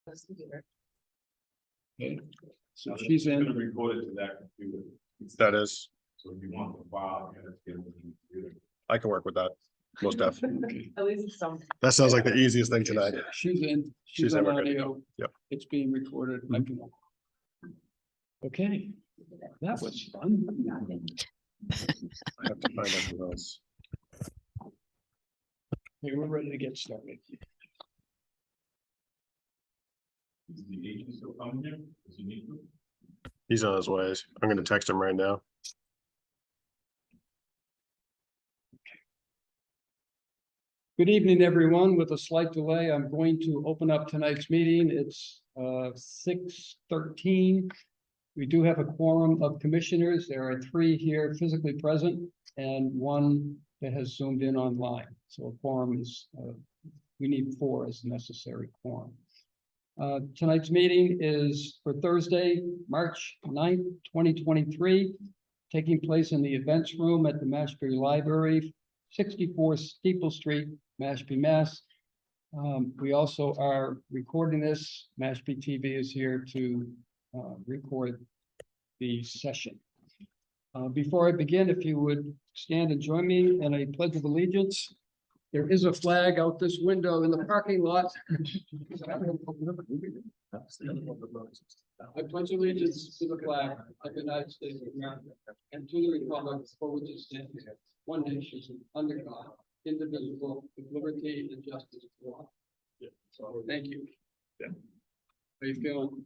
Okay, so she's It's gonna in. record it to that computer. That is, So if you want the file, you gotta get it to the computer. I can work with that. Most definitely. At least it's some. That sounds like the easiest thing tonight. She's in. She's in, on we're good to audio. Yep. It's being recorded. I can- Okay, that was fun. I have to find out who else. Okay, we're ready to get started. Is the agent still coming here? Does he need to? He's on his way. I'm gonna text him right now. Good evening, everyone. With a slight delay, I'm going to open up tonight's meeting. It's 6:13. We do have a quorum of commissioners. There are 3 here physically present and 1 that has zoomed in online. So a quorum is, we need 4 as necessary quorum. Tonight's meeting is for Thursday, March 9th, 2023, taking place in the events room at the Mashpee Library, 64 Steeple Street, Mashpee, Mass. We also are recording this. Mashpee TV is here to record the session. Before I begin, if you would stand and join me in a pledge of allegiance. There is a flag out this window in the parking lot. I pledge allegiance to the flag of the United States of America and to the republic for which it stands, one nation, under God, indivisible, with liberty and justice for all. Thank you. Yeah. How you feeling?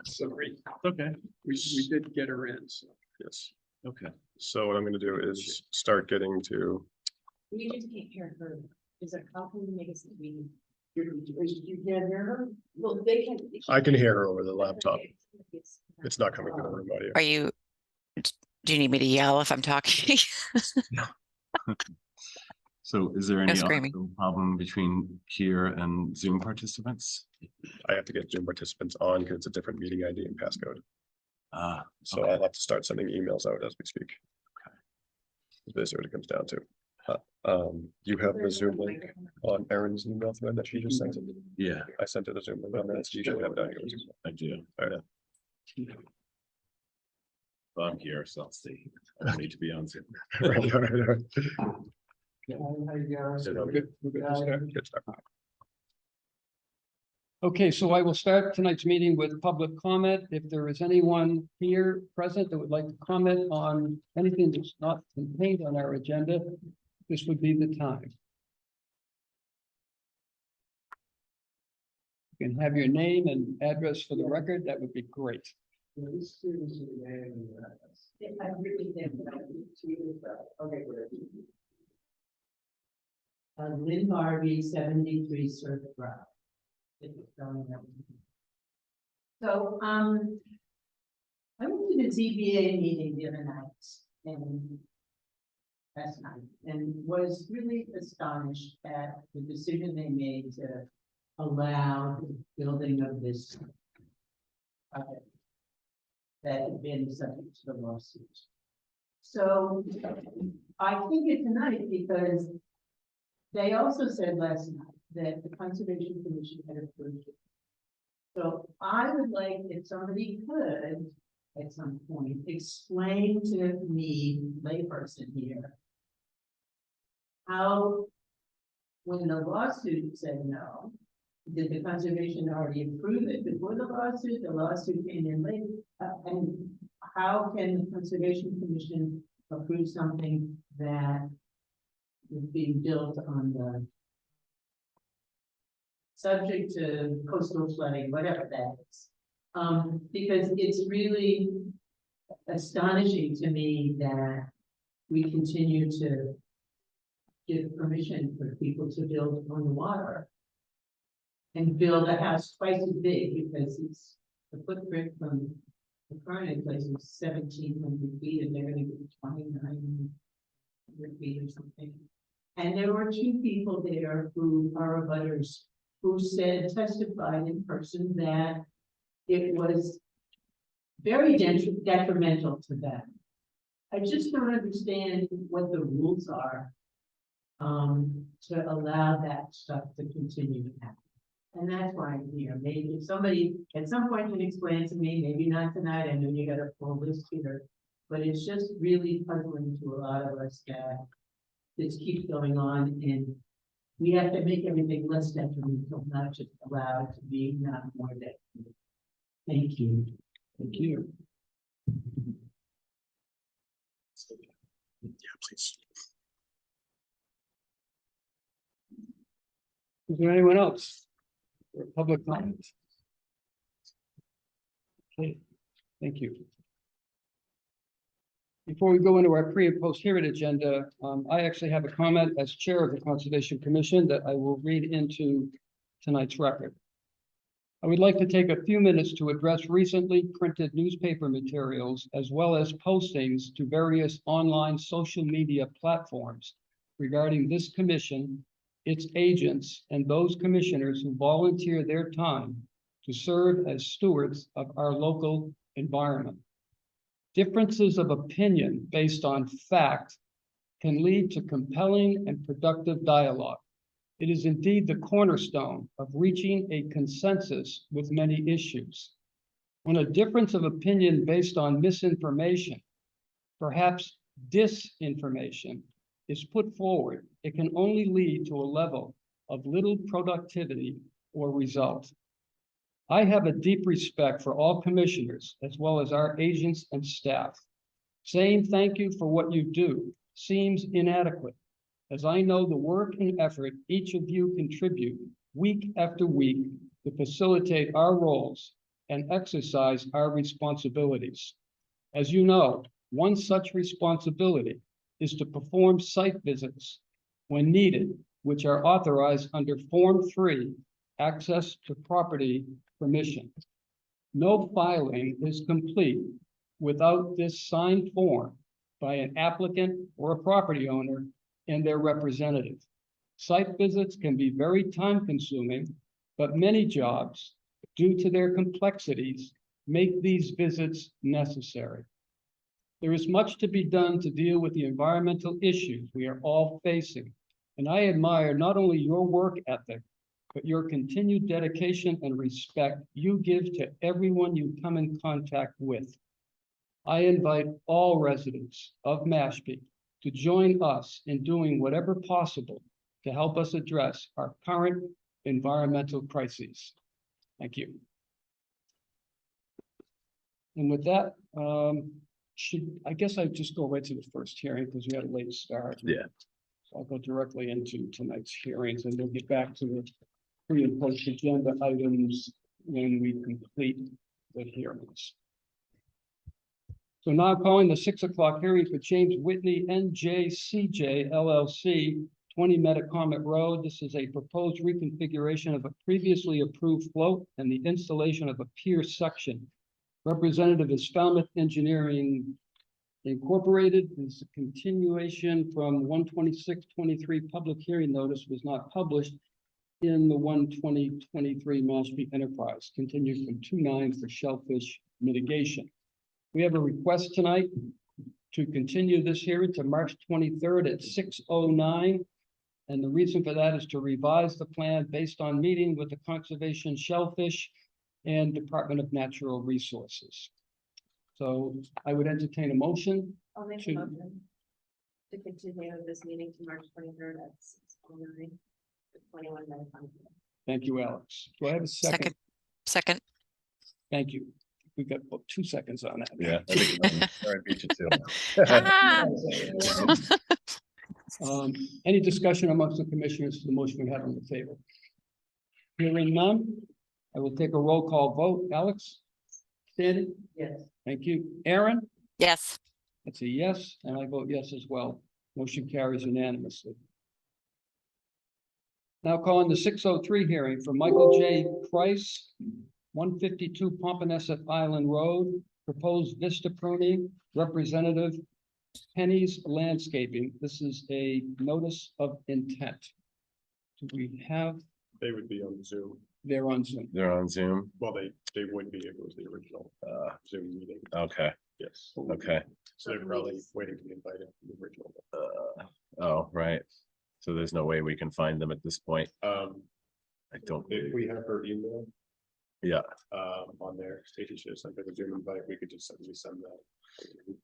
Sorry, Okay. we did get her in, so. Yes. Okay. So what I'm gonna do is start getting to, We just can't hear her. Is it, how can we make it so we? You can't hear her? Well, they can. I can hear her over the laptop. It's not coming through the room audio. Are you, do you need me to yell if I'm talking? So is there any screaming. audio problem between here and Zoom participants? I have to get Zoom participants on because it's a different meeting ID and passcode. So Okay. I'll have to start sending emails out as we speak. This is what it comes down to. You have the Zoom link on Erin's email thread that she just sent. Yeah, I sent her the Zoom link on that. So you should have it on yours. I do. All right. But I'm here, so I'll stay. I don't need to be on Zoom. All right, all right, all right. We're good to start. Good start. Okay, so I will start tonight's meeting with public comment. If there is anyone here present that would like to comment on anything that's not contained on our agenda, this would be the time. You can have your name and address for the record. That would be great. I really did, but I need to use that. Okay, great. Lynn Harvey, 73 Surf Drive. So, I went to the ZBA meeting the other night and last night and was really astonished at the decision they made to allow the building of this project that had been subject to the lawsuit. So I think it tonight because they also said last night that the Conservation Commission had approved it. So I would like if somebody could, at some point, explain to me, layperson here, how, when the lawsuit said no, did the conservation already approve it before the lawsuit came in late? And how can the Conservation Commission approve something that is being built on the subject to coastal flooding, whatever that is? Because it's really astonishing to me that we continue to give permission for people to build on the water and build a house twice as big, because it's the footprint from the current place is 1,700 feet and they're gonna be 2,900 feet or something. And there were 2 people there who are abutters who testified in person that it was very detrimental to them. I just don't understand what the rules are to allow that stuff to continue to happen. And that's why I'm here. Maybe if somebody at some point can explain to me, maybe not tonight, I know you got a full list here. But it's just really puzzling to a lot of us that this keeps going on and we have to make everything less detrimental, not just allow it to be not more detrimental. Thank you. Thank you. Yeah, please. Is there anyone else? For public comment? Okay, thank you. Before we go into our pre and post hearing agenda, I actually have a comment as chair of the Conservation Commission that I will read into tonight's record. I would like to take a few minutes to address recently printed newspaper materials as well as postings to various online social media platforms regarding this commission, its agents, and those commissioners who volunteer their time to serve as stewards of our local environment. Differences of opinion based on fact can lead to compelling and productive dialogue. It is indeed the cornerstone of reaching a consensus with many issues. When a difference of opinion based on misinformation, perhaps disinformation, is put forward, it can only lead to a level of little productivity or result. I have a deep respect for all commissioners as well as our agents and staff. Saying thank you for what you do seems inadequate, as I know the work and effort each of you contribute week after week to facilitate our roles and exercise our responsibilities. As you know, one such responsibility is to perform site visits when needed, which are authorized under Form 3, Access to Property Permission. No filing is complete without this signed form by an applicant or a property owner and their representative. Site visits can be very time-consuming, but many jobs, due to their complexities, make these visits necessary. There is much to be done to deal with the environmental issues we are all facing, and I admire not only your work ethic, but your continued dedication and respect you give to everyone you come in contact with. I invite all residents of Mashpee to join us in doing whatever possible to help us address our current environmental crises. Thank you. And with that, I guess I'd just go right to the first hearing because we had a late start. Yeah. So I'll go directly into tonight's hearings and we'll get back to the pre and post agenda items when we complete the hearings. So now calling the 6 o'clock hearing for James Whitney NJCJ LLC, 20 Metacomet Road. This is a proposed reconfiguration of a previously approved float and the installation of a pier section. Representative is Falmouth Engineering Incorporated. This is a continuation from 1/26/23 public hearing notice was not published in the 1/20/23 Mashpee Enterprise, continued from 2/9 for shellfish mitigation. We have a request tonight to continue this hearing to March 23rd at 6:09. And the reason for that is to revise the plan based on meeting with the Conservation Shellfish and Department of Natural Resources. So I would entertain a motion. I'll make To- a motion to continue this meeting to March 23rd at 6:09. 21 minutes. Thank you, Alex. Do I have a second? Second. Thank you. We got about 2 seconds on that. Yeah. I think, all right, beat you too. Ah, Any discussion amongst the commissioners to the motion we have on the table? Hearing none, I will take a roll call vote. Alex? Sandy? Yes. Thank you. Aaron? yes. That's a yes, and I vote yes as well. Motion carries unanimously. Now calling the 6:03 hearing for Michael J. Price, 152 Pompanesett Island Road, proposed vista pruning, representative Penny's Landscaping. This is a notice of intent. Do we have, They would be on Zoom. they're on Zoom. They're on Zoom. Well, they would be if it was the original Zoom meeting. Okay, Yes. okay. So they're probably waiting to be invited to the original. Oh, right. So there's no way we can find them at this point. I don't, If we have her email, yeah, on there, Stacy should have sent her the Zoom invite, we could just send that.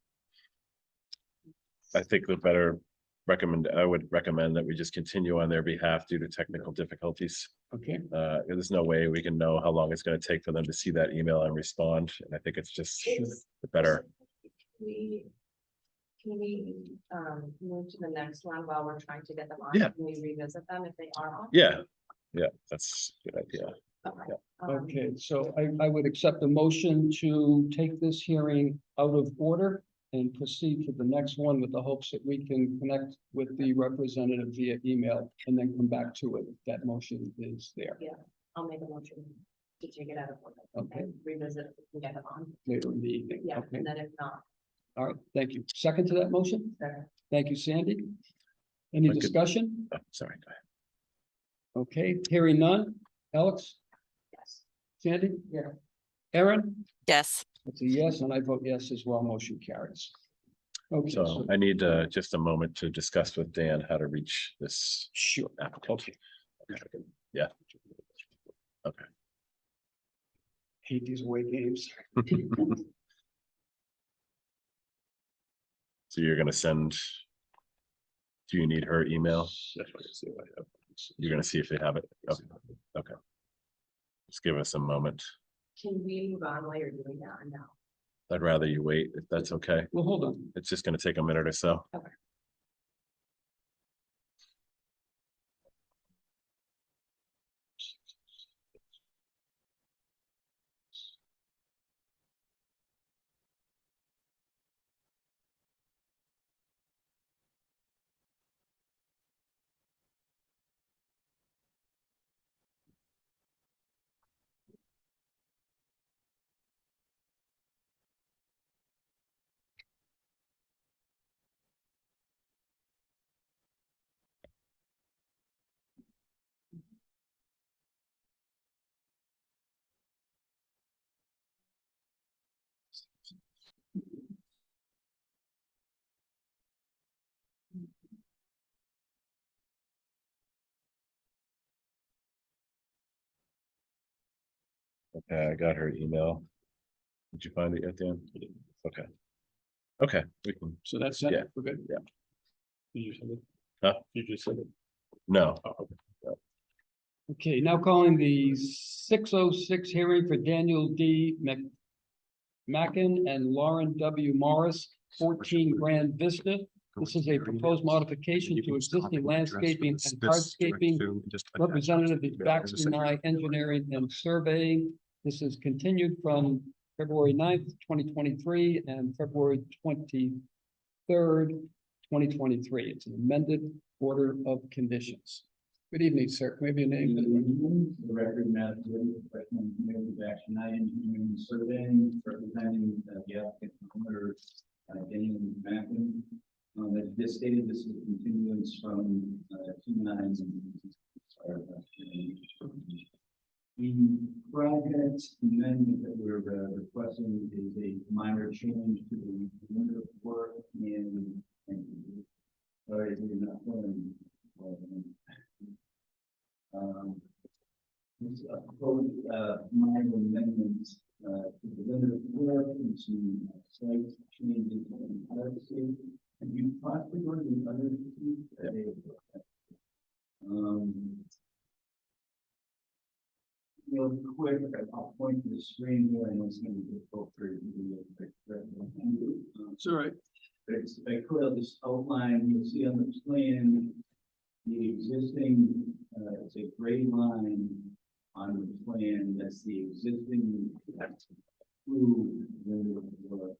I think I would recommend that we just continue on their behalf due to technical difficulties. Okay, There's no way we can know how long it's gonna take for them to see that email and respond, and I think it's just better. Can we, move to the next one while we're trying to get them on? Yeah. Can we revisit them if they are on? Yeah, that's a good idea. Okay. okay, so I would accept a motion to take this hearing out of order and proceed to the next one with the hopes that we can connect with the representative via email and then come back to it. That motion is there I'll make a motion to take it out of order. Okay. And revisit if we can get them on. later in the evening. Yeah, Okay, and then if not, all right, thank you. Second to that motion? then Thank you, Sandy. Any Okay. discussion? Oh, sorry, go ahead. Okay, hearing none. Alex, yes. Sandy? Yeah. Aaron? Yes. It's a yes, and I vote yes as well. Motion carries. Okay, So so, I need just a moment to discuss with Dan how to reach this sure. applicant. Okay. Yeah. Okay. Hate these away games. So you're gonna send. Do you need her email? That's what I see what I have. You're gonna see if they have it. Okay. Just give us a moment. Can we move on while you're doing that or no? I'd rather you wait, if that's okay. Well, hold on. It's just gonna take a minute or so. Okay, I got her email. Did you find it yet, Dan? Okay. Okay, we can, So that's it. Yeah. We're good. Yeah. Did you send it? Huh? You just said it. no, Okay, now calling the 6:06 hearing for Daniel D. Mackin and Lauren W. Morris, 14 Grand Vista. This is a proposed modification to existing landscaping and hardscaping. Representative is Baxter Nye Engineering and Surveying. This is continued from February 9th, 2023 and February 23rd, 2023. It's an amended order of conditions. Good evening, sir. Maybe a name. The record, Matt, freshman committee of Action I Engineering Surveying, representing the applicant, owner, Daniel Mackin. As this stated, this is a continuance from 2/9. The project amendment that we're requesting is a minor change to the limit of work and sorry, we're not going. This proposed minor amendments to the limit of work and some slight changes in policy. And you possibly go to the other real quick, I'll point to the screen here and it's going to be difficult for you to do. It's all right. If I could, I'll just outline, you'll see on the plan, the existing, it's a gray line on the plan, that's the existing approved limit of work.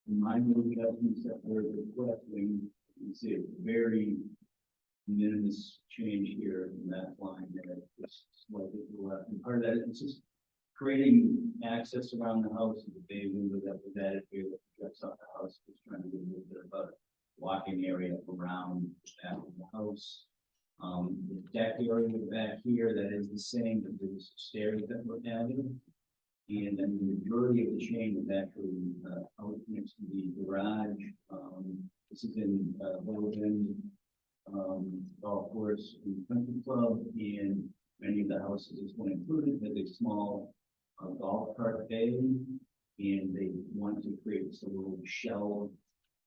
The minor adjustments that we're requesting, you see a very minimal change here in that line there, just slightly to the left. And part of that, it's just creating access around the house, the bay window that was added here that projects off the house, just trying to get a little bit of a walking area around the back of the house. The deck area back here, that is the same, but there's stairs that were added. And then the majority of the change is actually out next to the garage. This is in Golden, golf course in the country club, and many of the houses, this one included, has a small golf cart bay. And they want to create this little shell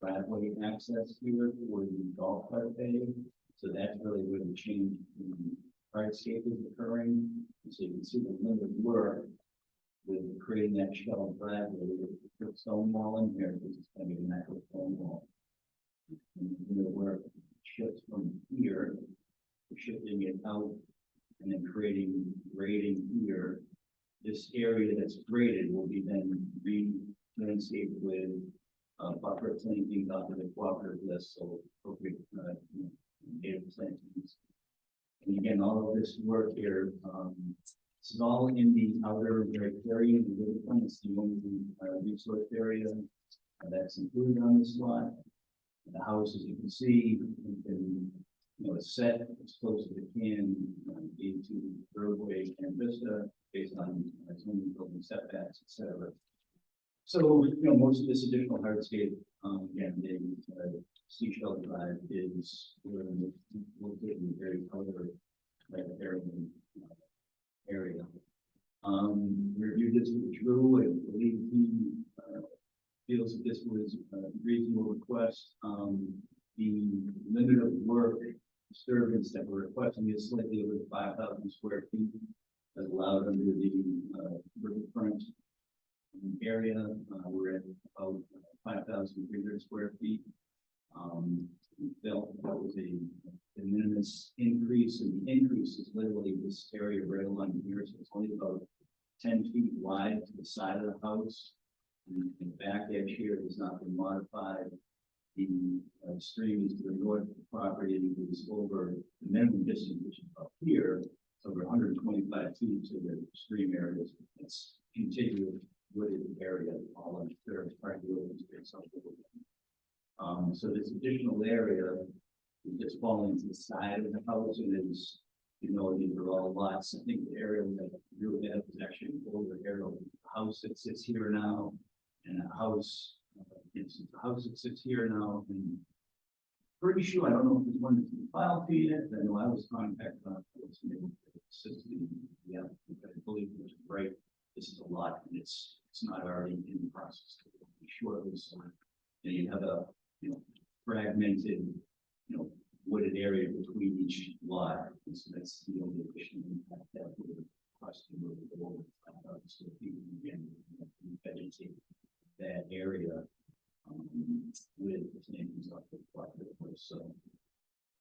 driveway access here for the golf cart bay. So that's really where the change in hardscape is occurring. So you can see the limited work with creating that shell driveway with the stone wall in here, because it's going to be an actual stone wall. And the work shifts from here, shifting it out, and then creating grading here. This area that's graded will be then re-landscaped with buffer plantings onto the cooperative list, so appropriate native plantings. And again, all of this work here, this is all in the outer area, the riverfront. It's the only resource area that's included on this lot. And the house, as you can see, is set as close as it can into roadway and vista based on zoning building setbacks, et cetera. So, most of this additional hardscape, again, the Seashell Drive is located in a very color area. Reviewed this with Drew, and believe he feels that this was a reasonable request. The limit of work disturbance that we're requesting is slightly over 5,000 square feet, as allowed under the riverfront area. We're at about 5,300 square feet. We felt that was a de minimis increase, and the increase is literally this area right along here, so it's only about 10 feet wide to the side of the house. And the back edge here has not been modified. The stream is to the north of the property, and is over the minimum distance, which is up here, over 125 feet to the stream areas. It's contiguous wooded area, all on the third part of the open space. So this additional area is just falling to the side of the house, and is, these are all lots. I think the area that really have is actually over area. The house that sits here now, and a house. It's the house that sits here now, and pretty sure, I don't know if there's one that's been filed for yet. I know I was contacted on system. Yeah, I believe it was right. This is a lot, and it's not already in the process. Be sure it was. And you have a fragmented, wooded area between each lot. And so that's the only additional impact that would cost you over 5,000 square feet. Again, vegetate that area. With the names of the cooperative. So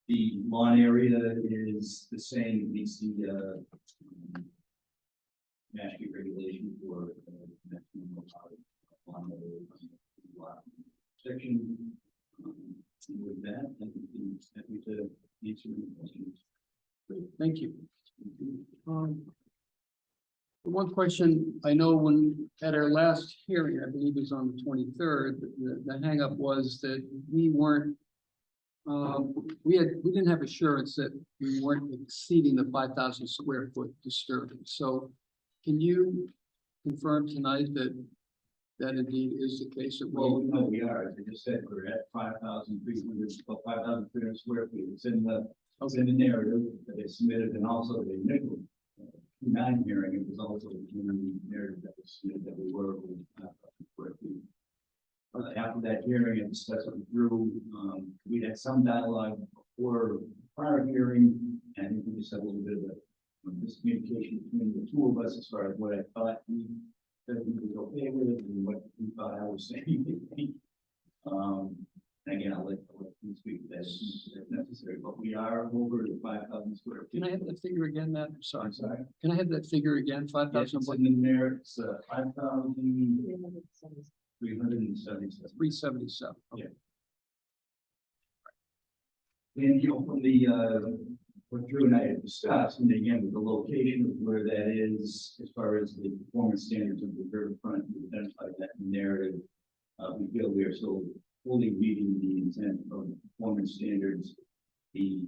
the lawn area is the same, it meets the Mashpee regulation for maximum lawn area section. With that, I think we're happy to answer any questions. Great, thank you. One question, I know when, at our last hearing, I believe it was on the 23rd, the hangup was that we weren't, we didn't have assurance that we weren't exceeding the 5,000 square foot disturbance. So can you confirm tonight that that indeed is the case? Well, no, we are, as I just said, we're at 5,300, about 5,300 square feet. It's in the narrative that they submitted, and also the initial hearing, it was also in the narrative that was submitted that we were over 5,000 square feet. After that hearing, and discussed with Drew, we had some dialogue before prior hearing, and I think we just had a little bit of a miscommunication between the two of us as far as what I thought he said he was okay with and what he thought I was saying. And again, I'll let you speak to that if necessary, but we are over the 5,000 square feet. Can I have that figure again, Matt? Sorry. I'm sorry. Can I have that figure again? 5,000? It's in there, it's 5,377. 377. Okay. And from the what Drew and I had discussed, and again with the location of where that is, as far as the performance standards of the riverfront, we identified that in the narrative. We feel we are still fully meeting the intent of the performance standards. The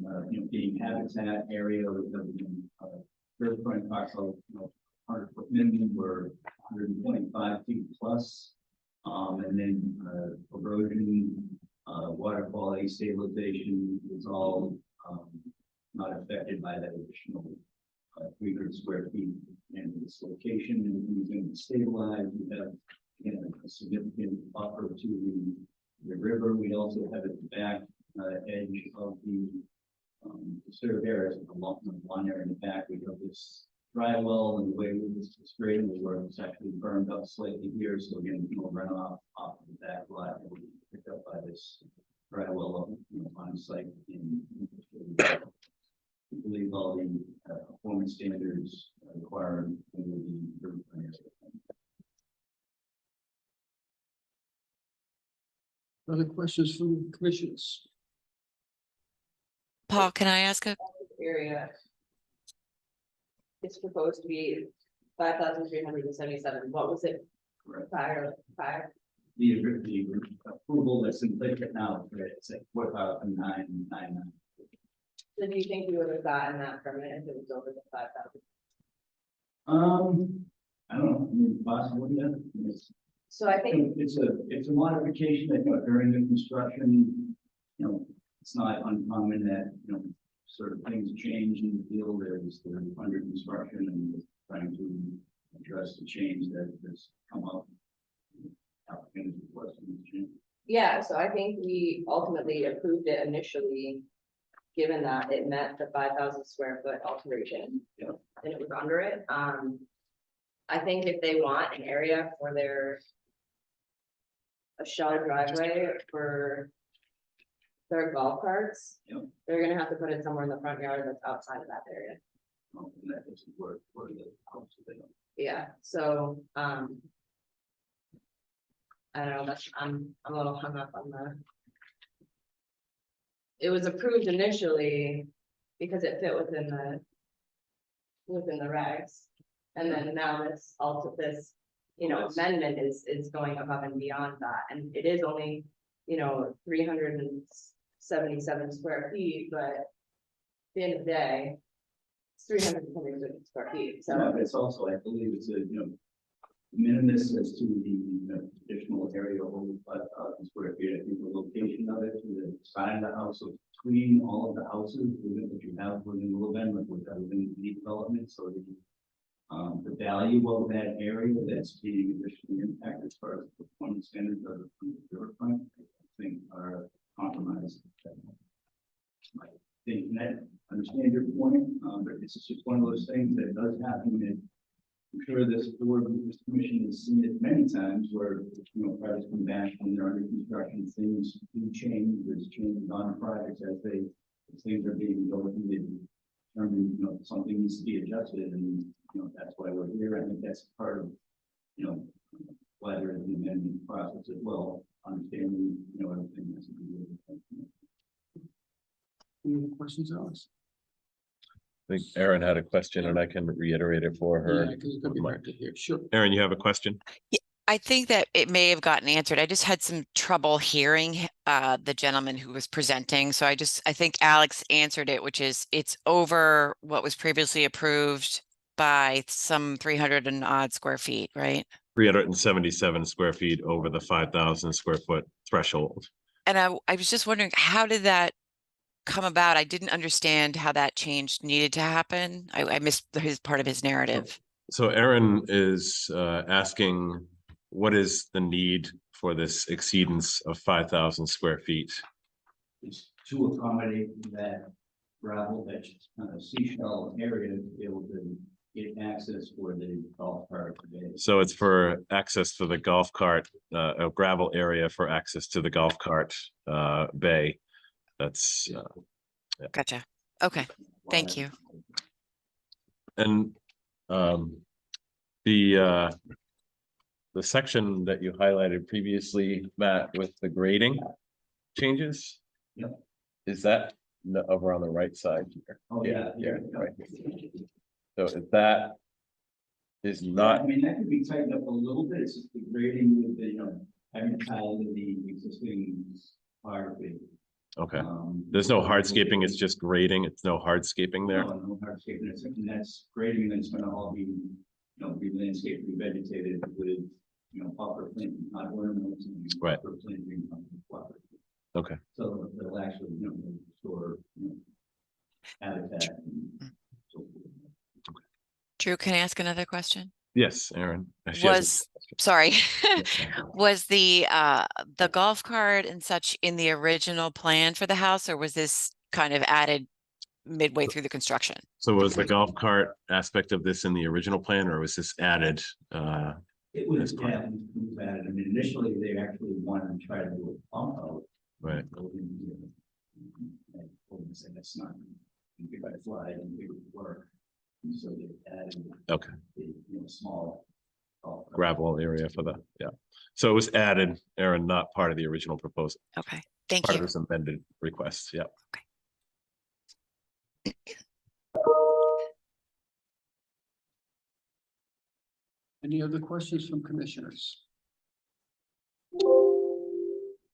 being habitat area of the riverfront parcel, 100-foot minimum, we're 125 feet plus, and then erosion, water quality stabilization is all not affected by that additional its location and it's going to be stabilized. We have, you know, a significant buffer to the river. We also have at the back edge of the served areas, along the one area in the back. We have this dry well, and the way this is graded, where it's actually burned up slightly here, so again, you know, runoff off of the back lot will be picked up by this dry well, you know, on site. We believe all the performance standards required under the river plan. Other questions from commissioners? Paul, can I ask a, Area. It's proposed to be 5,377. What was it Correct. prior? The approval that's in place right now, it's like 4,999. So do you think you would have gotten that permit if it was over the 5,000? I don't know, I mean, possible, yeah. So I think, It's a modification that, you know, during the construction, you know, it's not uncommon that, you know, sort of things change in the field. There's under construction and trying to address the change that has come up. Applicants requesting the change. yeah, so I think we ultimately approved it initially, given that it met the 5,000 square foot alteration. Yeah. And it was under it. I think if they want an area for a shell driveway for their golf carts, Yep. they're gonna have to put it somewhere in the front yard that's outside of that area. And that doesn't work for the house. They don't. Yeah, so, I don't know, I'm a little hung up on it was approved initially because it fit within the regs. And then now this amendment is going above and beyond that, and it is only, 377 square feet, but at the end of the day, it's 376 square feet, So so, it's also, I believe it's a, minimus as to the additional area over 5,000 square feet. I think the location of it to the side of the house, so between all of the houses, within what you have within Lilburn, within the development, so the value of that area that's being additionally impacted as far as the performance standards of the riverfront, I think are compromised. I think that I understand your point, but it's just one of those things that does happen. And I'm sure this board, this commission has seen it many times where, projects come back when they're under construction, things do change, there's changes on projects as things are being built and they determine, something needs to be adjusted, and, that's why we're here. I think that's part of, why there is an amendment process as well, understanding, everything has to be. Any questions, Alex? I think Erin had a question and I can reiterate it for her. Yeah, because it's gonna be hard to hear. Sure. Erin, you have a question? I think that it may have gotten answered. I just had some trouble hearing the gentleman who was presenting. So I think Alex answered it, which is it's over what was previously approved by some 300 and odd square feet, right? 377 square feet over the 5,000 square foot threshold. And I was just wondering, how did that come about? I didn't understand how that change needed to happen. I missed his part of his narrative. So Erin is asking, what is the need for this exceedance of 5,000 square feet? It's to accommodate that gravel, that seashell area to be able to get access for the golf cart today. So it's for access to the golf cart, a gravel area for access to the golf cart bay. That's Gotcha. Okay, thank you. and the section that you highlighted previously, Matt, with the grading changes. Yep. Is that over on the right side here? Oh, yeah. Right. So if that is not, I mean, that could be tightened up a little bit. It's just the grading with the, having tied in the existing topography. okay, there's no hardscaping, it's just grading, it's no hardscaping there. No hardscaping, and that's grading, and it's gonna all be, be landscaped, revegetated with, buffer planting, not ornaments and Right. buffer planting on the buffer. Okay. So they'll actually, store, habitat and so forth. Drew, can I ask another question? Yes, Aaron. She has a- Was, sorry, was the golf cart and such in the original plan for the house, or was this kind of added midway through the construction? So was the golf cart aspect of this in the original plan, or was this added? It was, That's fine. yeah, it was added. I mean, initially, they actually wanted to try to do a pump out. Right. And said that's not, you could fly and it would work. And so they added. Okay. The, small. Gravel area for the, yeah. So it was added, Aaron, not part of the original proposal, Okay, thank part of you. this amended request, yeah. Any other questions from commissioners?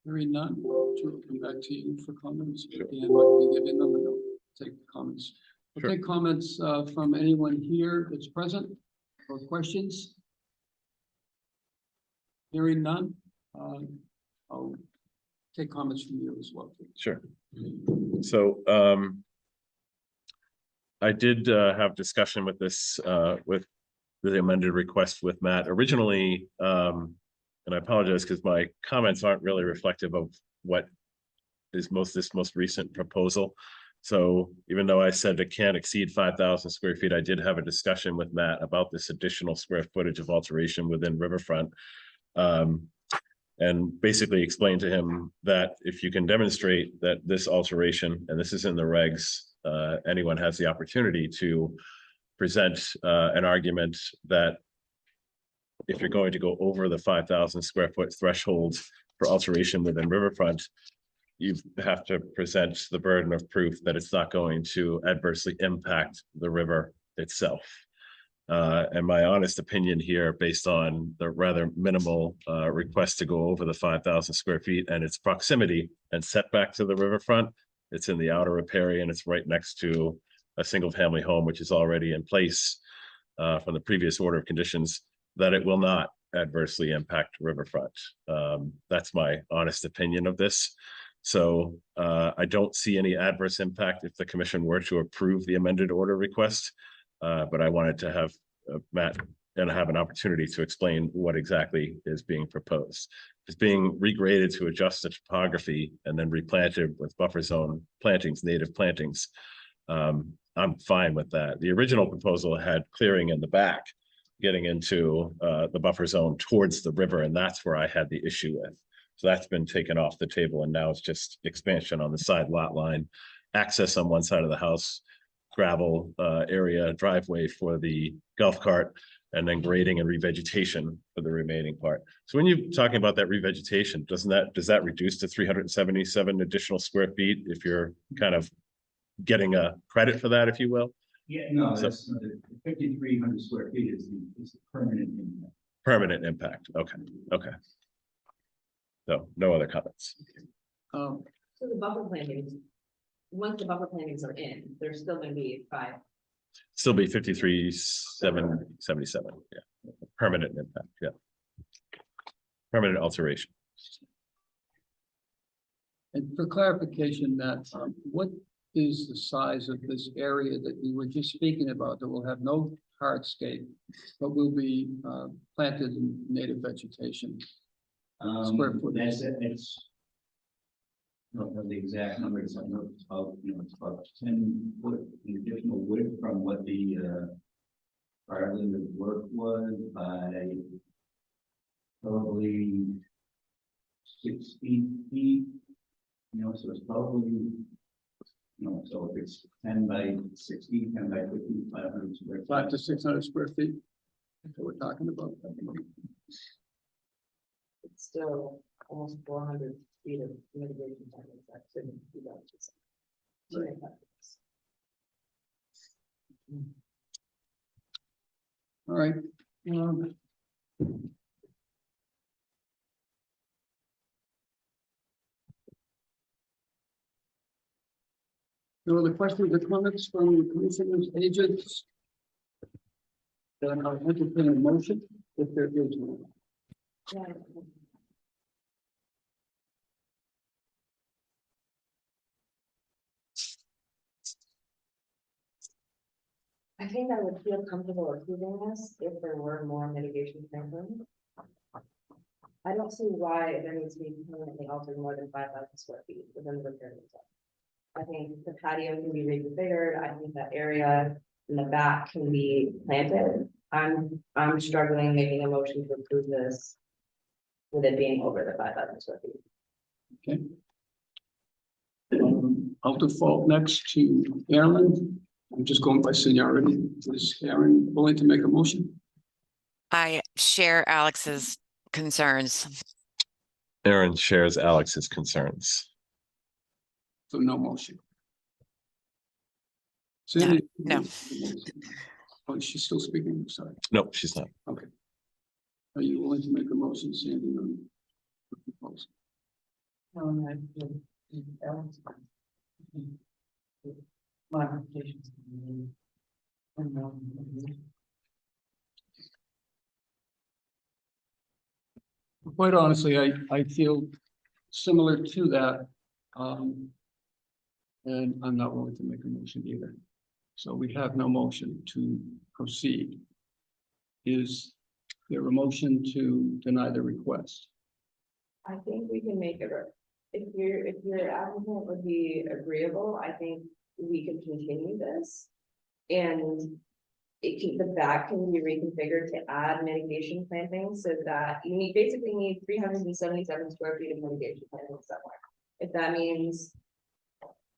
Hearing none, to come back to you for comments. Sure. And might be giving them, no, take comments. We'll Sure. take comments from anyone here that's present or questions. Hearing none, I'll take comments from you as well. please. Sure. So, I did, have discussion with this, with the amended request with Matt originally, and I apologize because my comments aren't really reflective of what is this most recent proposal. So even though I said it can't exceed 5,000 square feet, I did have a discussion with Matt about this additional square footage of alteration within Riverfront. And basically explained to him that if you can demonstrate that this alteration, and this is in the regs, anyone has the opportunity to present an argument that if you're going to go over the 5,000 square foot threshold for alteration within Riverfront, you have to present the burden of proof that it's not going to adversely impact the river itself. And my honest opinion here, based on the rather minimal request to go over the 5,000 square feet and its proximity and setback to the riverfront, it's in the outer riparian. It's right next to a single family home, which is already in place from the previous order of conditions, that it will not adversely impact riverfront. That's my honest opinion of this. So I don't see any adverse impact if the commission were to approve the amended order request. But I wanted to have Matt and have an opportunity to explain what exactly is being proposed. It's being regraded to adjust the topography and then replanted with buffer zone plantings, native plantings. I'm fine with that. The original proposal had clearing in the back, getting into the buffer zone towards the river, and that's where I had the issue with. So that's been taken off the table, and now it's just expansion on the side lot line, access on one side of the house, gravel area, driveway for the golf cart, and then grading and revegetation for the remaining part. So when you're talking about that revegetation, does that reduce to 377 additional square feet if you're kind of getting a credit for that, if you will? Yeah, no, So- that's not it. 5,300 square feet is the permanent impact. Permanent impact. Okay. So no other comments. Um, So the buffer plantings, once the buffer plantings are in, there's still gonna be 5. Still be 53,777. Yeah. Permanent impact. Yeah. Permanent alteration. And for clarification, Matt, what is the size of this area that we were just speaking about that will have no hardscape, but will be planted in native vegetation? Square footage. That's it, it's. I don't know the exact numbers, I know it's about, it's about 10 foot in additional width from what the prior limited work was by probably 60 feet, so it's probably, so if it's 10 by 60, 10 by 50, 500 square. 500 to 600 square feet? That's what we're talking about. It's still almost 400 feet of mitigation. That shouldn't be that. All right. So the questions or comments from the commissioners, agents? Then I'll entertain a motion if there is one. Yeah. I think I would feel comfortable approving this if there were more mitigation plans. I don't see why there needs to be permanently altered more than 5,000 square feet within the riparian zone. I think the patio can be reconfigured. I think that area in the back can be planted. I'm struggling making a motion to approve this with it being over the 5,000 square feet. Okay. I'll default next to Aaron. I'm just going by seniority. Is Aaron willing to make a motion? I share Alex's concerns. Aaron shares Alex's concerns. So no motion. Sandy? no. Oh, is she still speaking? I'm sorry. No, she's not. Okay. Are you willing to make a motion, Sandy? on the proposal? Modifications. Quite honestly, I feel similar to that. And I'm not willing to make a motion either. So we have no motion to proceed. Is there a motion to deny the request? I think we can make it, if your applicant would be agreeable, I think we can continue this. And the back can be reconfigured to add mitigation plantings so that you basically need 377 square feet of mitigation planting somewhere. If that means,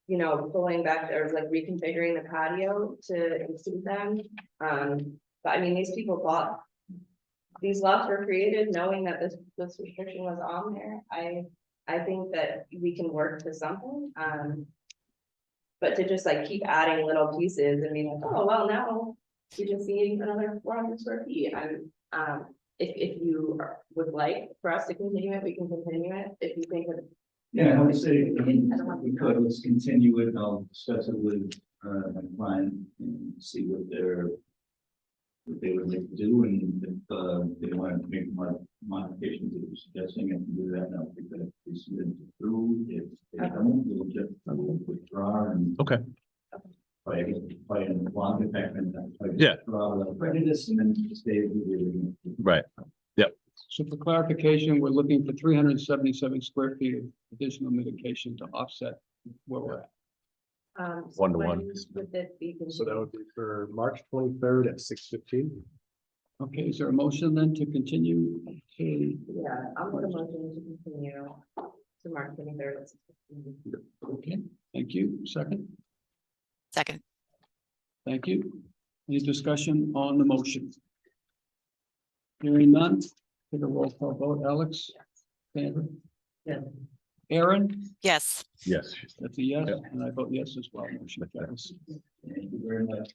you know, pulling back or like reconfiguring the patio to include them. But I mean, these people bought, these lots were created knowing that this restriction was on there. I think that we can work to something. But to just like keep adding little pieces and being like, oh, well, now you just need another 400 square feet. If you would like for us to continue it, we can continue it. If you think that. Yeah, I would say, we could, let's continue it, I'll discuss it with, my client and see what they would like to do, and if, they want to make modifications that you're suggesting, and do that, and I'll think that they submit it through, if they don't, we'll just withdraw and. Okay. By in the block effect and then. Yeah. Withdraw without prejudice, and then stay with the. Right. So for clarification, we're looking for 377 square feet of additional mitigation to offset where we're at. So 1 to when 1. would this be So that continued? would be for March 23rd at 6:15. Okay, is there a motion then to continue? Okay, Yeah, I'm gonna motion to continue to March 23rd. okay, thank you. Second, Second, thank you. Any discussion on the motion? Hearing none, take a roll call vote. Alex? Sandra? Yeah. Aaron? yes. Yes. That's a yes, Yeah. and I vote yes as well. Motion carries. Thank you very much.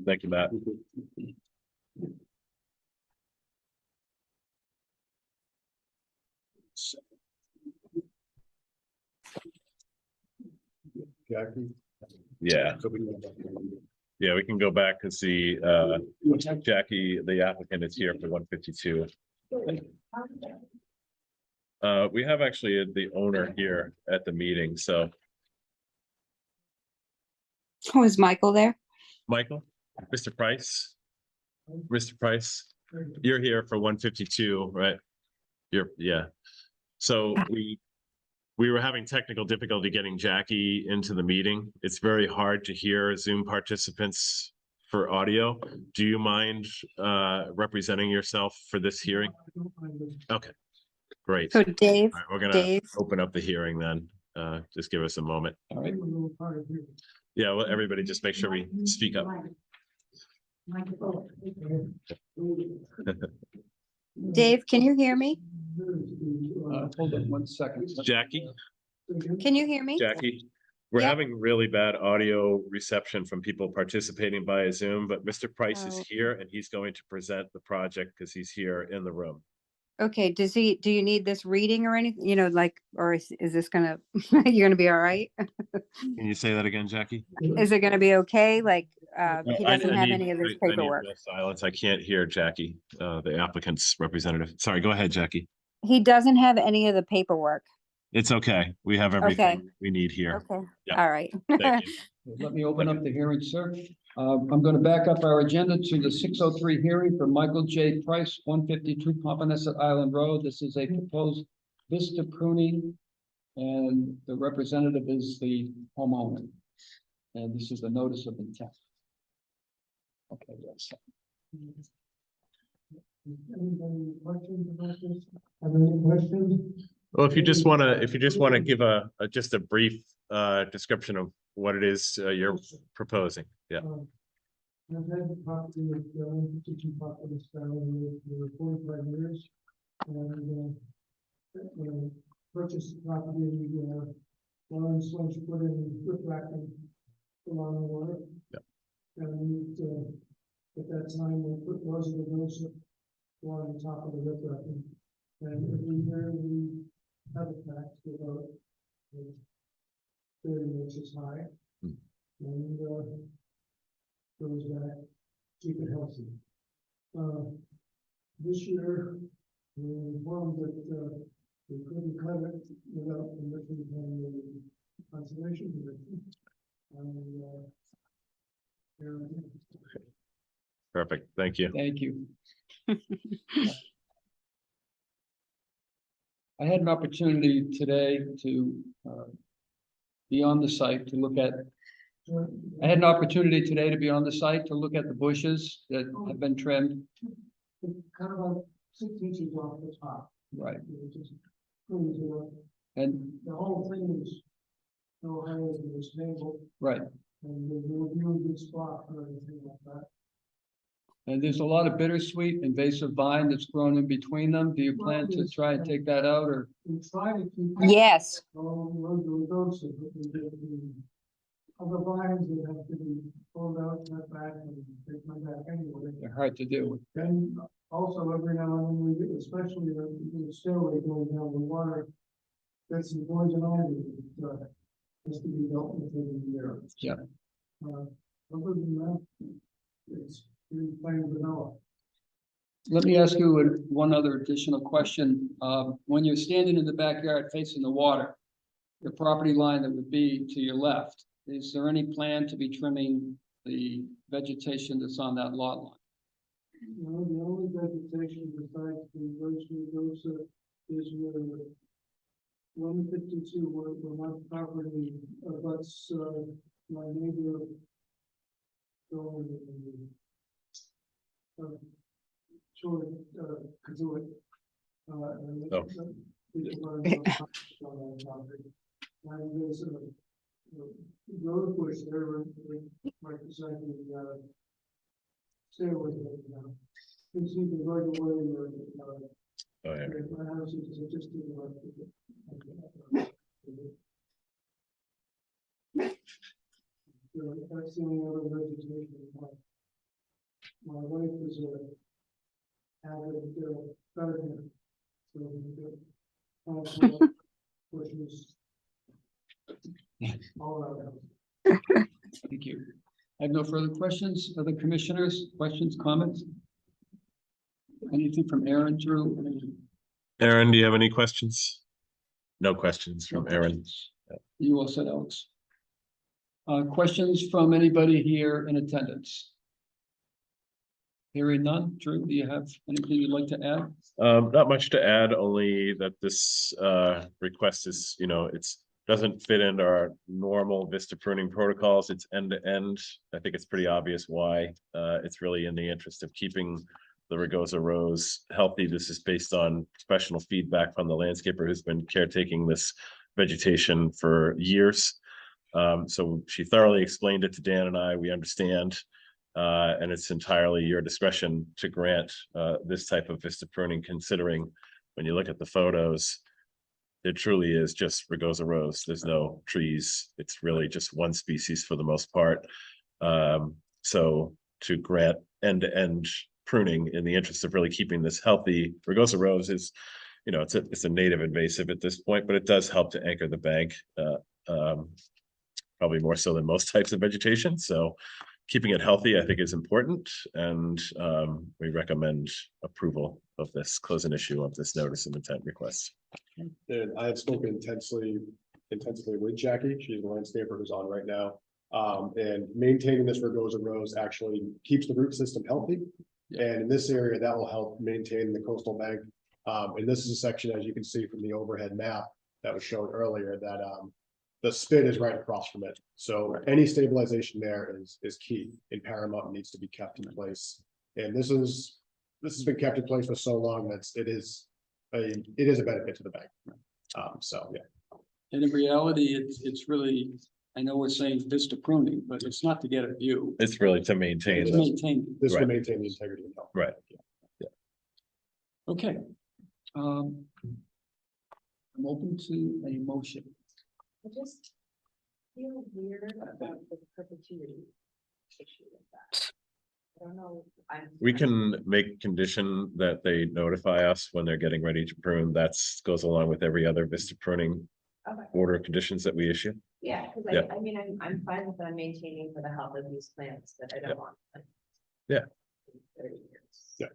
Thank you, Matt. Jackie? Yeah, So we can- yeah, we can go back and see, Jackie, the applicant is here for 152. We have actually the owner here at the meeting, so Oh, is Michael there? Michael, Mr. Price. Mr. Price, you're here for 152, right? Yeah. So we were having technical difficulty getting Jackie into the meeting. It's very hard to hear Zoom participants for audio. Do you mind representing yourself for this hearing? Okay, great. So All Dave, right, we're gonna Dave, open up the hearing then. Just give us a moment. All right, Yeah, well, everybody just make sure we speak up. Dave, can you hear me? hold on 1 second. Jackie? Can you hear me? Jackie, we're Yep. having really bad audio reception from people participating via Zoom, but Mr. Price is Oh. here and he's going to present the project because he's here in the room. Okay, do you need this reading or anything, you know, like, or is this gonna, you're gonna be all right? Can you say that again, Jackie? Is it gonna be okay? Like, he I doesn't have need- any of this I need paperwork. real silence. I can't hear Jackie, the applicant's representative. Sorry, go ahead, Jackie. He doesn't have any of the paperwork. It's okay. We have everything we need here. Okay, Yeah. all right. Thank you. Let me open up the hearing, sir. I'm gonna back up our agenda to the 6:03 hearing for Michael J. Price, 152 Pompanesett Island Road. This is a proposed vista pruning. And the representative is the homeowner. And this is the notice of intent. Okay, yes. Anybody questions about this? Have any questions? Well, if you just wanna give just a brief description of what it is you're proposing, yeah. I've had the property with teaching property style for 45 years. And purchased the property, one slash put in riprap along the water. Yeah. And at that time, we put rows of those on top of the riprap. And every year we have a patch about 30 inches high. Hmm. And goes back, keep it healthy. This year, we informed that we couldn't cut it without permission from the conservation commission. And Perfect, thank you. thank you. I had an opportunity today to be on the site to look at. I had an opportunity today to be on the site to look at the bushes that have been trimmed. Kind of about 6 inches off the top. Right. And the whole thing is no higher than this table. Right. And we'll review a good spot or anything like that. And there's a lot of bittersweet invasive vine that's grown in between them. Do you plan to try and take that out or? We try to keep. Yes. Other vines that have to be pulled out, cut back, and they come back anyway. They're hard to do. Then also every now and then we get, especially the stairway going down the water, that's some poison ivy that has to be dealt with every year. Yeah. Other than that, it's pretty plain vanilla. Let me ask you one other additional question. When you're standing in the backyard facing the water, the property line that would be to your left, is there any plan to be trimming the vegetation that's on that lot line? No, the only vegetation besides the rosa is where 152, where my property abuts my neighbor going short Kazoot. And there's a road bush there right beside the stairway now. You see the right away Oh, yeah. my house is just to the left of it. So that's the only other vegetation. My wife is a avid gardener. So bushes. All around. Thank you. I have no further questions. Other commissioners, questions, comments? Anything from Aaron, Drew? Aaron, do you have any questions? No questions from Aaron. You all said, Alex. Questions from anybody here in attendance? Hearing none. Drew, do you have anything you'd like to add? Not much to add, only that this request is, it's doesn't fit into our normal vista pruning protocols. It's end to end. I think it's pretty obvious why. It's really in the interest of keeping the Rugosa Rose healthy. This is based on professional feedback from the landscaper who's been caretaking this vegetation for years. So she thoroughly explained it to Dan and I. We understand. And it's entirely your discretion to grant this type of vista pruning, considering when you look at the photos, it truly is just Rugosa Rose. There's no trees. It's really just one species for the most part. So to grant end-to-end pruning in the interest of really keeping this healthy, Rugosa Rose is, it's a native invasive at this point, but it does help to anchor the bank, probably more so than most types of vegetation. So keeping it healthy, I think, is important, and we recommend approval of this closing issue of this notice of intent request. And I have spoken intensely with Jackie. She's the landscaper who's on right now. And maintaining this Rugosa Rose actually keeps the root system healthy. And in this area, that will help maintain the coastal bank. And this is a section, as you can see from the overhead map that was shown earlier, that the spit is right across from it. So any stabilization there is key and paramount, and needs to be kept in place. And this has been kept in place for so long that it is a benefit to the bank. So, yeah. And in reality, it's really, I know we're saying vista pruning, but it's not to get a view. It's really to maintain It's the, maintain. This will Right. maintain the integrity and health. right. Okay. I'm open to a motion. I just feel weird about the perpetuity issue with that. I don't know. We can make condition that they notify us when they're getting ready to prune. That's goes along with every other vista pruning Okay, order of conditions that we issue. yeah, because Yeah. I mean, I'm fine with them maintaining for the health of these plants, but I Yeah. don't want. like, Yeah. 30 years. Yeah.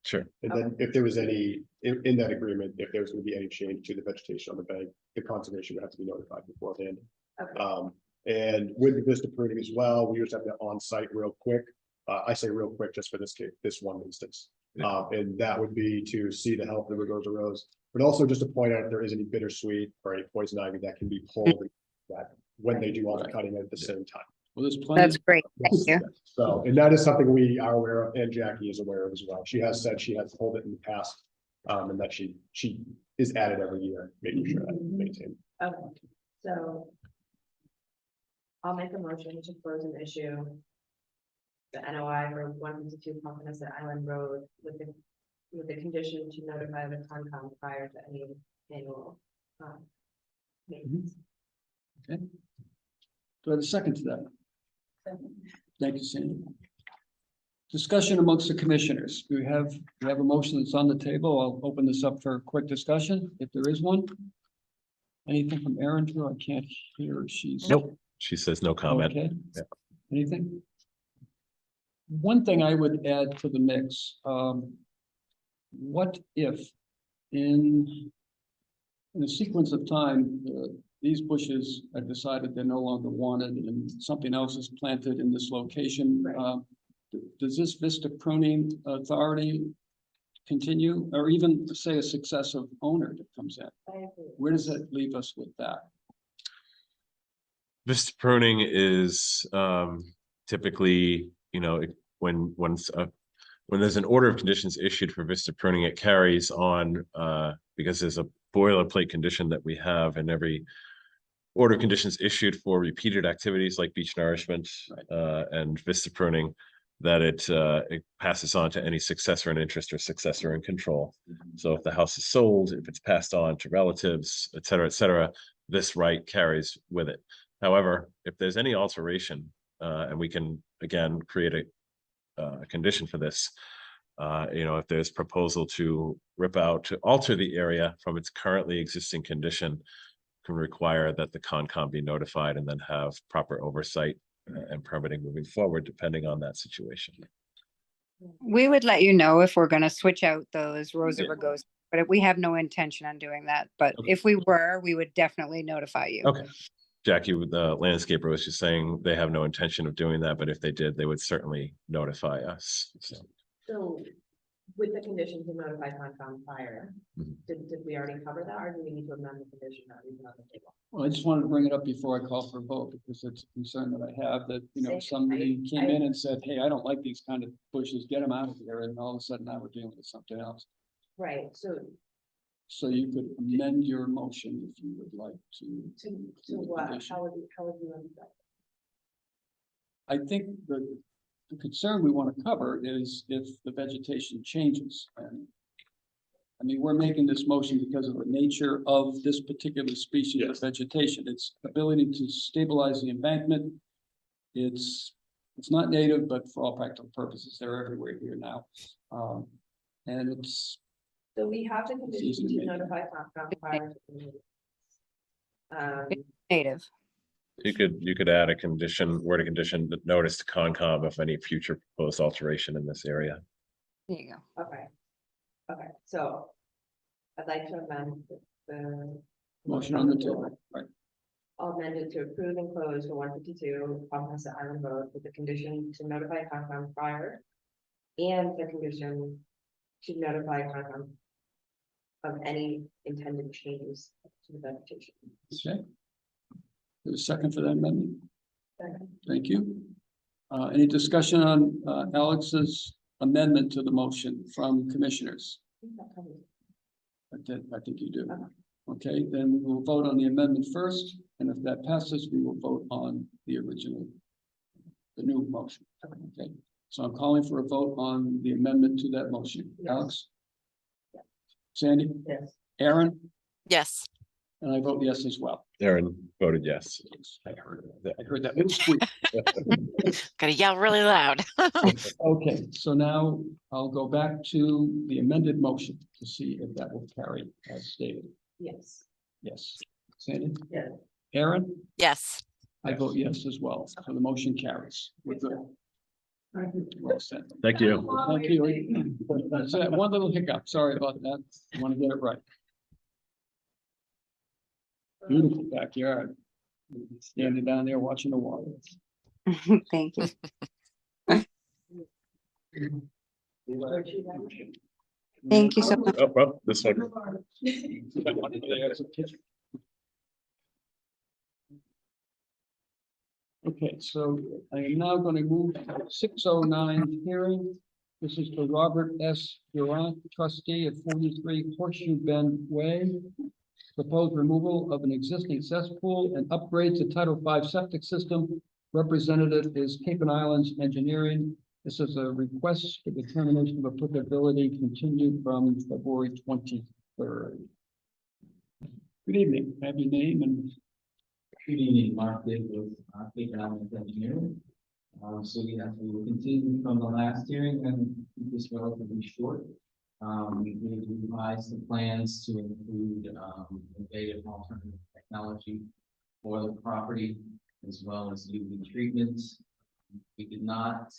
Sure. And then if there was any, in that agreement, if there was gonna be any change to the vegetation on the bank, the conservation would have to be notified beforehand. Okay. And with the vista pruning as well, we used to have that on site real quick. I say real quick just for this case, this one instance. And that would be to see the health of the Rugosa Rose, but also just to point out if there is any bittersweet or any poison ivy that can be pulled that when they do all the cutting at the same time. Well, there's plenty. That's great. Thank you. So, and that is something we are aware of, and Jackie is aware of as well. She has said she has pulled it in the past. And that she is added every year, making sure that it's maintained. Okay, so. I'll make a motion to close an issue. The NOI for 152 Pompanesett Island Road with the condition to notify the Concom prior to any annual. Maintenance. Okay. Do I have a second to that? Thank you, Sandy. Discussion amongst the commissioners. We have a motion that's on the table. I'll open this up for a quick discussion, if there is one. Anything from Erin, Drew? I can't hear. She's. Nope. She says no comment. Okay. Yeah. Anything? One thing I would add to the mix, what if in a sequence of time, these bushes are decided they're no longer wanted and something else is planted in this location? Does this vista pruning authority continue, or even say a successive owner that comes in? I agree. Where does that leave us with that? Vista pruning is typically, when there's an order of conditions issued for vista pruning, it carries on because there's a boilerplate condition that we have in every order of conditions issued for repeated activities like beach nourishment and vista pruning, that it passes on to any successor in interest or successor in control. So if the house is sold, if it's passed on to relatives, et cetera, this right carries with it. However, if there's any alteration, and we can, again, create a condition for this, if there's proposal to rip out, to alter the area from its currently existing condition, can require that the Concom be notified and then have proper oversight and permitting moving forward, depending on that situation. We would let you know if we're gonna switch out those Rosa Yeah. Rugosa, but we have no intention on doing that. But Okay. if we were, we would definitely notify you. Okay. Jackie, with the landscaper, was just saying they have no intention of doing that, but if they did, they would certainly notify us. So with the condition to notify Concom prior, Mhm. did we already cover that, or do we need to amend the condition that we on the table? Well, I just wanted to bring it up before I call for a vote, because it's a concern that I have that, Same. somebody I- came in and said, hey, I don't like these kind of bushes, get them out of here, and all of a sudden now we're dealing with something else. Right, so So you could amend your motion if you would like to. to the what, condition. how would you amend that? I think the concern we want to cover is if the vegetation changes, and I mean, we're making this motion because of the nature of this particular species of Yes. vegetation, its ability to stabilize the embankment. It's not native, but for all practical purposes, they're everywhere here now. And it's, So we have the condition easy to to make. notify Concom prior to the meeting. Native. You could add a condition, word a condition that notice to Concom of any future proposed alteration in this area. There you go. Okay, so I'd like to amend the. motion on the table, right? amended to approve and close for 152 Comprehensive Island Road with the condition to notify Concom prior. And the condition to notify Concom of any intended changes to the vegetation. Okay. There's a second for that amendment. Second. Thank you. Any discussion on Alex's amendment to the motion from commissioners? I think you do. Okay, then we will vote on the amendment first, and if that passes, we will vote on the original, the new motion. Okay, so I'm calling for a vote on the amendment to that motion. Yes. Alex? Sandy? Yes. Aaron? Yes. And I vote yes as well. Aaron voted yes. I heard that little squeak. Gotta yell really loud. Okay, so now I'll go back to the amended motion to see if that will carry as stated. Yes. Yes. Sandy? Yes. Aaron? Yes. I vote yes as well, so the motion carries. We're good. Well said. Thank you. Thank you. That's it. One little hiccup. Sorry about that. I want to get it right. Beautiful backyard. Standing down there watching the water. Thank you. Thank you so much. Oh, well, this one. Okay, so I am now going to move to 609 hearing. This is for Robert S. Durant, trustee of 43 Horseshoe Bend Way. Proposed removal of an existing cesspool and upgrade to Title V septic system. Representative is Cape and Islands Engineering. This is a request for determination of applicability continued from February 23rd. Good evening. Have your name and Good evening, Mark Dick with Cape and Islands Engineering. So we will continue from the last hearing and keep this relatively short. We did revise the plans to include innovative alternative technology for the property as well as UV treatments. We did not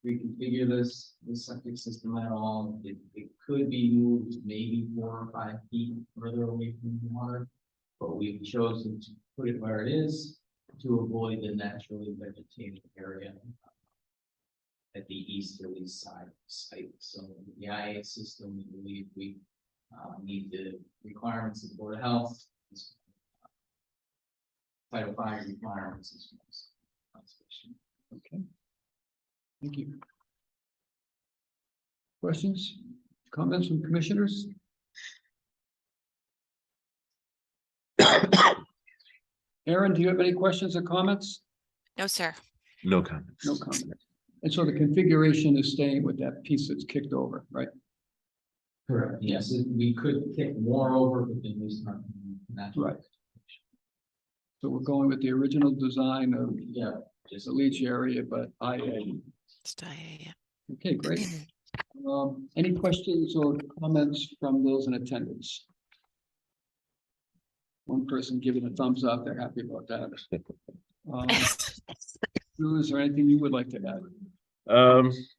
reconfigure this septic system at all. It could be moved maybe 4 or 5 feet further away from the water, but we've chosen to put it where it is to avoid the naturally vegetated area at the easterly side of the site. So the IA system, we believe we meet the requirements of the Board of Health, Title V requirements as well as conservation. okay. Thank you. Questions, comments from commissioners? Aaron, do you have any questions or comments? No, sir. No comments. No comment. And so the configuration is staying with that piece that's kicked over, right? Correct. Yes, we could kick more over, but then we start. Right. So we're going with the original design of Yeah, just the leach area, but IA. Yeah. Okay, great. Any questions or comments from those in attendance? One person giving a thumbs up, they're happy about that. Drew, is there anything you would like to add?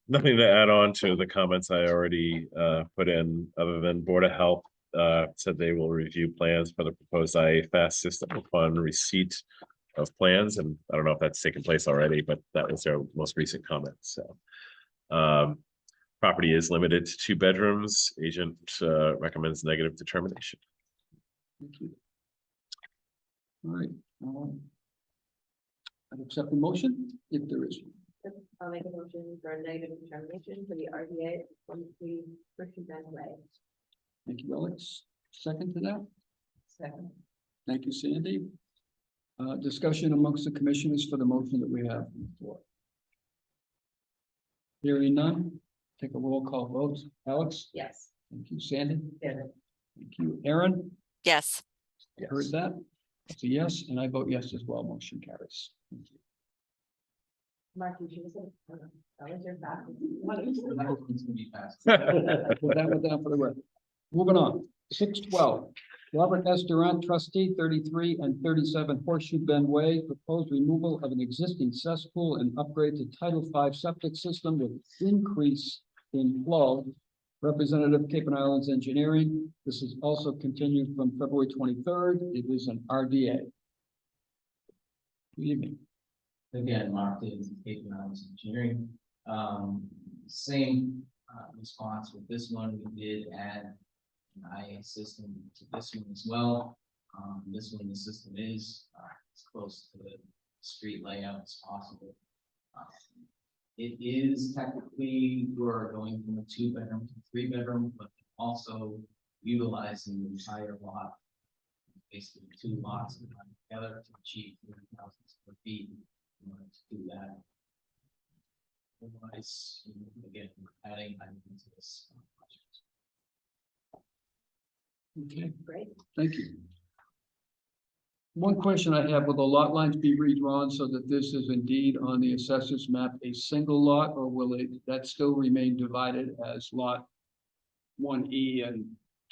Nothing to add on to the comments I already put in, other than Board of Health said they will review plans for the proposed IA fast system upon receipt of plans, and I don't know if that's taken place already, but that was their most recent comment. So property is limited to 2 bedrooms. Agent recommends negative determination. Thank you. All right. I'd accept the motion if there is. I'll make a motion for a negative determination for the RDA from the Horseshoe Bend Way. Thank you, Alex. Second to that. Second. Thank you, Sandy. Discussion amongst the commissioners for the motion that we have on the floor. Hearing none, take a roll call vote. Alex? Yes. Thank you, Sandy. Yes. Thank you, Aaron. Yes. Heard that? It's a yes, and I vote yes as well. Motion carries. Thank you. Mark, you should have said, that was your back. It's gonna be fast. Put that one down for the record. Moving on, 612. Robert S. Durant, trustee, 33 and 37 Horseshoe Bend Way, proposed removal of an existing cesspool and upgrade to Title V septic system with increase in flow. Representative Cape and Islands Engineering. This is also continued from February 23rd. It is an RDA. Good evening. Again, Mark Davis, Cape Mountain Engineering. Same response with this one. We did add an IA system to this one as well. This one, the system is as close to the street layout as possible. It is technically, we're going from a 2-bedroom to 3-bedroom, but also utilizing the entire lot. Basically 2 lots combined together to achieve 3,000 square feet in order to do that. Otherwise, again, we're adding items to this project. Okay, Great. thank you. One question I have, will the lot lines be redrawn so that this is indeed on the assessor's map a single lot, or will that still remain divided as lot 1E and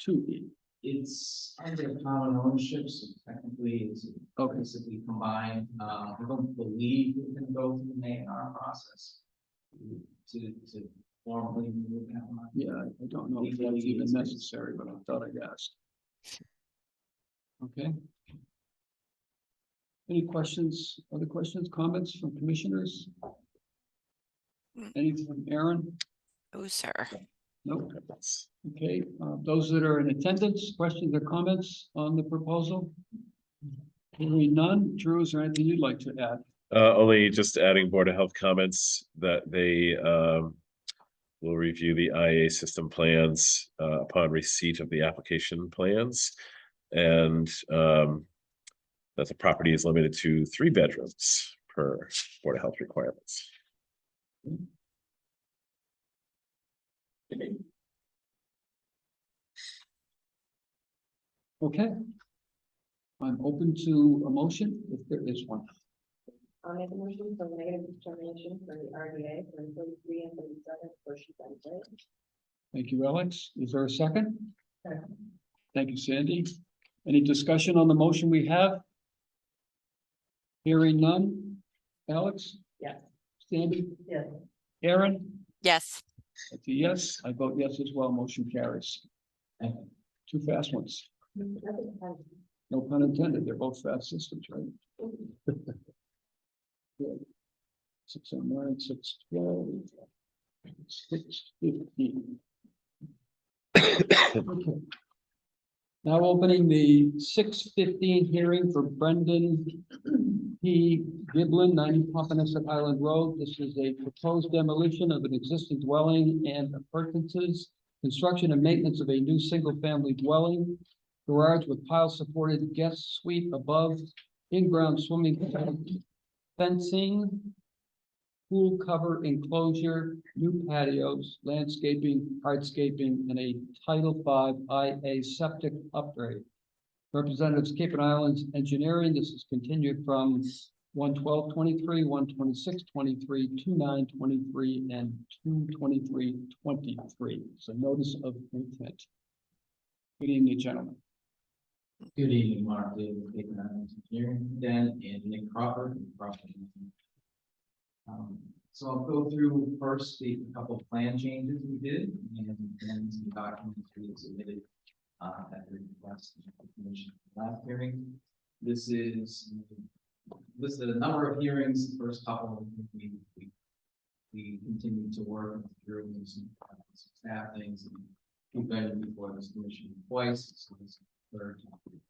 2E? It's under common ownership, so technically it's Okay. basically combined. I don't believe we can go through the A&R process to formally move that line. Yeah, I don't know if that's even necessary, but I thought I'd ask. Okay. Any questions, other questions, comments from commissioners? Any from Aaron? Oh, sir. Nope. Okay, those that are in attendance, questions or comments on the proposal? Hearing none. Drew, is there anything you'd like to add? Only just adding Board of Health comments that they will review the IA system plans upon receipt of the application plans. And that the property is limited to 3 bedrooms per Board of Health requirements. Okay. I'm open to a motion if there is one. I'll make a motion for negative determination for the RDA for 33 and 37 Bushy Bend Road. Thank you, Alex. Is there a second? Second. Thank you, Sandy. Any discussion on the motion we have? Hearing none. Alex? Yes. Sandy? Yes. Aaron? Yes. That's a yes. I vote yes as well. Motion carries. Thank you. 2 fast ones. Nothing. No pun intended. They're both fast systems, right? Good. 609, 612, 615. Okay. Now opening the 6:15 hearing for Brendan P. Giblin, 90 Pompanesett Island Road. This is a proposed demolition of an existing dwelling and appurtenances, construction and maintenance of a new single-family dwelling, garage with pile-supported guest suite above, in-ground swimming pool, fencing, pool cover enclosure, new patios, landscaping, hardscaping, and a Title V IA septic upgrade. Representatives Cape and Islands Engineering, this is continued from 1/12/23, 1/26/23, 2/9/23, and 2/23/23. So notice of intent. Good evening, gentlemen. Good evening, Mark Davis, Cape and Islands Engineering, Dan and Nick Crawford. So I'll go through first a couple of plan changes we did and then some documents we submitted at the request of the commission last hearing. This is listed a number of hearings. The first couple we continued to work through some staff things, and we've been before this commission twice. So this is the third time.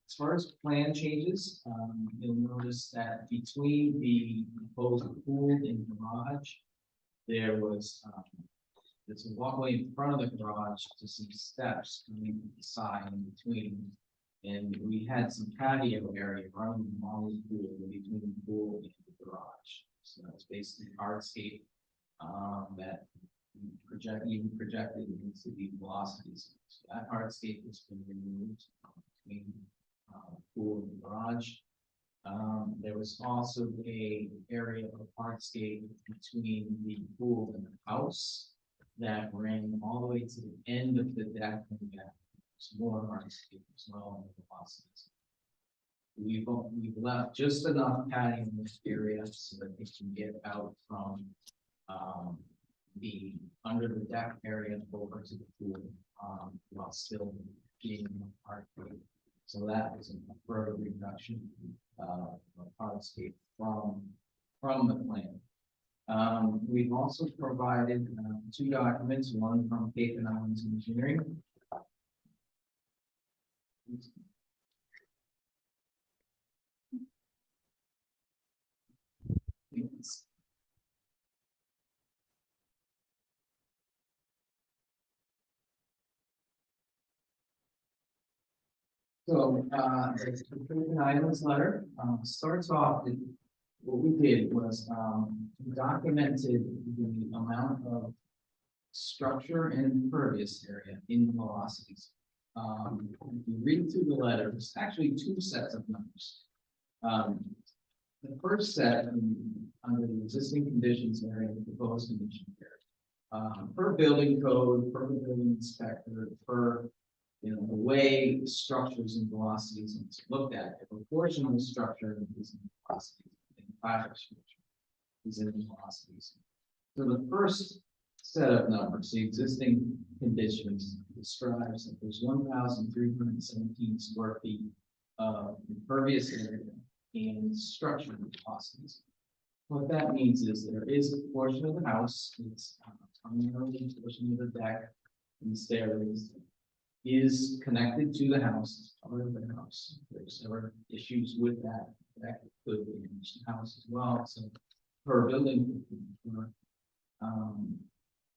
As far as plan changes, you'll notice that between the proposed pool and garage, there was there's a walkway in front of the garage to some steps coming to the side in between. And we had some patio area running along the pool, between the pool and the garage. So that's basically hardscape that even projected into the velocities. So that hardscape has been removed between pool and garage. There was also a area of hardscape between the pool and the house that ran all the way to the end of the deck and got some more hardscape as well in the velocities. We've left just enough padding in this area so that they can get out from the under the deck area over to the pool while still being hardscape. So that is a further reduction hardscape from the plan. We've also provided, two documents, one from Cape and Islands Engineering. So, the Cape and Islands letter, starts off, what we did was, documented the amount of structure and impervious area in the velocities. If you read through the letter, there's actually two sets of numbers. The first set, under the existing conditions area, the proposed condition area. Per building code, per the building inspector, per, you know, the way structures and velocities are looked at, a proportion of the structure is in velocities, and fiber structure is in velocities. So the first set of numbers, the existing conditions, describes that there's 1,317 square feet of impervious area and structure velocities. What that means is there is a portion of the house, it's primarily a portion of the deck and stairways is connected to the house, it's part of the house. There's ever issues with that could damage the house as well. So per building,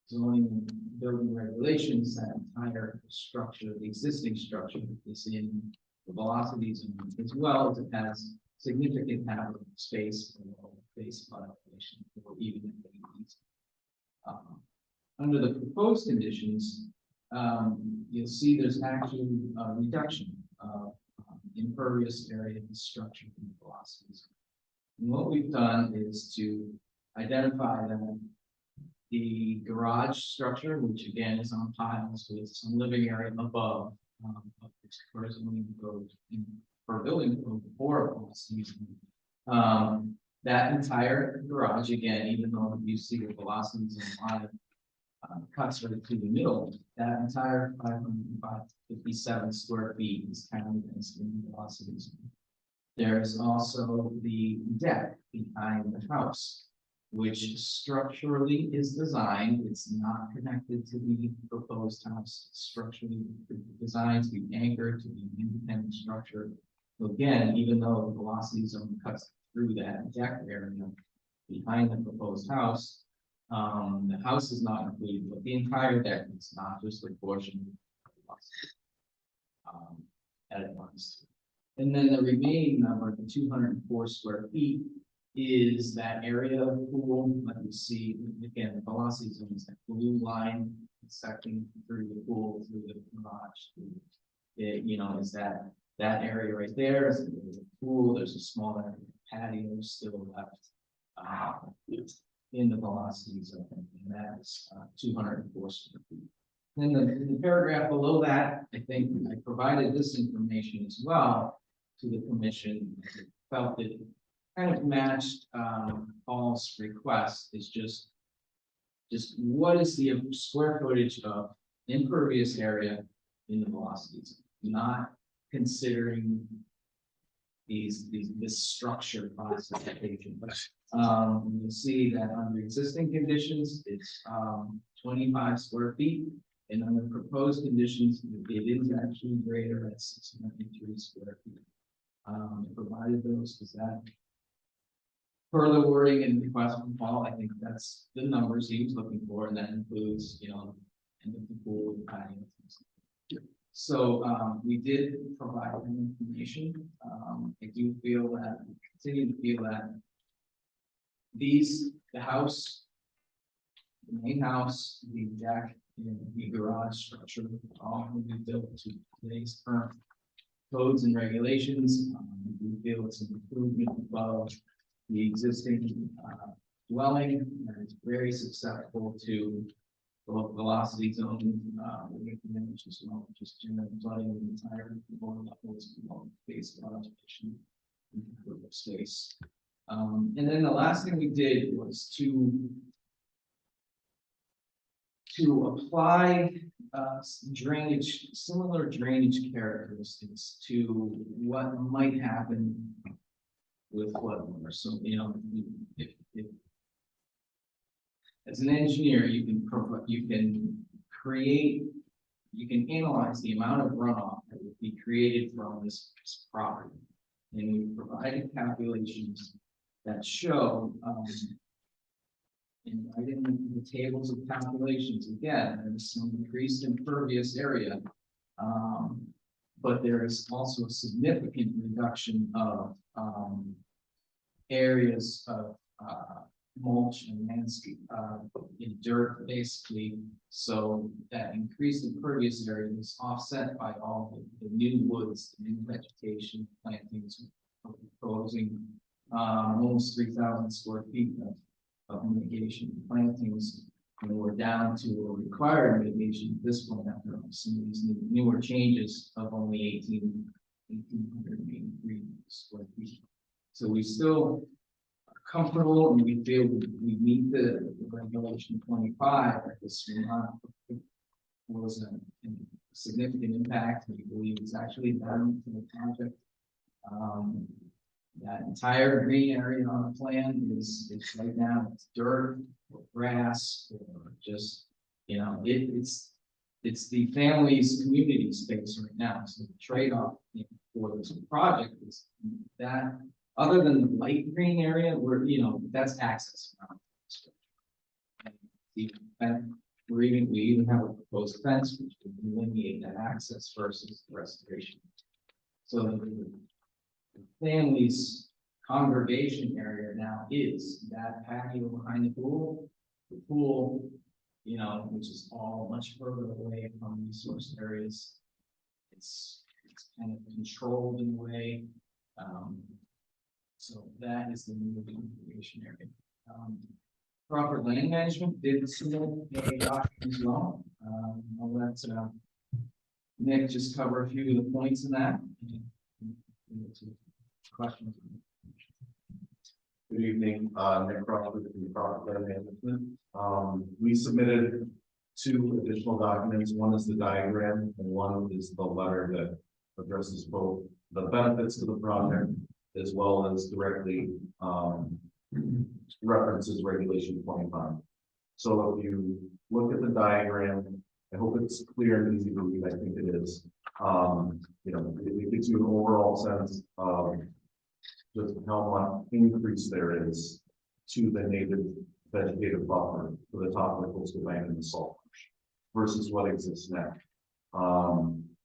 zoning and building regulations, that entire structure, the existing structure is in the velocity zone, as well as it has significant habitable space for base flood elevation, or even if they need. Under the proposed conditions, you'll see there's actually a reduction of impervious area and structure and velocities. And what we've done is to identify that the garage structure, which again is on piles with some living area above, which corresponding goes in per building code for velocities. That entire garage, again, even though you see the velocities in a lot of cuts right through the middle, that entire 557 square feet is counted as in velocities. There's also the deck behind the house, which structurally is designed, it's not connected to the proposed house, it's structurally designed to be anchored to the independent structure. So again, even though the velocity zone cuts through that deck area behind the proposed house, the house is not included, but the entire deck is not just a portion of the velocity. At once. And then the remaining number, the 204 square feet, is that area of pool, like you see, again, the velocity zone is that blue line secting through the pool, through the garage. It, you know, is that area right there is the pool, there's a small area patio still left in the velocity zone, and that's 204 square feet. Then in the paragraph below that, I think I provided this information as well to the commission. Felt it kind of matched Paul's request, is just what is the square footage of impervious area in the velocities, not considering this structure classification. You'll see that under existing conditions, it's 25 square feet. And under proposed conditions, it is actually greater at 603 square feet. Provided those, because that, per the wording and request from Paul, I think that's the numbers he was looking for, and that includes, you know, end of the pool, the patio. So we did provide them information. I do feel that, continue to feel that the house, the main house, the deck, and the garage structure all will be built to today's current codes and regulations. We feel it's an improvement above the existing dwelling, and it's very susceptible to both velocity zone, which is just general flooding the entire lower levels of base elevation space. And then the last thing we did was to apply drainage, similar drainage characteristics to what might happen with floodwaters, so, you know, if as an engineer, you can create, you can analyze the amount of runoff that would be created from this property. And we provided calculations that show, and I didn't look at the tables of calculations again, there's some increased impervious area. But there is also a significant reduction of, areas of, mulch and landscape, in dirt, basically. So that increased impervious area is offset by all the new woods, the new vegetation, plantings, proposing, almost 3,000 square feet of mitigation plantings. And we're down to a required mitigation at this point after some of these newer changes of only 1,883 square feet. So we still comfortable and we feel we meet the regulation 25. This was a significant impact. We believe it's actually done to the project. That entire green area on the plan is right now it's dirt or grass or just, you know, it's the family's community space right now. So the trade-off for this project is that other than the light green area, where, you know, that's access around. And we even have a proposed fence which would delineate that access versus the restoration. So the family's congregation area now is that patio behind the pool. The pool, you know, which is all much further away from resource areas. It's kind of controlled in a way. So that is the new congregation area. Proper land management did submit a document as well. I'll let Nick just cover a few of the points in that. Questions? Good evening, Nick Crawford from Proper Land Management. We submitted 2 additional documents. One is the diagram and one is the letter that addresses both the benefits to the project as well as directly references regulation 25. So if you look at the diagram, I hope it's clear and easy to read. I think it is. You know, it gives you an overall sense of just how much increase there is to the native vegetative buffer to the top of the coastal bank and the salt marsh versus what exists now.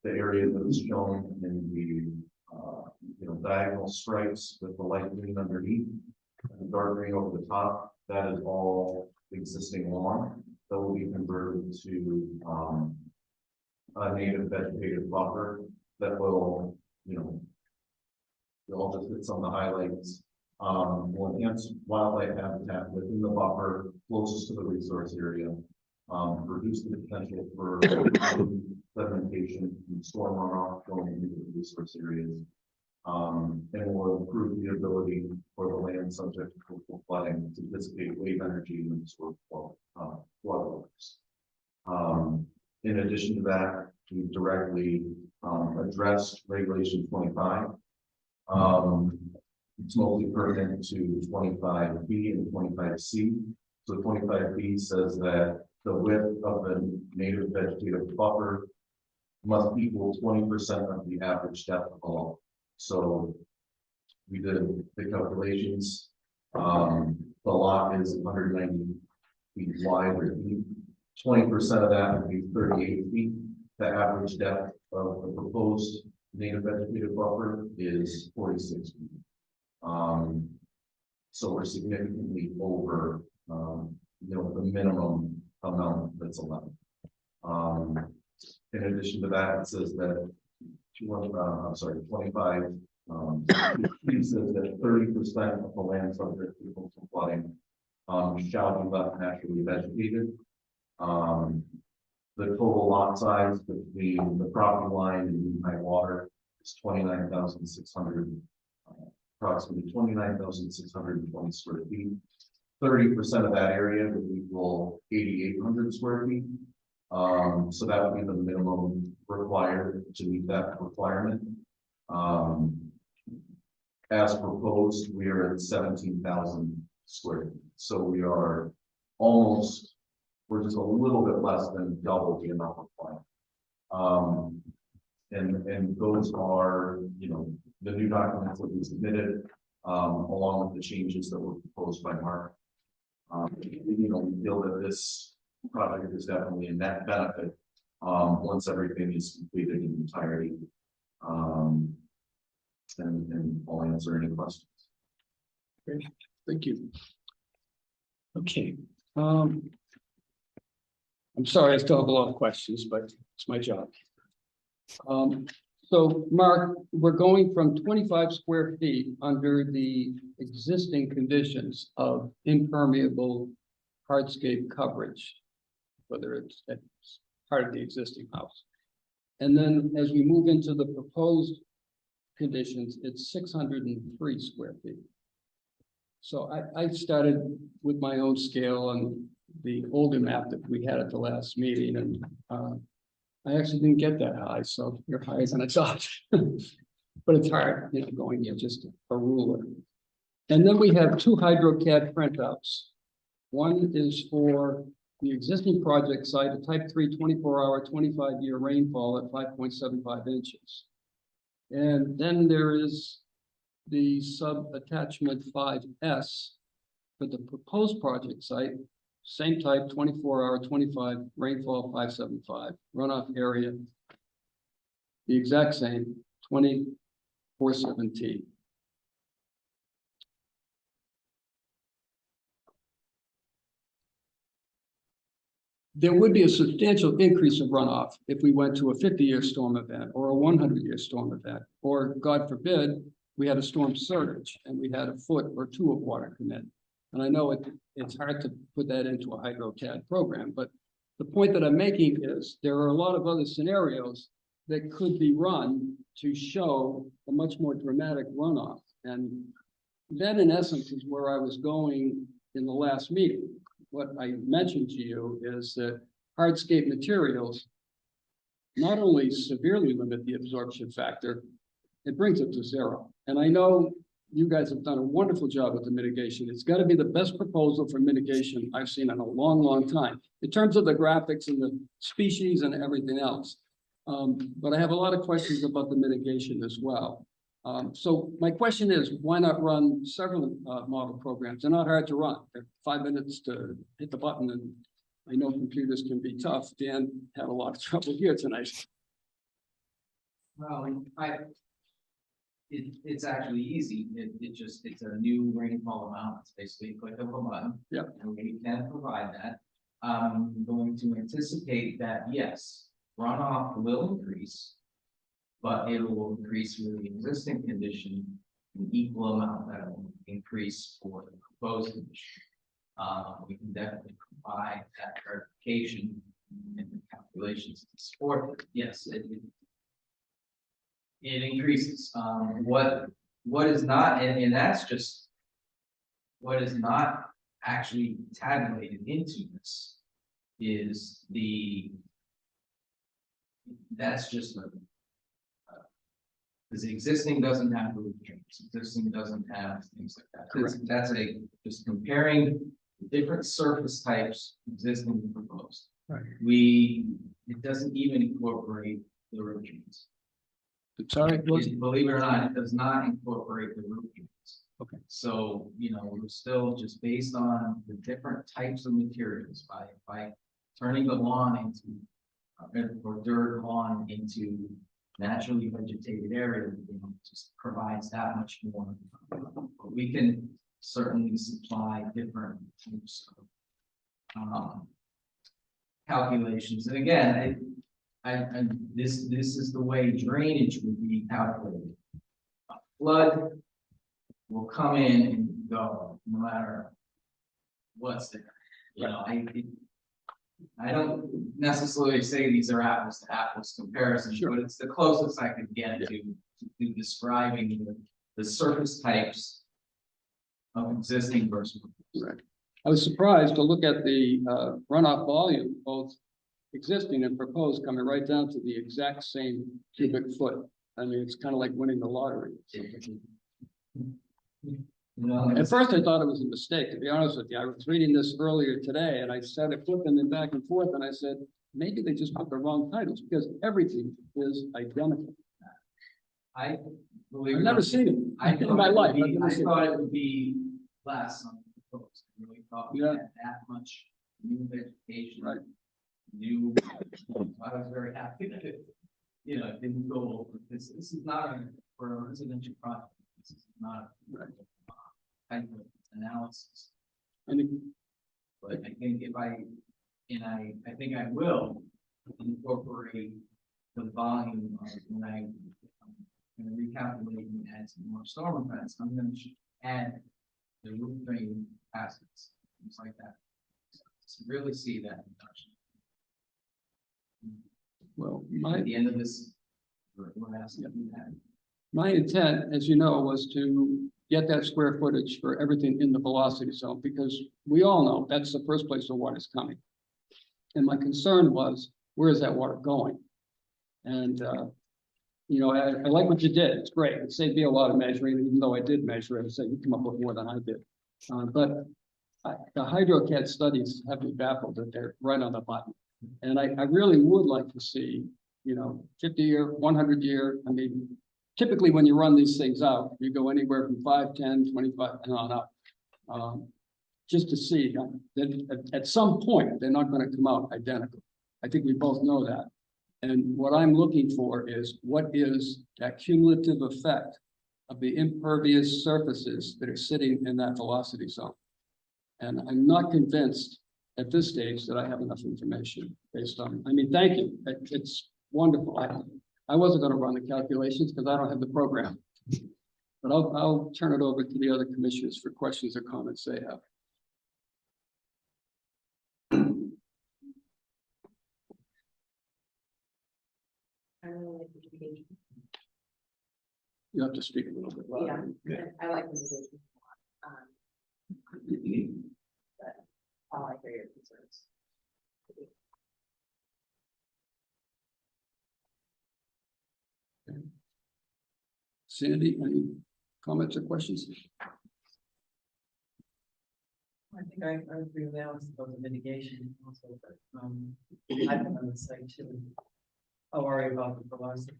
The area that is shown in the diagonal stripes with the light green underneath and the dark green over the top, that is all existing lawn that will be converted to a native vegetative buffer that will, you know, I'll just hit some of the highlights. Will enhance wildlife habitat within the buffer closest to the resource area, reduce the potential for sedimentation and storm runoff going into the resource areas, and will improve the ability for the land subject to coastal flooding to dissipate wave energy and sort of floodwaters. In addition to that, we directly addressed regulation 25. It's mostly pertinent to 25B and 25C. So 25B says that the width of the native vegetative buffer must equal 20% of the average depth of all. So we did the calculations. The lot is 190 feet wide or deep. 20% of that would be 38 feet. The average depth of the proposed native vegetative buffer is 46 feet. So we're significantly over, the minimum amount that's allowed. In addition to that, it says that 25. It says that 30% of the land subject to coastal flooding shall be left naturally vegetated. The total lot size between the property line and high water is 29,600, approximately 29,620 square feet. 30% of that area would equal 8,800 square feet. So that would be the minimum required to meet that requirement. as proposed, we are at 17,000 square feet. So we are almost, we're just a little bit less than double the amount required. And those are, you know, the new documents that we submitted, along with the changes that were proposed by Mark. You know, we feel that this project is definitely a net benefit, once everything is completed in entirety. And I'll answer any questions. Thank you. Okay, I'm sorry, I still have a lot of questions, but it's my job. So Mark, we're going from 25 square feet under the existing conditions of impermeable hardscape coverage, whether it's part of the existing house. And then as we move into the proposed conditions, it's 603 square feet. So I started with my own scale on the older map that we had at the last meeting, and I actually didn't get that high, so you're higher than I thought. But it's hard, you know, going in just a ruler. And then we have two HydroCAD printouts. One is for the existing project site, a type 3 24-hour, 25-year rainfall at 5.75 inches. And then there is the sub-attachment 5S for the proposed project site, same type, 24-hour, 25, rainfall 575, runoff area, the exact same, 2417. There would be a substantial increase of runoff if we went to a 50-year storm event or a 100-year storm event, or God forbid, we had a storm surge and we had a foot or two of water come in. And I know it's hard to put that into a HydroCAD program, but the point that I'm making is there are a lot of other scenarios that could be run to show a much more dramatic runoff. And that in essence is where I was going in the last meeting. What I mentioned to you is that hardscape materials not only severely limit the absorption factor, it brings it to zero. And I know you guys have done a wonderful job with the mitigation. It's got to be the best proposal for mitigation I've seen in a long, long time, in terms of the graphics and the species and everything else. But I have a lot of questions about the mitigation as well. So my question is, why not run several model programs? They're not hard to run. They're 5 minutes to hit the button, and I know computers can be tough. Dan had a lot of trouble here tonight. Well, it's actually easy. It's a new rainfall amount. It's basically a click of a button. Yep. And we can provide that. I'm going to anticipate that, yes, runoff will increase, but it will increase with the existing condition an equal amount that will increase for the proposed condition. We can definitely provide that clarification and the calculations to support it. Yes, it increases. What is not, and that's just what is not actually tabulated into this is that's just the because the existing doesn't have roof drains, existing doesn't have things like that. Correct. That's just comparing different surface types existing and proposed. Right. It doesn't even incorporate the roof drains. Sorry, Believe it or not, it does not incorporate the roof drains. Okay. So, we're still just based on the different types of materials by turning the lawn into or dirt lawn into naturally vegetated area, just provides that much more. But we can certainly supply different types of calculations. And again, this is the way drainage would be calculated. Flood will come in and go no matter what's there. I don't necessarily say these are apples to apples comparisons, but it's the closest I could get to describing the surface types of existing versus. right. I was surprised to look at the runoff volume, both existing and proposed, coming right down to the exact same cubic foot. I mean, it's kind of like winning the lottery. No, At first, I thought it was a mistake, to be honest with you. I was reading this earlier today and I started flipping them back and forth and I said, maybe they just put the wrong titles because everything is identical. I believe. I've never seen it I in my life. I've I never seen it. thought it would be less on the proposed. I really thought we Yeah. had that much new vegetation. Right. New, I was very happy that it, you know, it didn't go over, this is not for a residential project. This is not Right. type of analysis. And it- But I think if I, and I think I will incorporate the volume of when I'm gonna recalculate and add some more storm events, I'm gonna add the roof drain passes, things like that. So to really see that reduction. well, At the end of this, we're asking to do that. my intent, as you know, was to get that square footage for everything in the velocity zone, because we all know that's the first place the water's coming. And my concern was, where is that water going? And, you know, I like what you did. It's great. It saved me a lot of measuring, even though I did measure it. I said, you come up with more than I did. But the HydroCAD studies have me baffled that they're right on the button. And I really would like to see, you know, 50-year, 100-year, I mean, typically when you run these things out, you go anywhere from 5, 10, 25 and on up. Just to see that at some point, they're not going to come out identical. I think we both know that. And what I'm looking for is what is that cumulative effect of the impervious surfaces that are sitting in that velocity zone. And I'm not convinced at this stage that I have enough information based on, I mean, thank you. It's wonderful. I wasn't going to run the calculations because I don't have the program. But I'll turn it over to the other commissioners for questions or comments they have. I really like the communication. You have to speak a little bit louder. Yeah, I like the communication. But I like your concerns. Sandy, any comments or questions? I think I agree with Alex about the mitigation also, but, I've been on the site too. I'll worry about the velocity.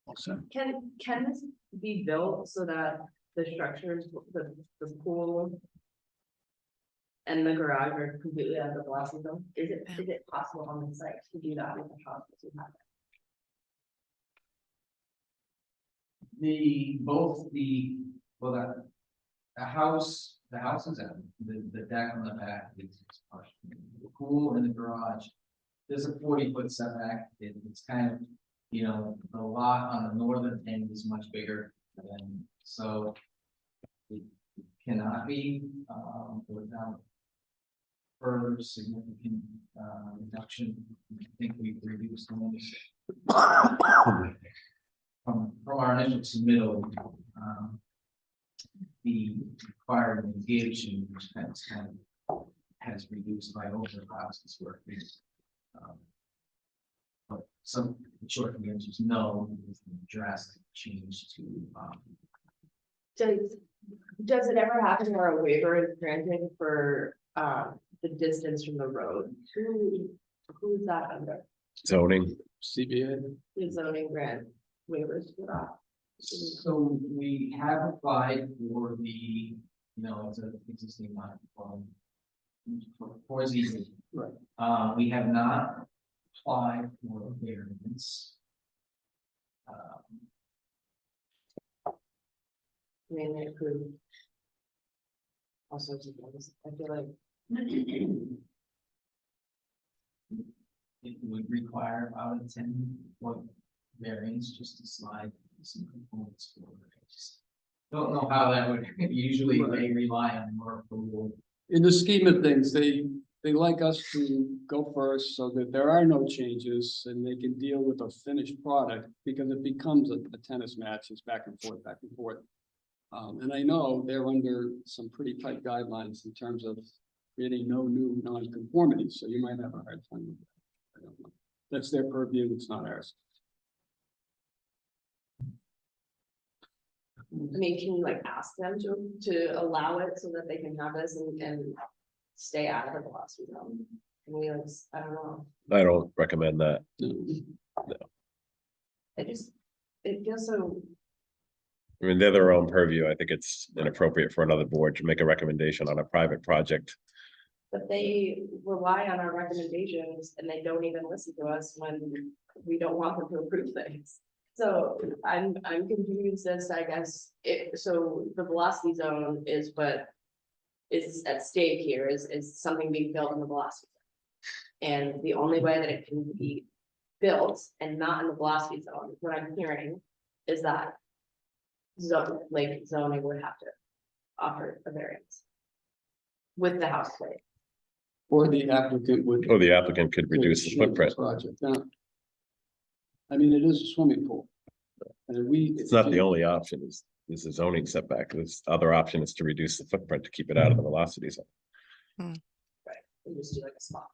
Also, Can this be built so that the structures, the pool and the garage are completely out of the velocity zone? Is it possible on the site to do that with the house that you have? The house is out, the deck on the back is partial. The pool and the garage. There's a 40-foot setback, it's kind of, you know, the lot on the northern end is much bigger than, so. It cannot be, without further significant, reduction. I think we've reduced the most. From our initial submittal, the required mitigation, which has reduced by over 1,000 square feet. But some short answer is no, it's a drastic change to, Does it ever happen where a waiver is granted for the distance from the road? Who's that under? Zoning. CBA. The zoning grant waivers for that? so we have applied for the, you know, it's an existing non-conforming for ZZ. Right. We have not applied for a variance. I mean, they approved all sorts of things. I feel like It would require about a 10-foot variance just to slide some components forward. I just don't know how that would, usually they rely on more approval. In the scheme of things, they like us to go first so that there are no changes and they can deal with a finished product because it becomes a tennis match. It's back and forth, back and forth. And I know they're under some pretty tight guidelines in terms of creating no new non-conformities, so you might have a hard time with that. I don't know. That's their purview, it's not ours. I mean, can you like ask them to allow it so that they can have this and stay out of the velocity zone? Can we like, I don't know, I don't recommend that. it feels so, I mean, they're their own purview. I think it's inappropriate for another board to make a recommendation on a private project. but they rely on our recommendations and they don't even listen to us when we don't want them to approve things. So I'm confused as, I guess, so the velocity zone is what is at stake here is something being built in the velocity zone. And the only way that it can be built and not in the velocity zone, what I'm hearing is that zoning would have to offer a variance with the house plate. Or the applicant would. Or the applicant could reduce the shrink footprint. Project down. I mean, it is a swimming pool. And It's not the only option, is a zoning setback. This other option is to reduce the footprint to keep it out of the velocity zone. And just do like a spot.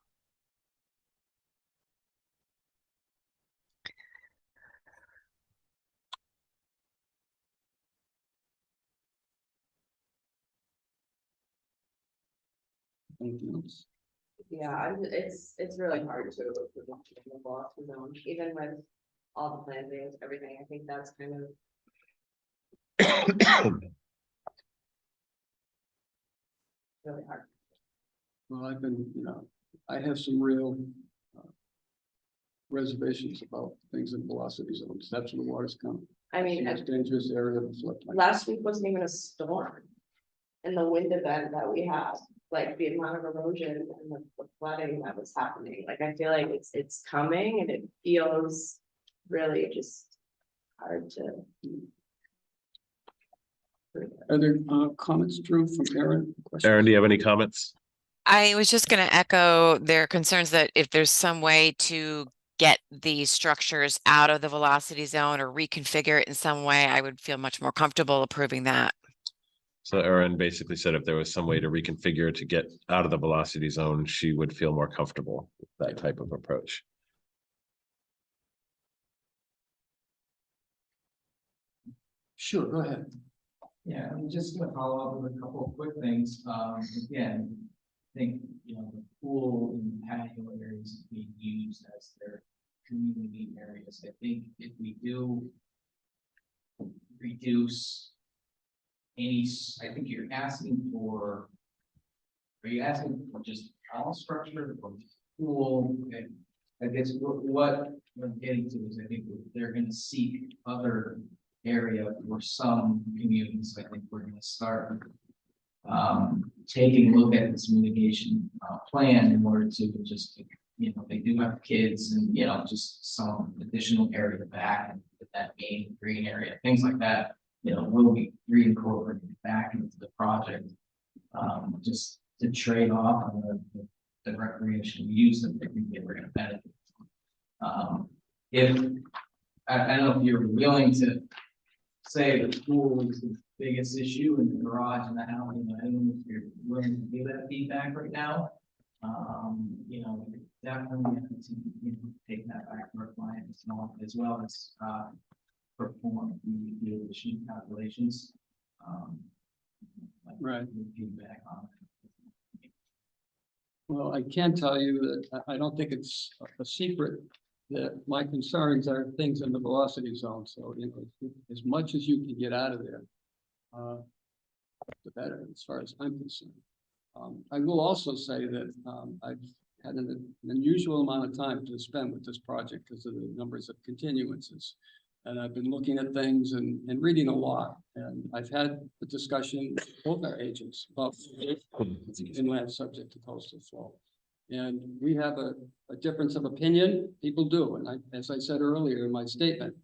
Anything else? Yeah, it's really hard to approve the velocity zone, even with all the plans, everything. I think that's kind of really hard. Well, I've been, I have some real reservations about things in velocity zones. That's where the water's coming. I mean, It's a dangerous area of the floodplain. last week wasn't even a storm. And the wind event that we had, like the amount of erosion and the flooding that was happening, like I feel like it's coming and it feels really just hard to. Are there comments, Drew, from Aaron? Questions? Aaron, do you have any comments? I was just going to echo their concerns that if there's some way to get these structures out of the velocity zone or reconfigure it in some way, I would feel much more comfortable approving that. So Aaron basically said if there was some way to reconfigure to get out of the velocity zone, she would feel more comfortable with that type of approach. Sure, go ahead. Yeah, I'm just gonna follow up with a couple of quick things. Again, I think, the pool and patio areas being used as their community areas. I think if we do reduce I think you're asking for, are you asking for just all structure or pool? Okay. I guess what I'm getting to is I think they're gonna seek other area for some communities. I think we're gonna start taking a look at this mitigation plan in order to just, they do have kids and, just some additional area back and that main green area, things like that, will be reincorporated back into the project. Just to trade off on the recreational use that they can get rid of benefit. If I don't know if you're willing to say the pool is the biggest issue in the garage and the house, I don't know if you're willing to give that feedback right now. Definitely have to, take that back to our clients as well as perform the addition calculations. Right. Feedback on it. Well, I can tell you that I don't think it's a secret that my concerns are things in the velocity zone. So, as much as you can get out of there, the better, as far as I'm concerned. I will also say that I've had an unusual amount of time to spend with this project because of the numbers of continuances. And I've been looking at things and reading a lot. And I've had a discussion with both our agents about inland subject to coastal flow. And we have a difference of opinion. People do. And as I said earlier in my statement,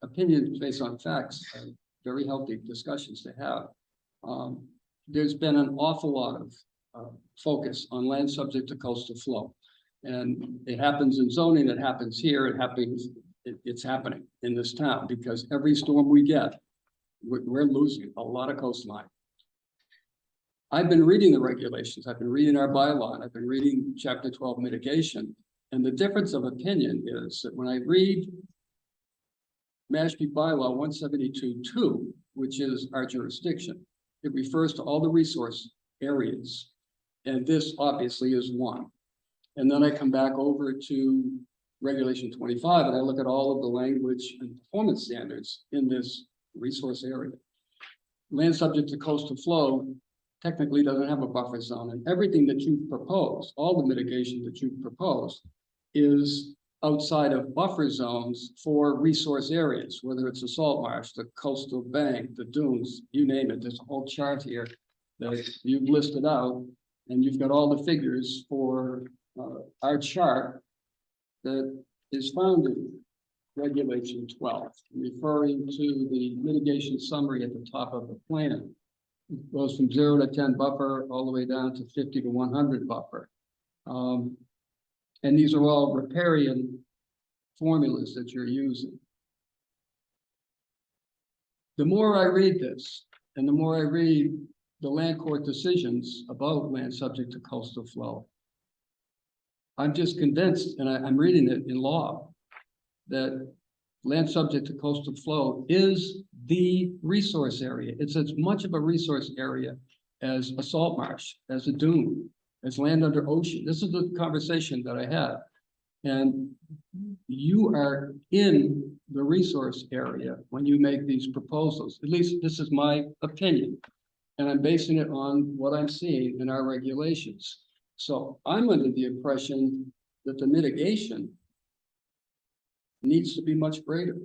opinions based on facts are very healthy discussions to have. There's been an awful lot of focus on land subject to coastal flow. And it happens in zoning, it happens here, it's happening in this town because every storm we get, we're losing a lot of coastline. I've been reading the regulations, I've been reading our bylaw, and I've been reading chapter 12 mitigation. And the difference of opinion is that when I read Mashpee bylaw 172-2, which is our jurisdiction, it refers to all the resource areas. And this obviously is one. And then I come back over to regulation 25 and I look at all of the language and performance standards in this resource area. Land subject to coastal flow technically doesn't have a buffer zone, and everything that you've proposed, all the mitigation that you've proposed, is outside of buffer zones for resource areas, whether it's a salt marsh, the coastal bank, the dunes, you name it. There's a whole chart here that you've listed out, and you've got all the figures for our chart that is found in regulation 12, referring to the mitigation summary at the top of the plan. It goes from 0 to 10 buffer all the way down to 50 to 100 buffer. And these are all riparian formulas that you're using. The more I read this, and the more I read the land court decisions about land subject to coastal flow, I'm just convinced, and I'm reading it in law, that land subject to coastal flow is the resource area. It's as much of a resource area as a salt marsh, as a dune, as land under ocean. This is the conversation that I had. And you are in the resource area when you make these proposals. At least this is my opinion. And I'm basing it on what I'm seeing in our regulations. So I'm under the impression that the mitigation needs to be much greater.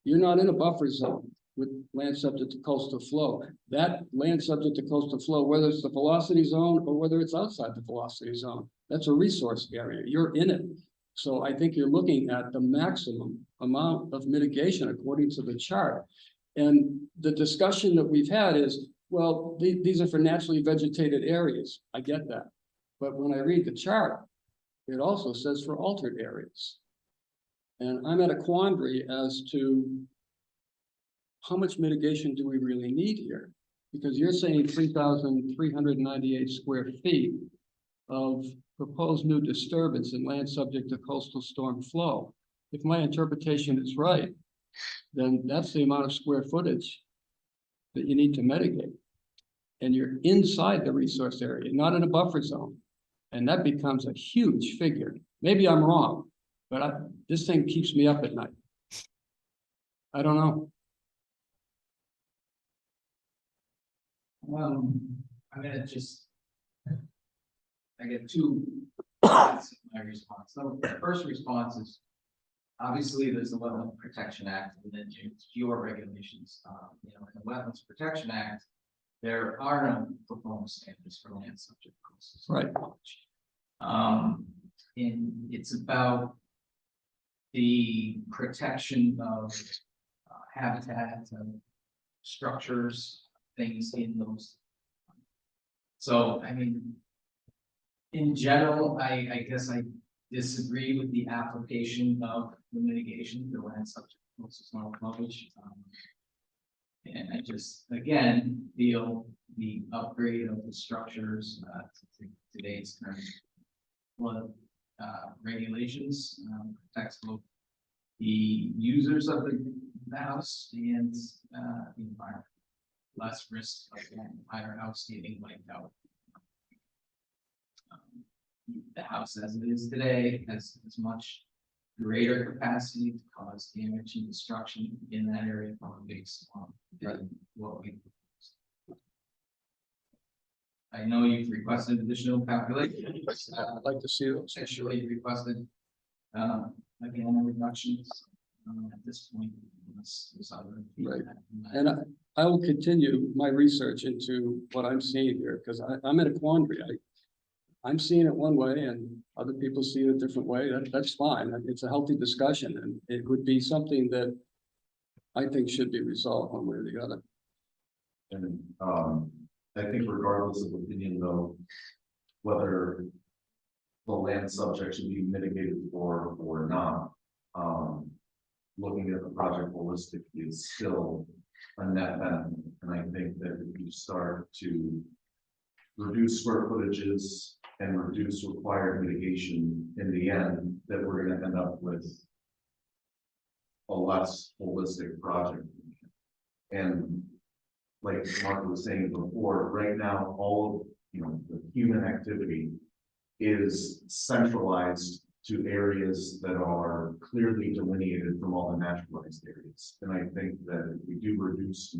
You're not in a buffer zone with land subject to coastal flow. That land subject to coastal flow, whether it's the velocity zone or whether it's outside the velocity zone, that's a resource area. You're in it. So I think you're looking at the maximum amount of mitigation according to the chart. And the discussion that we've had is, well, these are for naturally vegetated areas. I get that. But when I read the chart, it also says for altered areas. And I'm at a quandary as to how much mitigation do we really need here? Because you're saying 3,398 square feet of proposed new disturbance in land subject to coastal storm flow. If my interpretation is right, then that's the amount of square footage that you need to mitigate. And you're inside the resource area, not in a buffer zone. And that becomes a huge figure. Maybe I'm wrong, but this thing keeps me up at night. I don't know. I'm gonna just. I get two parts of my response. So the first response is, obviously, there's the Wetland Protection Act, and then your regulations. You know, in the Wetlands Protection Act, there are no performance standards for land subject to coastal Right. And it's about the protection of habitat and structures, things in those. So, I mean, in general, I guess I disagree with the application of the mitigation to land subject to coastal storm flowage. And I just, again, feel the upgrade of the structures to today's current flood regulations protects both the users of the house and the environment. Less risk of the entire house getting wiped out. The house as it is today has much greater capacity to cause damage and destruction in that area from a big storm than what we proposed. I know you've requested additional calculations. I'd like to see those. Actually requested again reductions at this point. Right. And I will continue my research into what I'm seeing here, because I'm in a quandary. I'm seeing it one way and other people see it a different way. That's fine. It's a healthy discussion, and it would be something that I think should be resolved one way or the other. And I think regardless of opinion though, whether the land subject should be mitigated for or not, looking at the project holistically is still a net benefit. And I think that if you start to reduce square footages and reduce required mitigation in the end, that we're gonna end up with a less holistic project. And like Mark was saying before, right now, all of, the human activity is centralized to areas that are clearly delineated from all the naturalized areas. And I think that if we do reduce,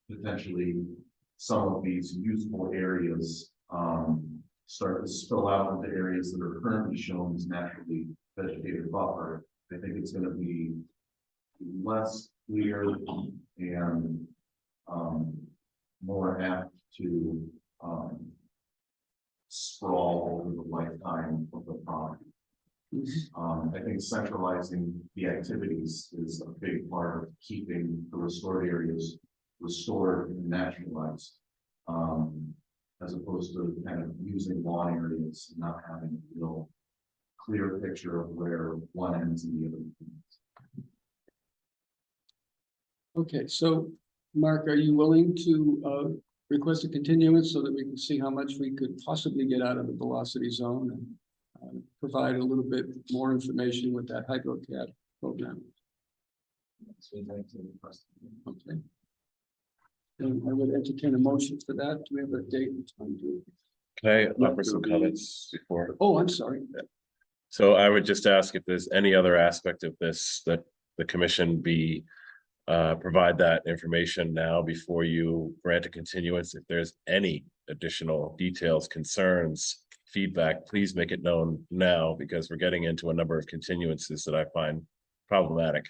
potentially some of these useful areas, start to spill out into areas that are currently shown as naturally vegetated buffer, I think it's gonna be less clear and more apt to sprawl over the lifetime of the property. I think centralizing the activities is a big part of keeping the restored areas restored and naturalized, as opposed to kind of using lawn areas and not having a real clear picture of where one ends and the other begins. Okay, so Mark, are you willing to request a continuance so that we can see how much we could possibly get out of the velocity zone and provide a little bit more information with that HydroCAD program? Okay. And I would entertain a motion for that. Do we have a date and time? Can I offer some comments before? Oh, I'm sorry. So I would just ask if there's any other aspect of this that the commission be provide that information now before you grant a continuance. If there's any additional details, concerns, feedback, please make it known now, because we're getting into a number of continuances that I find problematic.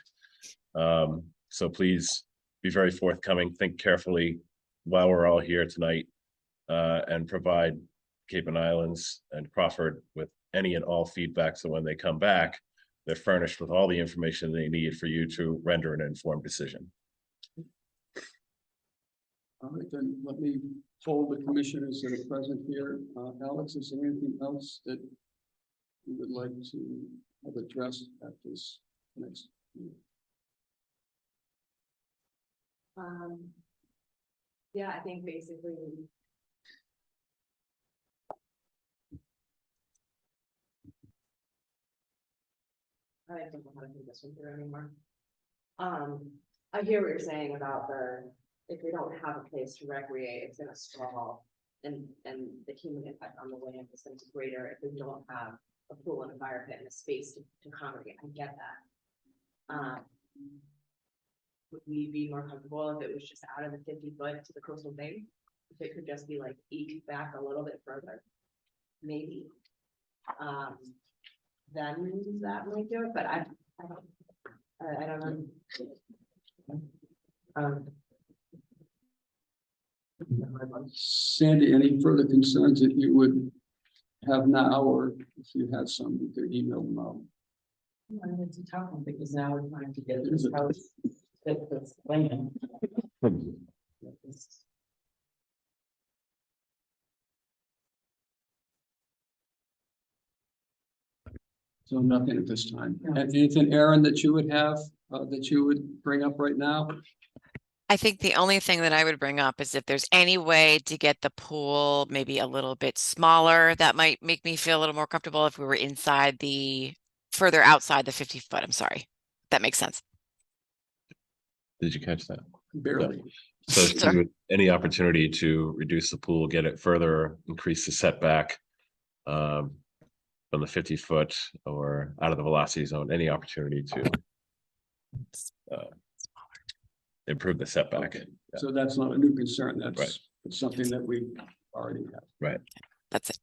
So please be very forthcoming, think carefully while we're all here tonight, and provide Cape and Islands and Crawford with any and all feedback. So when they come back, they're furnished with all the information they need for you to render an informed decision. All right, then let me poll the commissioners that are present here. Alex, is there anything else that you would like to have addressed at this next meeting? Yeah, I think basically. I don't know how to think this one through anymore. I hear what you're saying about if we don't have a place to recreate, it's gonna sprawl. And the human impact on the land is gonna be greater if we don't have a pool and a fire pit and a space to congregate. I get that. Would we be more comfortable if it was just out of the 50-foot to the coastal thing? If it could just be like eked back a little bit further, maybe. Then that might do it, but I don't know. Sandy, any further concerns that you would have now, or if you had some, you could email them out? It's a tough one because now we're trying to get this house fit this land. So nothing at this time. And anything, Aaron, that you would have, that you would bring up right now? I think the only thing that I would bring up is if there's any way to get the pool maybe a little bit smaller, that might make me feel a little more comfortable if we were further outside the 50-foot. I'm sorry. That makes sense. Did you catch that? Barely. So if you would- any opportunity to reduce the pool, get it further, increase the setback from the 50-foot or out of the velocity zone, any opportunity to improve the setback. Okay. So that's not a new concern. Right. That's something that we already have. Right. That's it.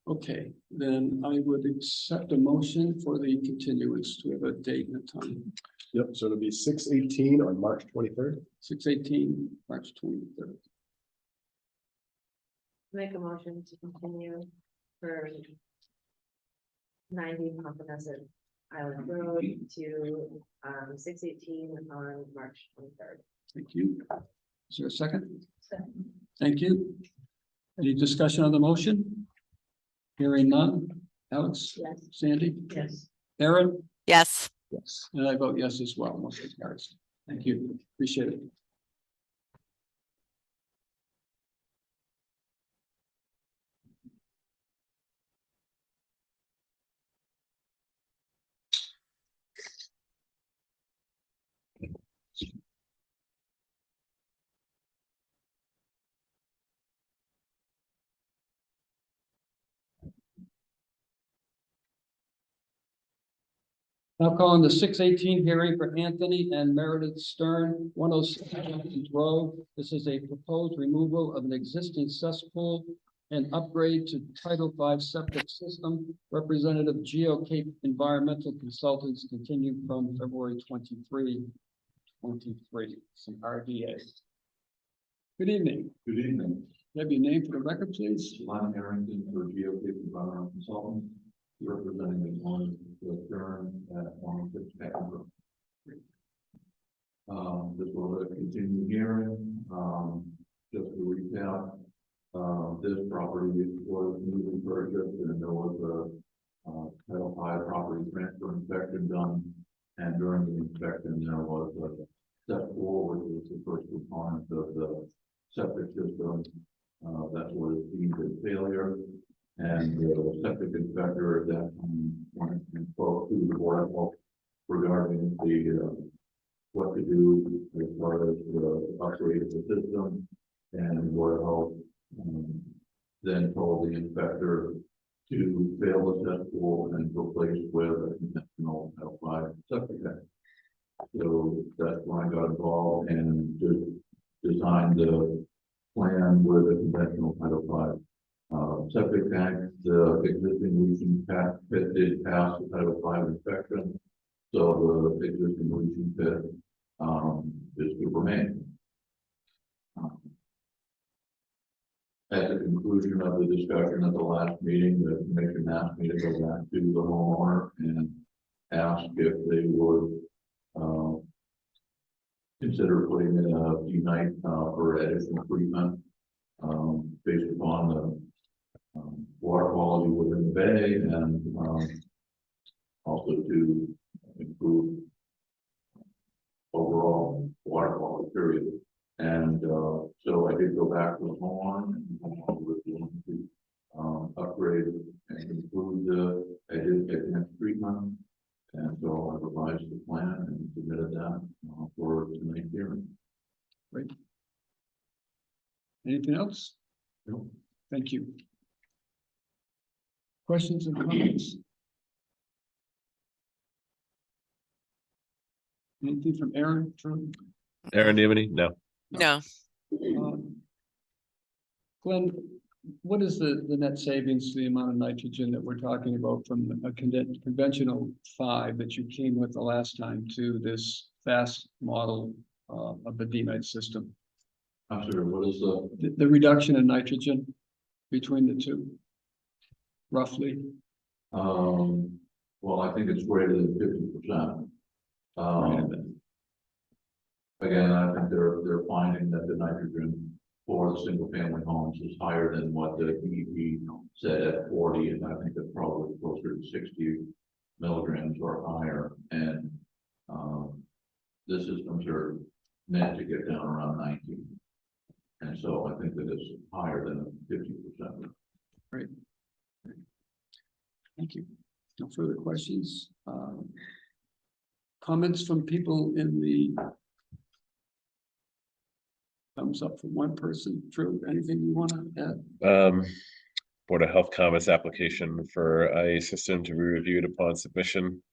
Okay, then I would accept a motion for the continuance. Do we have a date and a time? Yep, so it'll be 6/18 on March 23rd. 6/18, March 23rd. Make a motion to continue for 90 Comprehensive Island Road to 6/18 on March 23rd. Thank you. Is there a second? Thank you. Any discussion on the motion? Hearing none. Alex? Yes. Sandy? Yes. Aaron? Yes. Yes. And I vote yes as well. Motion carries. Thank you. Appreciate it. Now calling the 6/18 hearing for Anthony and Meredith Stern, 106 Hampton Road. This is a proposed removal of an existing cesspool and upgrade to Title V septic system. Representative GeoCape Environmental Consultants continued from February 23, 23, some RDA. Good evening. Good evening. Have your name for the record, please? Lon Harrington for GeoCape Environmental Consultants, representing the one, the firm at 106 Hampton Road. This was a continued hearing, just to recap, this property was newly purchased and there was a Title V property transfer inspection done. And during the inspection, there was a step forward, which was the first component of the septic system. That was deemed a failure. And the septic inspector at that time went and spoke to the board of health regarding the what to do as far as the upgrade of the system. And the board of health then told the inspector to fail the cesspool and replace with a conventional Title V septic tank. So that's when I got involved and designed the plan with a conventional Title V septic tank. The existing leaching pit did pass the Title V inspection, so the existing leaching pit is to remain. At the conclusion of the discussion at the last meeting, the commission asked me to go back to the homeowner and ask if they would consider putting in a Unite for additional treatment based upon the water quality within the bay and also to improve overall water quality period. And so I did go back to the homeowner and the homeowner was willing to upgrade and include the advanced treatment. And so I revised the plan and submitted that for tonight's hearing. Great. Anything else? No. Thank you. Questions and comments? Anything from Aaron? Drew? Aaron, do you have any? No. No, Glenn, what is the net savings to the amount of nitrogen that we're talking about from a conventional 5 that you came with the last time to this fast model of the DMED system? I'm sorry, what is The reduction in nitrogen between the two, roughly? well, I think it's greater than 50%. Again, I think they're finding that the nitrogen for the single family homes is higher than what the DEP said at 40, and I think it's probably closer to 60 milligrams or higher. And the systems are meant to get down around 19. And so I think that it's higher than 50%. Great. Thank you. No further questions. Comments from people in the thumbs up from one person. Drew, anything you want to add? Board of Health comments application for a system to be reviewed upon submission.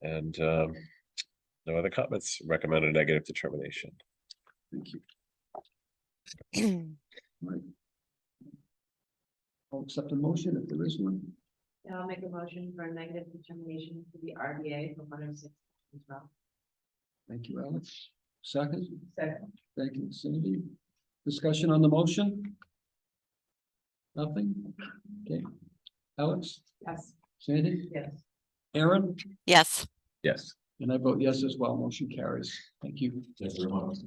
And no other comments. Recommend a negative determination. Thank you. Right. I'll accept a motion if there is one. Yeah, I'll make a motion for a negative determination for the RDA for 106 as well. Thank you, Alex. Second. Second. Thank you, Cindy. Discussion on the motion? Nothing? Okay. Alex? Yes. Sandy? Yes. Aaron? yes. Yes. And I vote yes as well. Motion carries. Thank you. Thank you very much.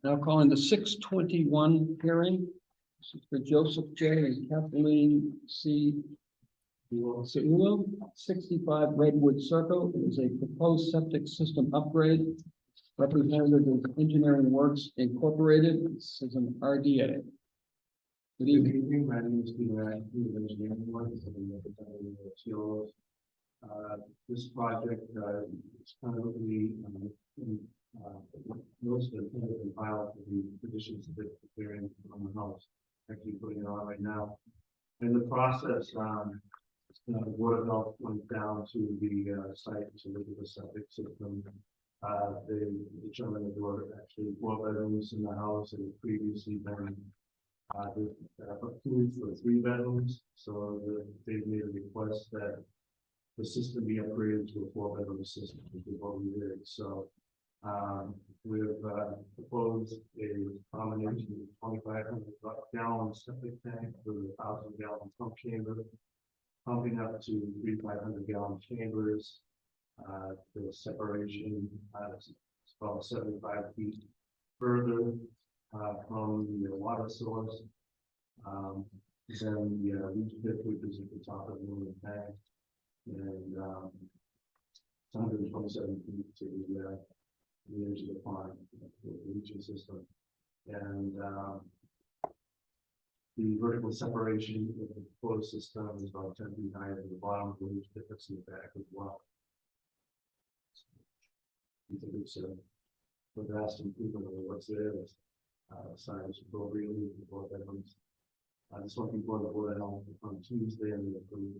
Now calling the 6/21 hearing. This is for Joseph J. and Kathleen C. Seulo, 65 Redwood Circle. It is a proposed septic system upgrade. Representative of Engineering Works Incorporated. This is an RDA. Good evening. evening, my name is Peter Ryan, I'm engineering work, so I'm representing the CLOs. This project, is currently, most of the kind of filed for the conditions that they're in on the house, actually putting it on right now. In the process, the Board of Health went down to the site to look at the septic system. They determined that there were actually 4 bedrooms in the house and had previously been approved for 3 bedrooms. So they made a request that the system be upgraded to a 4-bedroom system, which is what we did. So we've proposed a combination of 2,500 gallon septic tank with a 1,000-gallon pump chamber, pumping up to 3,500 gallon chambers. The separation is about 75 feet further from the water source. Then the leach pit, which is at the top of the tank, and 127 feet to the edge of the pond, the leaching system, and the vertical separation of the proposed system is about 10 feet higher than the bottom of the leach pit that's in the back as well. I think it's a vast improvement over what's there. Size appropriately for bedrooms. This one before the Board of Health on Tuesday, and we approved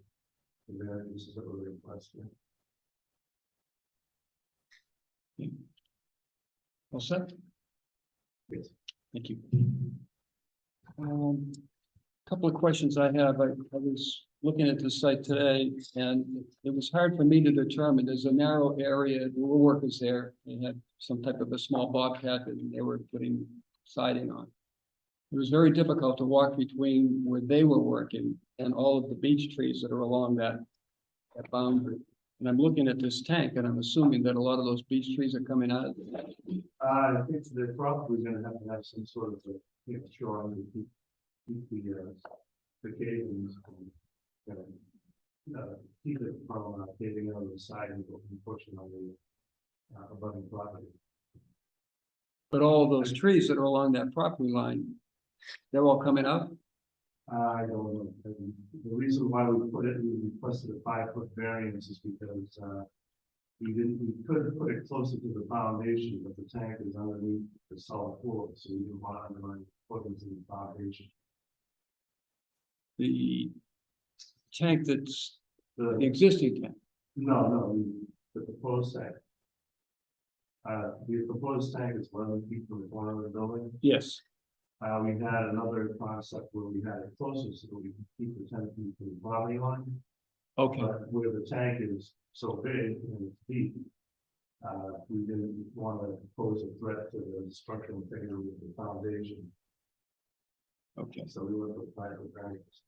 the variances that were requested. All set? Yes. Thank you. Couple of questions I have. I was looking at the site today, and it was hard for me to determine. There's a narrow area. There were workers there. They had some type of a small bobcat, and they were putting siding on. It was very difficult to walk between where they were working and all of the beech trees that are along that boundary. And I'm looking at this tank, and I'm assuming that a lot of those beech trees are coming out of it. I think they're probably going to have some sort of a shoreline to keep the cavings keep it from caving on the side and pushing on the abutting property. But all of those trees that are along that property line, they're all coming out? I don't know. And the reason why we requested a 5-foot variance is because we could put it closer to the foundation, but the tank is underneath the solid floor, so we didn't want underlying footings in the foundation. The tank that's the The existing tank? no, the proposed tank. The proposed tank is 11 feet from the corner of the building. Yes. We had another concept where we had it closer so that we could keep the 10 feet from the property line. Okay. But where the tank is so big and it's deep, we didn't want to pose a threat to the structural integrity of the foundation. Okay. So we went with 5-foot variance.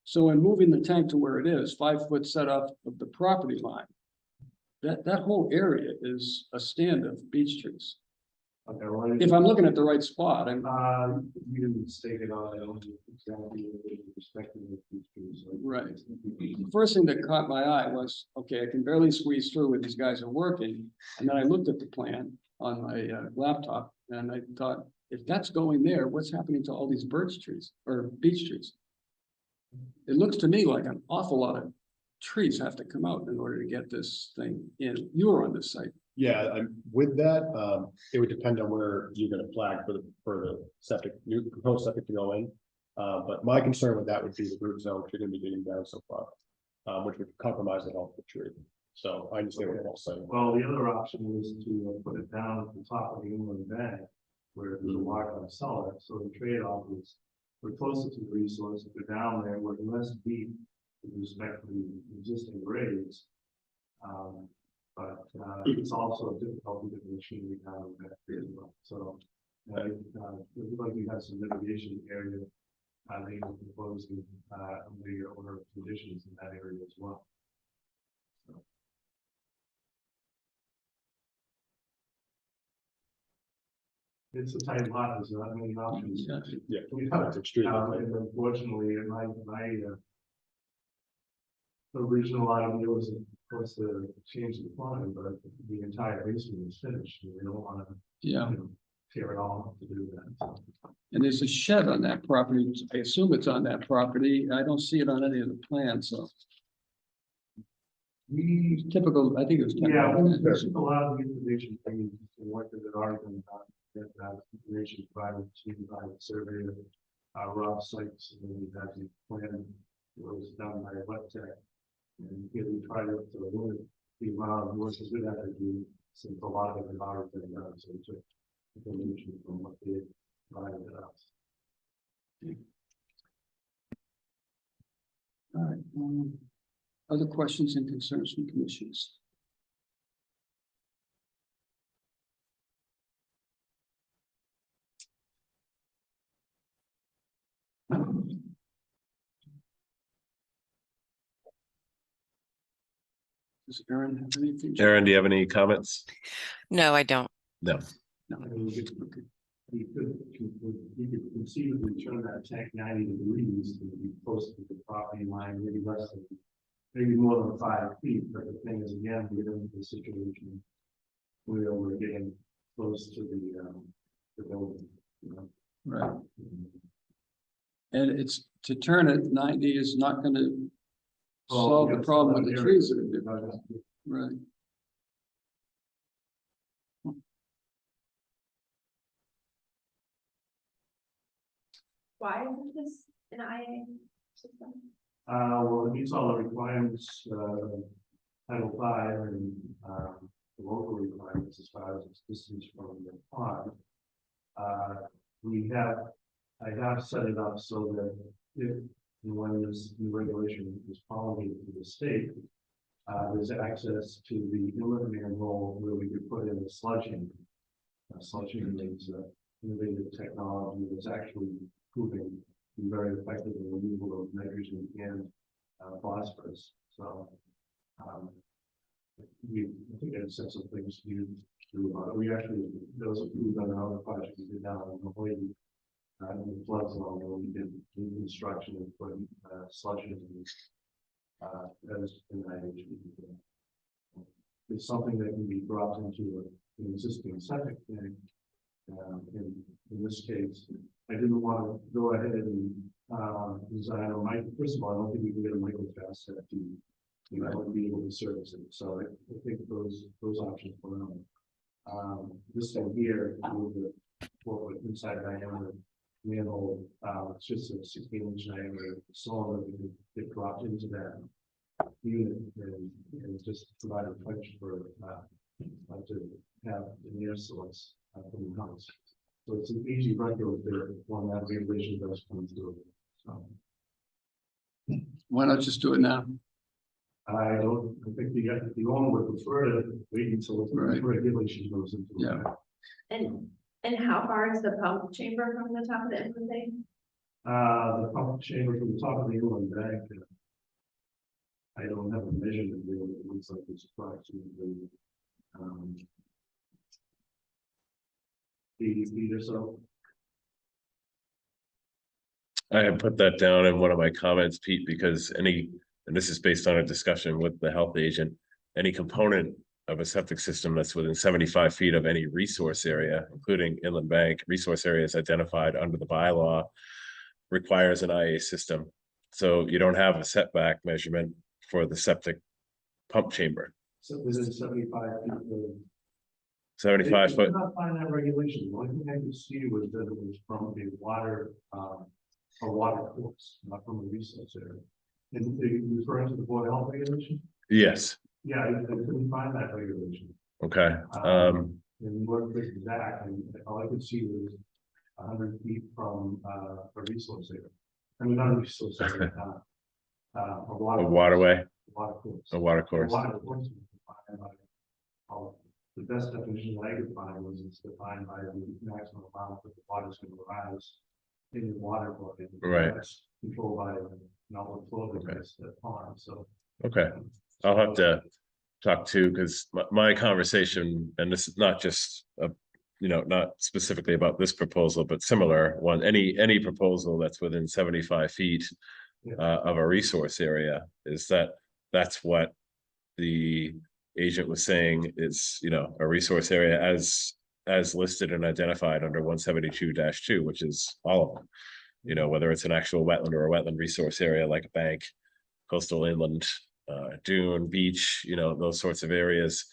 So in moving the tank to where it is, 5 foot set off of the property line, that whole area is a stand of beech trees. Okay, well, If I'm looking at the right spot, I'm, you didn't state it on, I don't know exactly what the perspective of these trees. right. The first thing that caught my eye was, okay, I can barely squeeze through where these guys are working. And then I looked at the plan on my laptop, and I thought, if that's going there, what's happening to all these birch trees or beech trees? It looks to me like an awful lot of trees have to come out in order to get this thing in. You were on this site. Yeah, with that, it would depend on where you're gonna flag for the septic, new proposed septic to go in. But my concern with that would be the root zone, which you're gonna be digging down so far, which would compromise the health of the tree. So I understand what you're saying. Well, the other option was to put it down at the top of the inland bank where there's a waterfront cellar. So the trade-off is we're closer to the resource. If we're down there, we're less deep with respect to the existing grades. But it's also difficult to get the machinery down back there as well. So it looks like we have some mitigation area. They were proposing under your order of conditions in that area as well. So. It's a tight lot, there's not many options. Yeah, We have it's extremely tight. and unfortunately, my original idea was, of course, to change the plumbing, but the entire basement is finished, and we don't want to, Yeah. tear it all up to do that. So, And there's a shed on that property. I assume it's on that property. I don't see it on any of the plans, so. we, Typical, I think it was. yeah, we typical. took a lot of the information things and what did it already done. That information provided to by the surveyor, Rob Sykes, and then we had the plan that was done by Wet Tech. And here we tried to limit the amount of work that we had to do, since a lot of it had already been done, so we took information from what they provided us. All right. Other questions and concerns from commissions? Does Aaron have anything? Aaron, do you have any comments? No, I don't. No. No. I mean, we could conceivably turn that tank 90 degrees and be close to the property line, maybe less than, maybe more than 5 feet, but the thing is, again, we're in the situation where we're getting close to the building, you know. Right. And it's, to turn it 90 is not gonna solve the problem with the trees that are there. Right. Why is this an IA system? Well, it meets all the requirements, Title V and, the local requirements as far as its distance from the pond. I have set it up so that if, and when this new regulation is promulgated to the state, there's access to the inlet manhole where we could put in a sludging. Sludging is innovative technology that's actually proving to be very effective in removal of nitrogen and phosphorus. So I think I said some things to you. We actually, there was a proof on another project we did down in Hawaii. In the flood zone where we did construction and put sludging in that is in IHB. It's something that can be brought into an existing septic tank. In this case, I didn't want to go ahead and design a micro. First of all, I don't think we can get a micro test that would be able to service it. So I think those options were on. This thing here with the 4-foot inside diameter manhole, it's just a 16-inch diameter cylinder that can get dropped into that unit and just provide a quench for to have an air source from the house. So it's an easy retrofit when that regulation does come through. So Why not just do it now? I think the owner would prefer to wait until the regulation goes into effect. And how far is the pump chamber from the top of the inlet tank? The pump chamber from the top of the inlet bank. I don't have a measurement there. It looks like it's approximately 80 feet or so. I have put that down in one of my comments, Pete, because and this is based on a discussion with the health agent, any component of a septic system that's within 75 feet of any resource area, including inland bank, resource areas identified under the bylaw, requires an IA system. So you don't have a setback measurement for the septic pump chamber. So within 75 feet of 75 foot. I did not find that regulation. The only thing I could see was that it was from a water course, not from a resource area. And you referring to the Board of Health regulation? Yes. Yeah, I couldn't find that regulation. Okay. And worked with Zach, and all I could see was 100 feet from a resource area. I mean, not a resource area, a waterway. Water course. A water course. A water course is defined by, the best definition that I could find was it's defined by the maximum amount that the water is going to rise in the water body. Right. That's controlled by an outlet flow that's the pond. So. Okay. I'll have to talk to, because my conversation, and this is not just not specifically about this proposal, but similar one, any proposal that's within 75 feet of a resource area, is that's what the agent was saying is, a resource area as as listed and identified under 172-2, which is all of them. You know, whether it's an actual wetland or a wetland resource area like a bank, coastal inland, dune, beach, you know, those sorts of areas.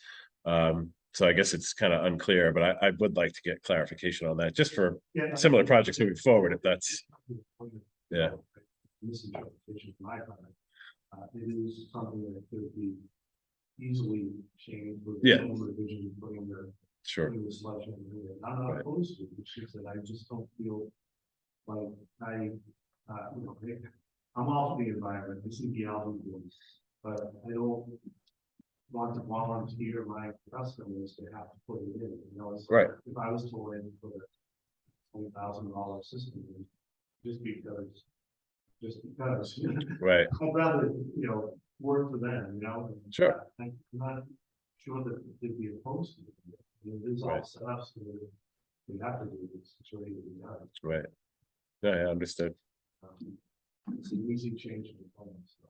So I guess it's kind of unclear, but I would like to get clarification on that, just for similar projects moving forward, if that's, yeah. Misinterpretation from my part. It is something that could be easily changed with. Yeah. some revision, putting the. Sure. putting the sludge in there. I'm not Right. opposed to it, it's just that I just don't feel like you know, I'm all for the environment, I see the album, but I don't want to volunteer my customers to have to put it in, you know, it's. Right. If I was told in for the $20,000 system, just because. Right. I'd rather, you know, work for them, you know? Sure. I'm not sure that they'd be opposed to it. I mean, there's all Right. set up so that we have to do this, it's ready to be done. Right. Yeah, understood. It's an easy change in the plan, so.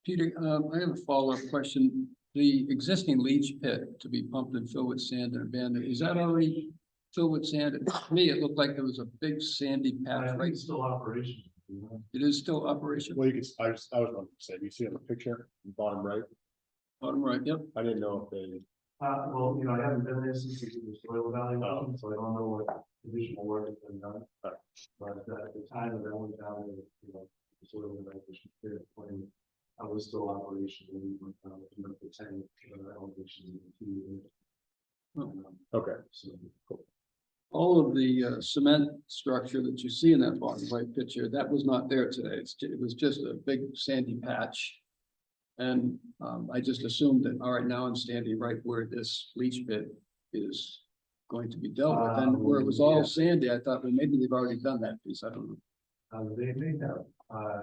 Peter, I have a follow-up question. The existing leach pit to be pumped and filled with sand and abandoned, is that already filled with sand? To me, it looked like there was a big sandy I patch, think right? it's still operational, you know? It is still operational? Well, you can, I was going to say, you see on the picture, bottom right, Bottom right, yep. I didn't know if they, Well, you know, I haven't been there since we did the soil evaluation, so I don't know what additional work has been done. But at the time that I went down there, you know, the soil evaluation, when I was still operational, we went down to the 10 elevations in the 2 years. okay. So, All of the cement structure that you see in that bottom right picture, that was not there today. It was just a big sandy patch. And I just assumed that, all right, now I'm standing right where this leach pit is going to be dealt with. And where it was all Yeah. sandy, I thought, well, maybe they've already done that piece. I don't know. they may have,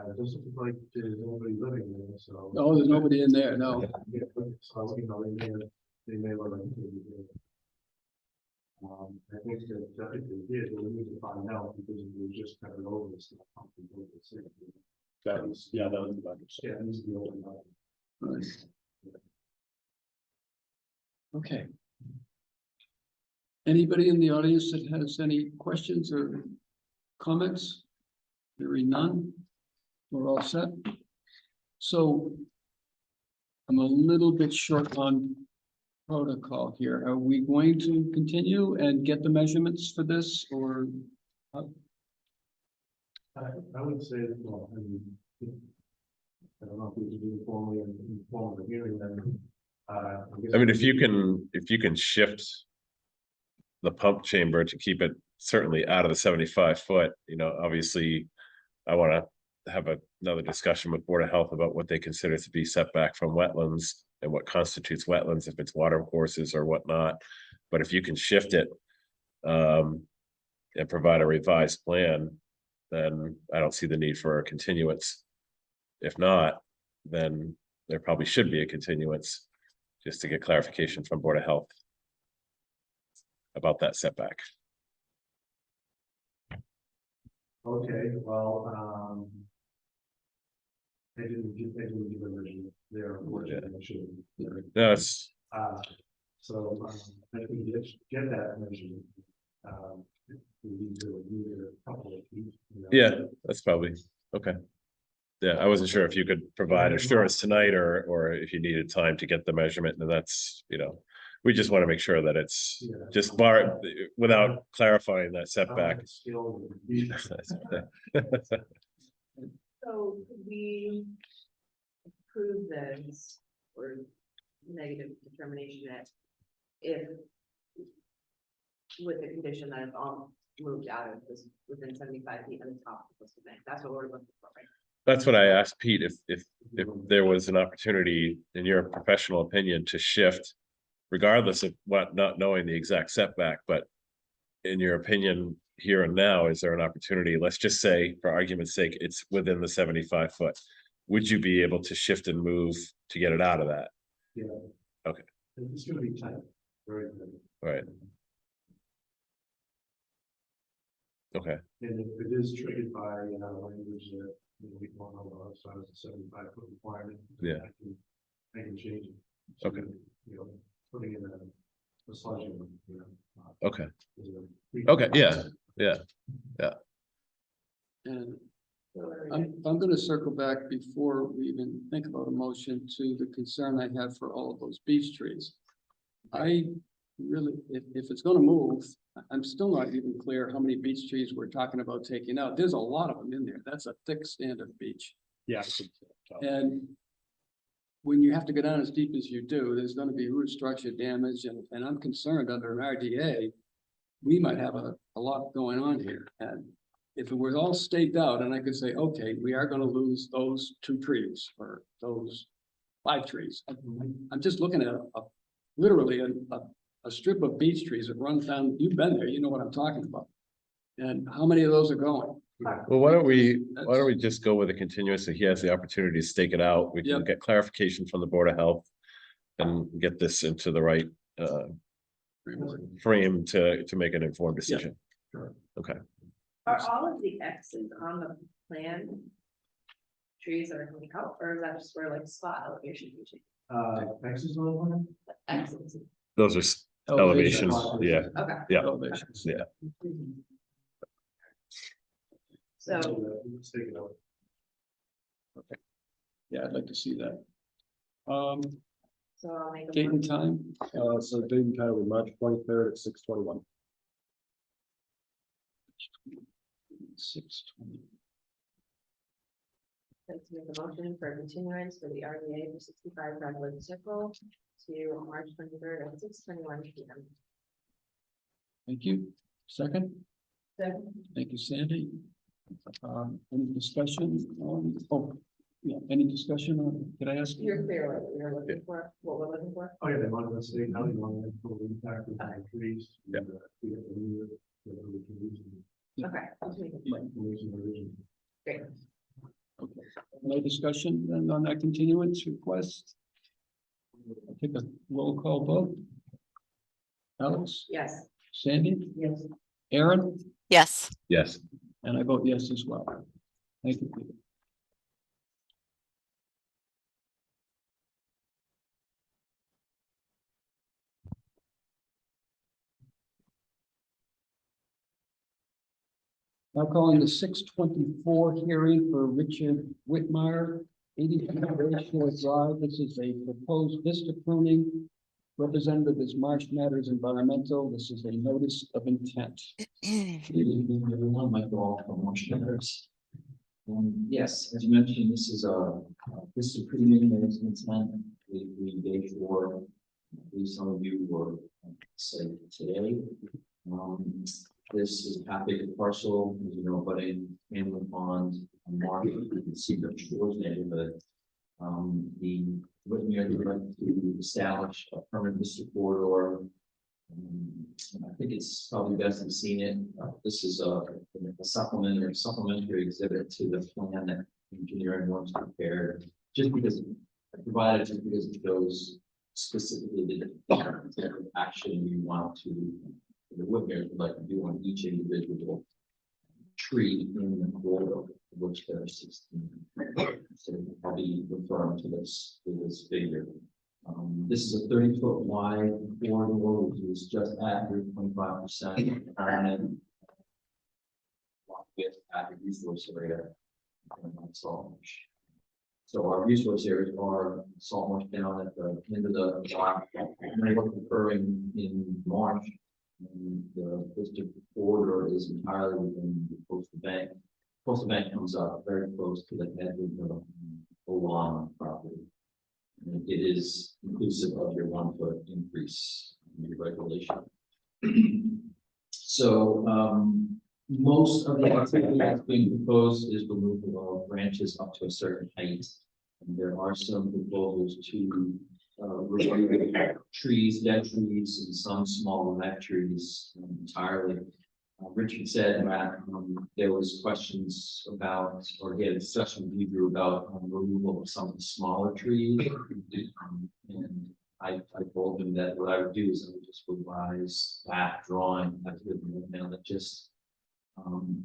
it doesn't look like there's nobody living there, so. Oh, there's nobody in there, no. Yeah, so, you know, they may let them do it. I think that if they did, we need to find out because we just kind of over this. That was, yeah, that was the Yeah, it needs to be open up. Right. Okay. Anybody in the audience that has any questions or comments? Hearing none. We're all set. So I'm a little bit short on protocol here. Are we going to continue and get the measurements for this or? I would say that, well, I mean, I don't know if we can do it formally and inform the hearing then. I mean, if you can shift the pump chamber to keep it certainly out of the 75-foot, you know, obviously I want to have another discussion with Board of Health about what they consider to be setback from wetlands and what constitutes wetlands, if it's water courses or whatnot. But if you can shift it and provide a revised plan, then I don't see the need for a continuance. If not, then there probably should be a continuance just to get clarification from Board of Health about that setback. Okay, well, I didn't give a measurement there, unfortunately, I should. No, it's, So, I can get that measurement. We need to do a couple of feet. You know. yeah, that's probably, okay. Yeah, I wasn't sure if you could provide assurance tonight or if you needed time to get the measurement, and that's, you know, we just want to make sure that it's Yeah. just without clarifying that setback. Skill. So could we approve this or negative determination that if with the condition that it's all moved out of this within 75 feet of the top of the coastal bank, that's what we're looking for, right? That's what I asked Pete, if there was an opportunity, in your professional opinion, to shift, regardless of what, not knowing the exact setback, but in your opinion, here and now, is there an opportunity, let's just say, for argument's sake, it's within the 75-foot. Would you be able to shift and move to get it out of that? Yeah. Okay. It's gonna be tight, very tight. Right. Okay, And if it is triggered by, language that, you know, we don't know about, so it's a 75-foot requirement. Yeah. I can change it. Okay. You know, putting in the sludging, you know. Okay, is a- okay, yeah. And So what are we I'm gonna circle back before we even think about a motion to the concern I have for all of those beech trees. I really, if it's gonna move, I'm still not even clear how many beech trees we're talking about taking out. There's a lot of them in there. That's a thick stand of beech. Yeah. I think so. And when you have to go down as deep as you do, there's gonna be root structure damage, and I'm concerned under an RDA, we might have a lot going on here, and if it were all staked out, and I could say, okay, we are gonna lose those 2 trees, or those 5 trees. I'm just looking at literally a strip of beech trees that runs down, you've been there, you know what I'm talking about. And how many of those are going? Well, why don't we just go with a continuous, so he has the opportunity to stake it out, we can Yep. get clarification from the Board of Health. And get this into the right frame to make an informed decision. Okay, Are all of the X's on the plan trees that are coming out, or is that just where like spot elevation usually? Texas one? X's, those are elevations, yeah, okay, yeah, Elevations. yeah. so Let's take it out. Yeah, I'd like to see that. so I'll make a. Date and time, So date and time will be March 23rd at 6:21. 6:20. Let's make a motion for continuance for the RDA for 65 Redwood Circle to March 23rd at 6:21 p.m. Thank you. Second, thank you, Sandy. Any discussion on, any discussion on, did I ask? You're clear what you're looking for, what we're looking for? Oh, yeah, they wanted to say, now they want to pull the impact of the trees. Yeah. We have to move it, we have to use it. Okay. let's make it Yeah. quick. We're using the original. Great. Okay. No discussion then on that continuance request? I'll take a roll call vote. Alex, Yes. Sandy, Yes. Aaron, Yes. Yes, and I vote yes as well. Thank you, Peter. Now calling the 6:24 hearing for Richard Whitmire, 83 Bayshore Drive. This is a proposed vista pruning. Representative is Marsh Matters Environmental. This is a notice of intent. Good evening, everyone. Michael All from Marsh Matters. Yes, as you mentioned, this is this is a pretty mini management plan. We engaged for, I believe some of you were say today. This is a half acre parcel, as you know, but in Hamlin Pond, Marsh, you can see the shores neighborhood. The Whitmere would like to establish a permanent vista corridor. I think it's probably best you've seen it. This is a supplementary exhibit to the plan that engineering wants to prepare. Just because I provided, just because it shows specifically the action you want to, the Whitmere would like to do on each individual tree in the corridor, of which there are 16. So I'll be referring to this figure. This is a 30-foot wide corridor, which is just at 25% environment with added resource area. Salt marsh. So our resource areas are salt marsh down at the end of the block, occurring in March. And the district border is entirely within the coastal bank. Coastal bank comes up very close to the edge of the Olan property. And it is inclusive of your 1 foot increase in your regulation. So most of the activity that's being proposed is removal of branches up to a certain height. And there are some proposals to remove trees, dead trees, and some small live trees entirely. Richard said that there was questions about, or he had a discussion with you about removal of some of the smaller trees. And I told him that what I would do is I would just revise that drawing that's written now that just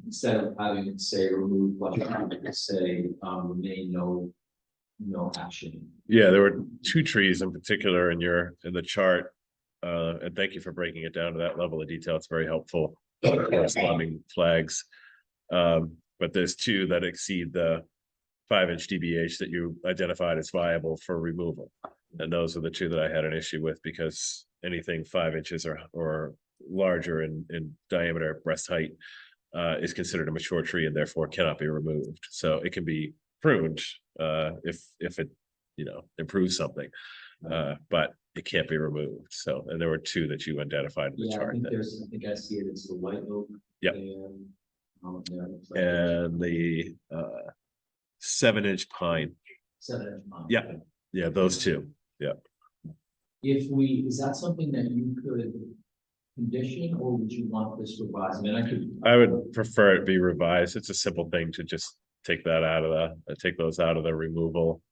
instead of having it say remove, I could say remain no action. yeah, there were 2 trees in particular in the chart and thank you for breaking it down to that level of detail. It's very helpful. Corresponding flags. But there's two that exceed the 5-inch DBH that you identified as viable for removal. And those are the two that I had an issue with, because anything 5 inches or larger in diameter, breast height, is considered a mature tree and therefore cannot be removed. So it can be pruned if it, you know, improves something, but it can't be removed. So, and there were two that you identified in the Yeah, I chart. think there's, I think I see it, it's the white oak. Yep. And, yeah, it looks like And the 7-inch pine. 7-inch pine. Yeah. Yeah, those two. If we, is that something that you could condition, or would you want this revised? I mean, I could. I would prefer it be revised. It's a simple thing to just take that out of take those out of the removal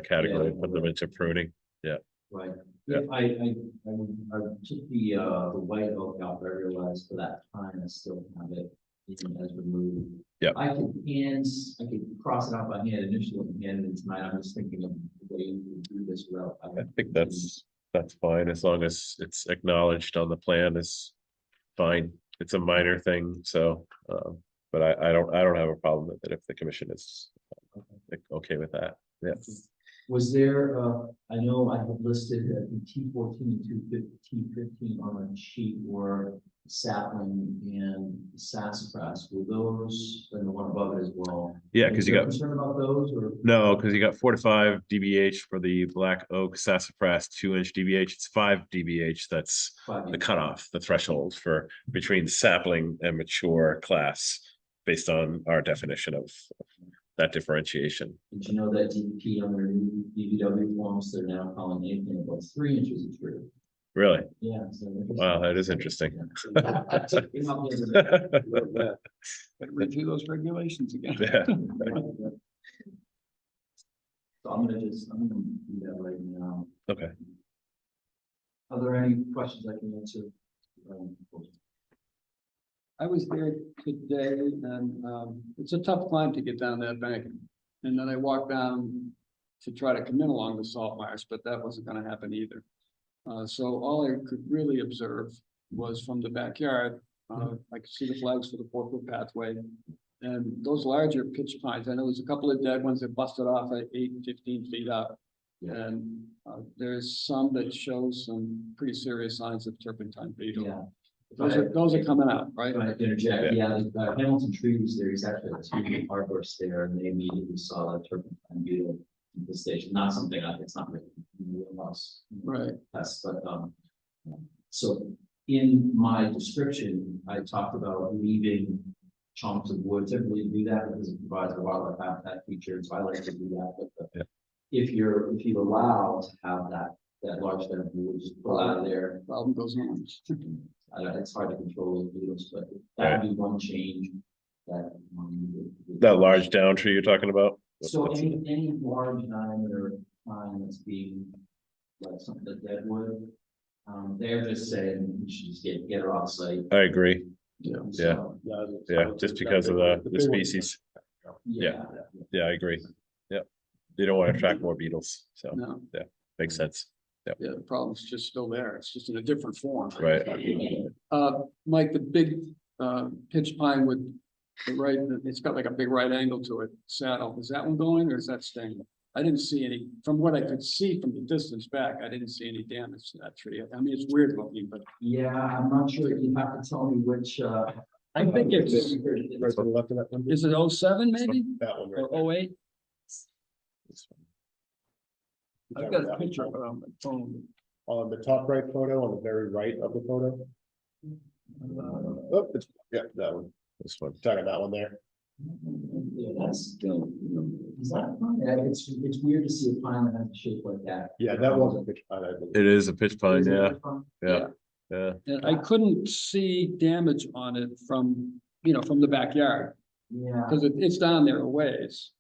category, Yeah. put them into pruning. Right. Yeah. I took the white oak out, but I realized for that time, I still have it even as removed. Yeah. I could cross it out by hand initially, and tonight I'm just thinking of the way you would do this route. I think that's fine, as long as it's acknowledged on the plan is fine. It's a minor thing, so but I don't have a problem with it if the commission is okay with that. Yeah. Was there, I know I have listed T14 and T15 on a sheet where sapling and sassafras, were those, and the one above it as well? Yeah, Is because you there got concern about those, or? no, because you got 4 to 5 DBH for the black oak sassafras 2-inch DBH. It's 5 DBH. That's the cutoff, the threshold for between sapling and mature class, based on our definition of that differentiation. Did you know that DEP on their new DVW forms, they're now calling anything above 3 inches of tree? Really? Yeah. So Wow, that is interesting. Review those regulations again. Yeah. So I'm gonna do that right now. Okay. Are there any questions I can answer? I was there today and it's a tough climb to get down that bank. And then I walked down to try to come in along the salt marsh, but that wasn't gonna happen either. So all I could really observe was from the backyard, I could see the flags for the 4-foot pathway. And those larger pitch pines, I know there's a couple of dead ones that busted off at 8 and 15 feet up. And there's some that show some pretty serious signs of turpentine beetle. Yeah. Those are coming out, right? If I interject, yeah, the Hamilton trees, there's actually a 2 arborists there, and they immediately saw that turpentine beetle in the station, not something, it's not really else. Right. That's, but, so in my description, I talked about leaving chunks of wood. Typically do that because it provides a wildlife habitat feature, so I like to do that, but Yeah. if you allow to have that large bed of wood, just pull out of there. Problem goes on. It's hard to control those beetles, but that would be one change that. That large down tree you're talking about? So any large diameter pine that's being, like something that dead wood, they're just saying we should just get her off site. I agree. Yeah. So, Yeah, just because of the species. yeah. Yeah, I agree. Yeah. You don't want to attract more beetles, so No, makes sense. yeah, the problem's just still there. It's just in a different form. Right. Mike, the big pitch pine with the right, it's got like a big right angle to it, saddle. Is that one going or is that staying? I didn't see any, from what I could see from the distance back, I didn't see any damage to that tree. I mean, it's weird looking, but Yeah, I'm not sure, you have to tell me which, I think it's, Right to the left of that one. is it 07 maybe? That one right Or there. 08? I've got a picture of it on my phone. On the top right photo, on the very right of the photo. Oh, yeah, that one. This one. Talking that one there. yeah, that's still, is that fine? Yeah, it's weird to see a pine that has a shape like that. Yeah, that was a pitch pine, I believe. It is a pitch pine, Is it yeah, a pine? yeah. And I couldn't see damage on it from, from the backyard, Yeah. because it's down there a ways.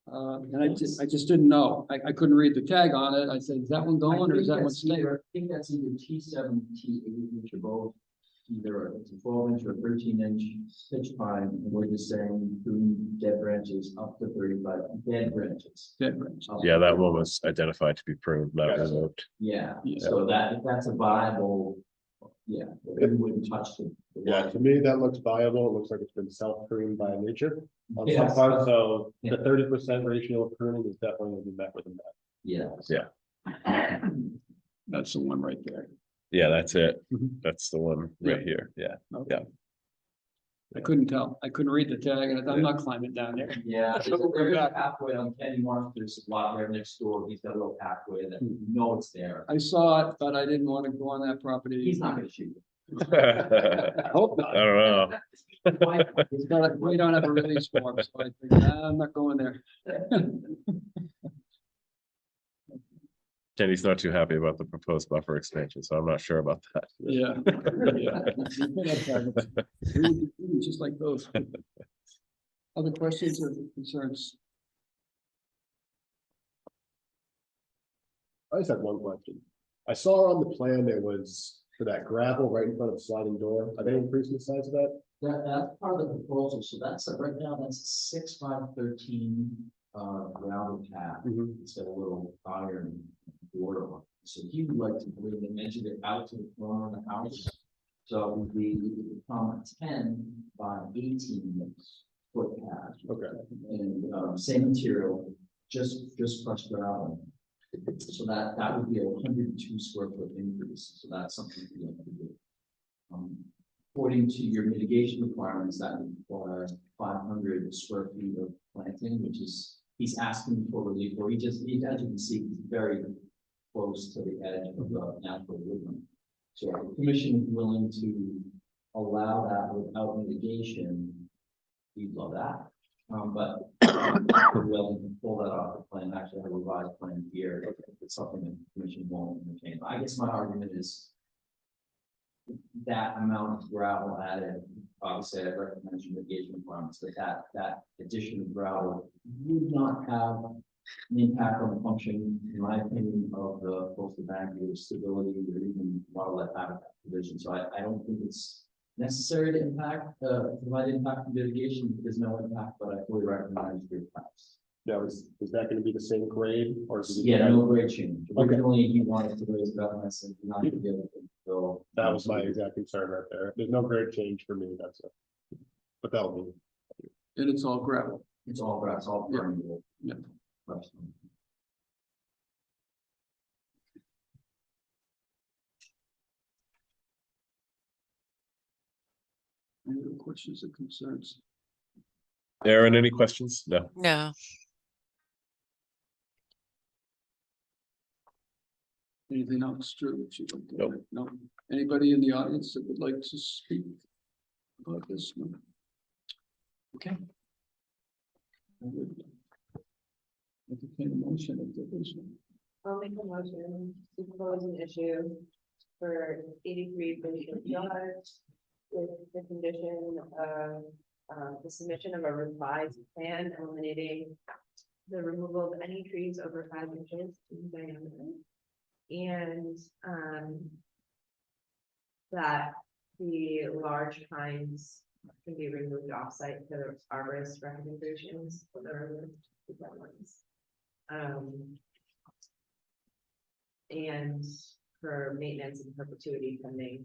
And I just didn't know. I couldn't read the tag on it. I said, is that one going or is that one staying? I think that's either T7, T8, which are both either it's a 12-inch or 13-inch pitch pine, and we're just saying prune dead branches up to 35 dead branches. Dead branch. up Yeah, to that 35. one was identified to be pruned, not Gotcha. removed. Yeah, Yeah. so that, if that's a viable, yeah, we wouldn't touch the. Yeah, to me, that looks viable. It looks like it's been self-pruned by nature on some Yes. parts, so the Yeah. 30% ratio of pruning is definitely gonna be met within that. Yeah. Yeah. That's the one right there. Yeah, that's it. Mhm. That's the one right here. Yeah. Okay. I couldn't tell. I couldn't read the tag and I thought, I'm not climbing down there. Yeah, We'll come there's a back. pathway on Kenny Mark, there's a lot right next door, he's got a little pathway that you know it's there. I saw it, but I didn't want to go on that property. He's not gonna shoot I hope I not. don't know. you. It's got we don't have a release form, so I think, I'm not going there. Kenny's not too happy about the proposed buffer expansion, so I'm not sure about that. Yeah. Yeah. Just like those. Other questions or concerns? I just had one question. I saw on the plan there was for that gravel right in front of the sliding door. Are they increasing the size of that? That's part of the proposal, so that's, right now, that's a 6x13 gravel path. It's got a little iron border on it. So he would like to bring the edge of it out to the corner of the house. So it would be from 10 by 18 foot path. Okay. And same material, just crushed gravel. So that would be a 102 square foot increase, so that's something we have to do. According to your mitigation requirements, that would require 500 square feet of planting, which is, he's asking for relief, or as you can see, he's very close to the edge of the natural woodland. So the commission is willing to allow that without mitigation. We'd love that, but we're willing to pull that off the plan, actually have a revised plan here, if it's something that the commission won't entertain. I guess my argument is that amount of gravel added, obviously I recognize your mitigation requirements, but that addition of gravel would not have an impact on the function, in my opinion, of the coastal bank, or stability, or even wildlife habitat provision. So I don't think it's necessary to provide impact mitigation. There's no impact, but I fully recognize your facts. Now, is that gonna be the same grade or? Is it- Yeah, no grade change. Okay. Originally, he wanted to raise it up, and I said, you're not gonna be able to go. That was my exact concern right there. There's no grade change for me, that's it. But that'll be. And it's all gravel. It's all grass, all Yeah. permeable. Yeah. Grass. Any other questions or concerns? Aaron, any questions? No. No. Anything else, Drew? that you'd like to Nope. add? No. Anybody in the audience that would like to speak about this? No. Okay. I would entertain a motion of the vision. I'll make a motion to propose an issue for 83 Bishop Yard with the condition of the submission of a revised plan eliminating the removal of any trees over 5 inches in diameter. And that the large pines can be removed off-site for arborist recommendations for the ones. And for maintenance and perpetuity pending,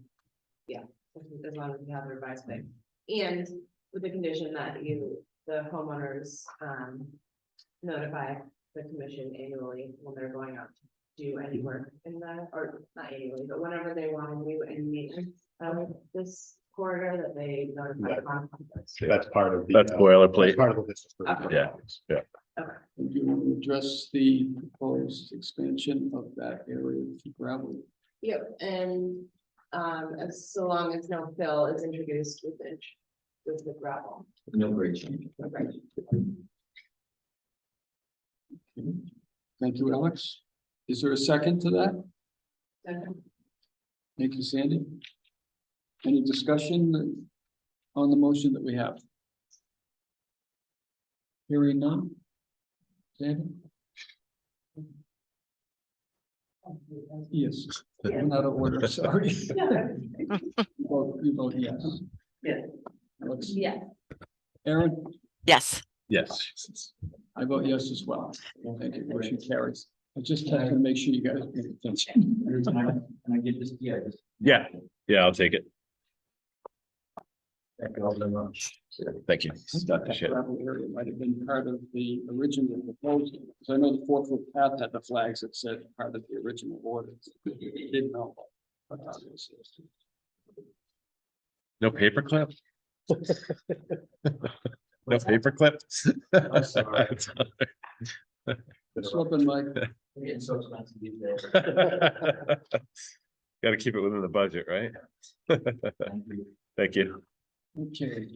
yeah, as long as we have a revised thing. And with the condition that the homeowners, notify the commission annually when they're going out to do any work in the, or not annually, but whenever they want to do any maintenance of this corridor, that they notify. That's part of the. That's boilerplate. That's part of the business. Yeah, yeah. Do you want to address the proposed expansion of that area of gravel? Yep, and so long as no fill is introduced with the gravel. No grade change. Okay. Okay. Thank you, Alex. Is there a second to that? Thank you, Sandy. Any discussion on the motion that we have? Hearing none. Sandy? Yes, I'm out of order, sorry. You vote yes. Yeah. Alex? Yeah. Aaron? Yes. Yes. I vote yes as well. Thank you, motion carries. I just have to make sure you guys pay attention. Can I get this? Yeah. Yeah, I'll take it. Thank you all very much. Thank you. That gravel area might have been part of the original proposal, because I know the 4-foot path had the flags that said part of the original orders. Didn't know. But obviously, No paperclip? No paperclip? I'm sorry. it's open, Mike. We're getting so expensive these days. Gotta keep it within the budget, right? Thank you. Thank you. Okay,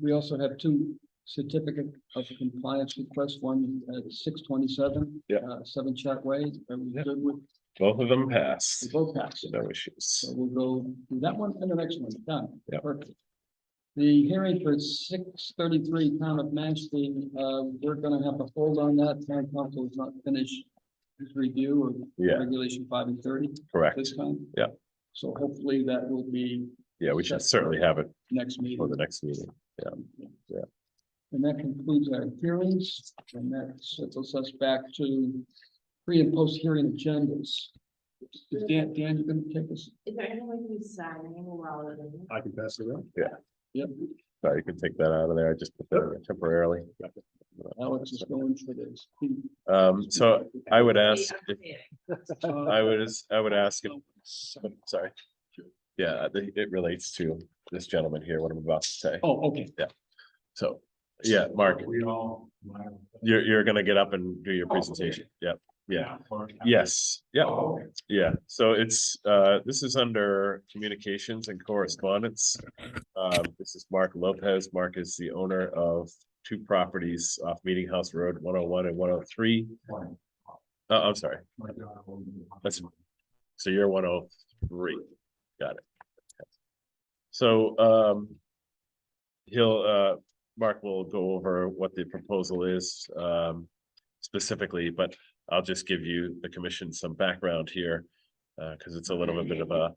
we also have two certificate of compliance requests, one at 627. Yeah. 7 Chatway, are we Yeah. good with, Both of them we passed. both passed. No issues. So we'll go through that one and the next one, done. Yeah. Perfect. The hearing for 633 Town of Mashpee, we're gonna have to hold on that, town council is not finished his review of Yeah. regulation 5 and 30 Correct. this time. Yeah. So hopefully that will be Yeah, we should certainly have it next meeting. for the next meeting. Yeah. And that concludes our hearings, and that settles us back to pre and post hearing agendas. Is Dan, you gonna take us? Is there any way you signing while we're in? I can pass it around. Yep, Sorry, you can take that out of there. I just put that in temporarily. Alex is going for this. So I would ask, if Uh, I would ask if, sorry. Yeah, it relates to this gentleman here, what I'm about to say. Oh, okay. So, yeah, Mark, We all. you're gonna get up and do your presentation. Yep. Yeah. Yes. Yeah. Oh, Yeah. So it's, this is under communications and correspondence. This is Mark Lopez. Mark is the owner of 2 properties off Meeting House Road, 101 and 103. I'm sorry. That's, so you're 103. Got it. So, Mark will go over what the proposal is, specifically, but I'll just give you, the commission, some background here, because it's a little bit of a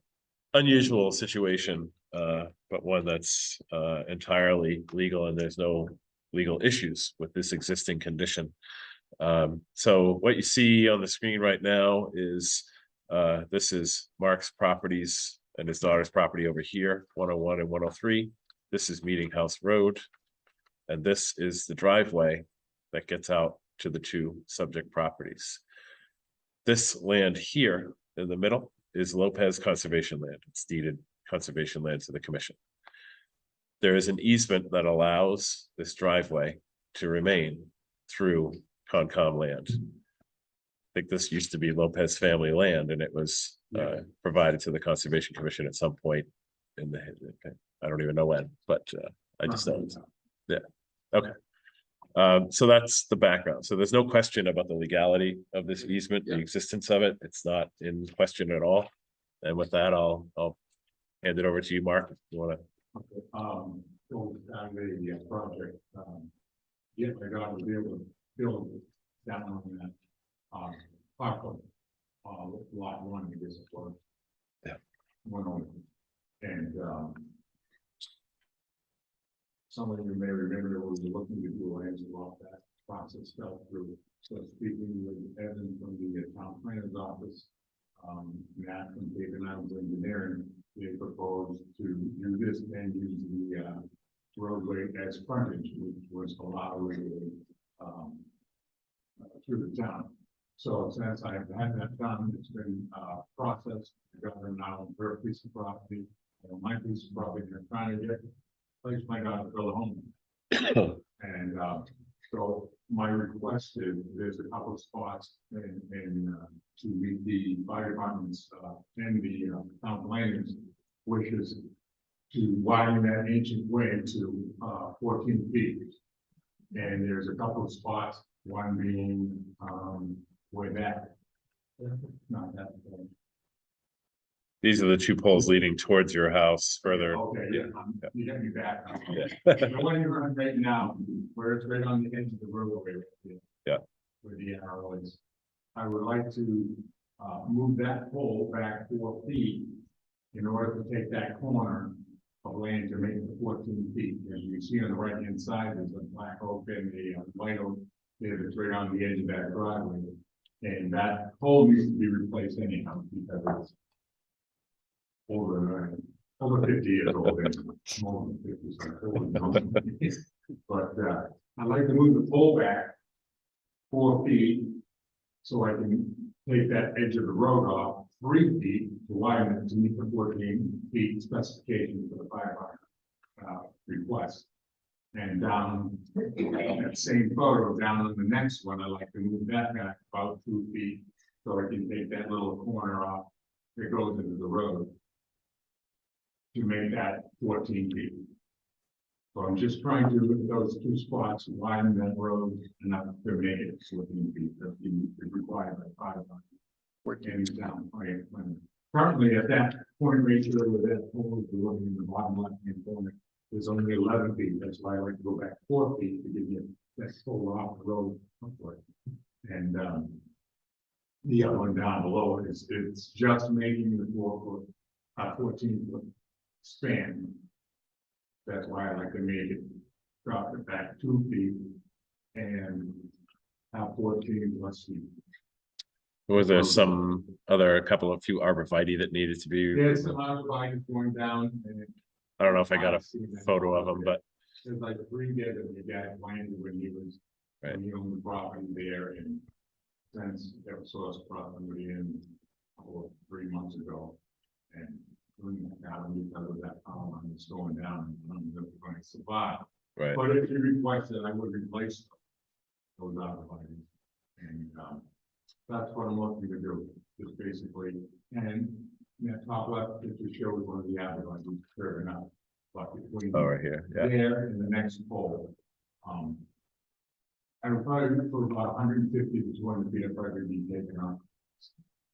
unusual situation, but one that's, entirely legal, and there's no legal issues with this existing condition. So what you see on the screen right now is, this is Mark's properties and his daughter's property over here, 101 and 103. This is Meeting House Road. And this is the driveway that gets out to the 2 subject properties. This land here in the middle is Lopez Conservation Land. It's deeded conservation land to the commission. There is an easement that allows this driveway to remain through Concom land. I think this used to be Lopez family land, and it was provided to the Conservation Commission at some point in the, I don't even know when, but I just know. Yeah, okay. So that's the background. So there's no question about the legality of this easement, the existence of it. It's not in question at all. And with that, I'll hand it over to you, Mark, if you wanna. Going down the project, yeah, I got to be able to build down on that, parcel, lot 1, I guess it was. Yeah. 101. And, some of you may remember we were looking to do lands along that process fell through. So speaking with Evan from the town planner's office, Matt from Cape and Islands Engineering, they proposed to do this and use the roadway as frontage, which was allowed through the town. So since I have had that done, it's been processed. I got her now on her piece of property, my piece of property, they're trying to get place my daughter to build a home. And so my request is, there's a couple of spots in to meet the fire departments and the town planners wishes to widen that ancient way to 14 feet. And there's a couple of spots, one being where that, not that. These are the 2 poles leading towards your house further. Okay, Yeah. you got me back. Yeah. The one you're on right now, where it's right on the edge of the roadway. Right there, Yeah. where the arrow is. I would like to move that pole back 4 feet in order to take that corner of land to make it 14 feet. As you see on the right-hand side, there's a black oak and a white oak there that's right on the edge of that driveway. And that pole needs to be replaced anyhow because it's over 50 years old. And more than 50, so but I'd like to move the pole back 4 feet so I can take that edge of the road off 3 feet to widen it to meet the 14 feet specification for the fire request. And down that same photo, down on the next one, I'd like to move that back about 2 feet so I can take that little corner off that goes into the road to make that 14 feet. So I'm just trying to look at those 2 spots, widen that road enough to make it 14 feet, that is required by fire. Working down. Currently at that point ratio with that pole, if you're looking in the bottom left-hand corner, there's only 11 feet. That's why I like to go back 4 feet to give you that pole off the road. And the other one down below is it's just making the 14-foot span. That's why I like to make it drop it back 2 feet and have 14 plus feet. Was there some other, a couple of few arborvitae that needed to be? There's some arborvitae going down and I don't know if I got a photo of them, but there's like 3 dead that the guy planted when he was, right. when he owned the property there, and since there was source property in 3 months ago. And now because of that power line is going down, and they're going to survive. Right. But if you requested, I would replace those arborvitae. And that's what I'm looking to do, just basically, and that top left picture shows one of the arborvitae curving up. But between Oh, right here, yeah. there and the next pole, I would probably for about 150 to 200 feet, I'd probably be taken off.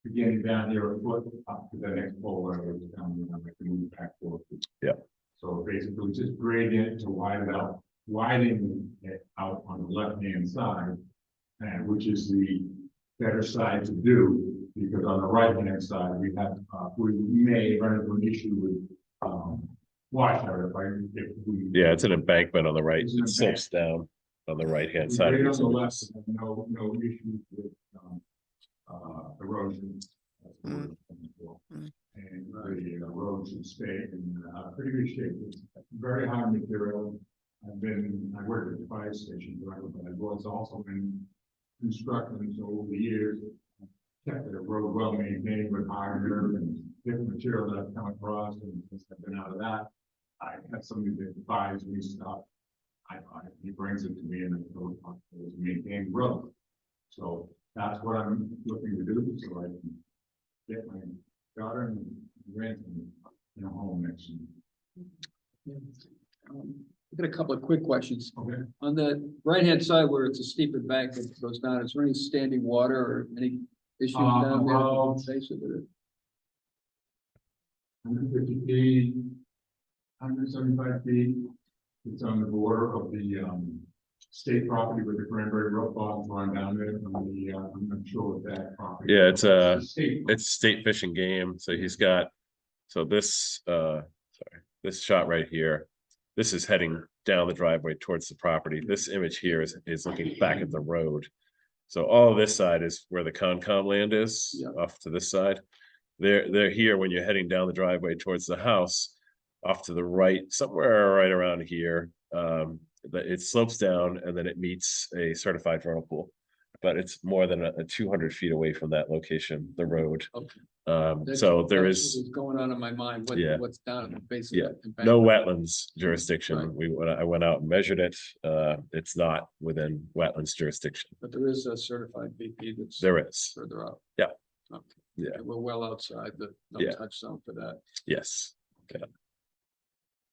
Beginning down here a foot up to the next pole where it was down, and I can move back 4 feet. Yeah. So basically just gradient to widening it out on the left-hand side, and which is the better side to do, because on the right-hand side, we may run into an issue with, washout if we. Yeah, it's an embankment on the right. It's an It slopes down on the right-hand We side. grade of on the the left, no issues with, erosion. That's the word I'm looking for. And the road should stay in pretty good shape. It's very hard material. I worked at the fire station, but I was also in construction, so over the years, kept the road well maintained with iron and different material that I've come across, and since I've been out of that, I have somebody that buys me stuff. He brings it to me and it goes maintain road. So that's what I'm looking to do, so I can get my daughter and grandson in a home next year. I've got a couple of quick questions. Okay. On the right-hand side where it's a steeper bank that goes down, is there any standing water or any issues down there? well, Face of it? 150 feet, 175 feet. It's on the border of the state property with the cranberry road bonds run down there. I'm not sure what that property. Yeah, it's the state. it's state fish and game. So he's got, so this, this shot right here, this is heading down the driveway towards the property. This image here is looking back at the road. So all of this side is where the Concom land is, Yeah. off to this side. They're here when you're heading down the driveway towards the house, off to the right, somewhere right around here. It slopes down and then it meets a certified vernal pool. But it's more than a 200 feet away from that location, the road. Okay. So there That's is. what's going on in my mind, Yeah. what's down at the base of Yeah, that no embankment. wetlands jurisdiction. Right. I went out and measured it. It's not within wetlands jurisdiction. But there is a certified BP that's There is. further out. Yeah. Okay. Yeah. We're well outside the no Yeah. touch zone for that. Yes.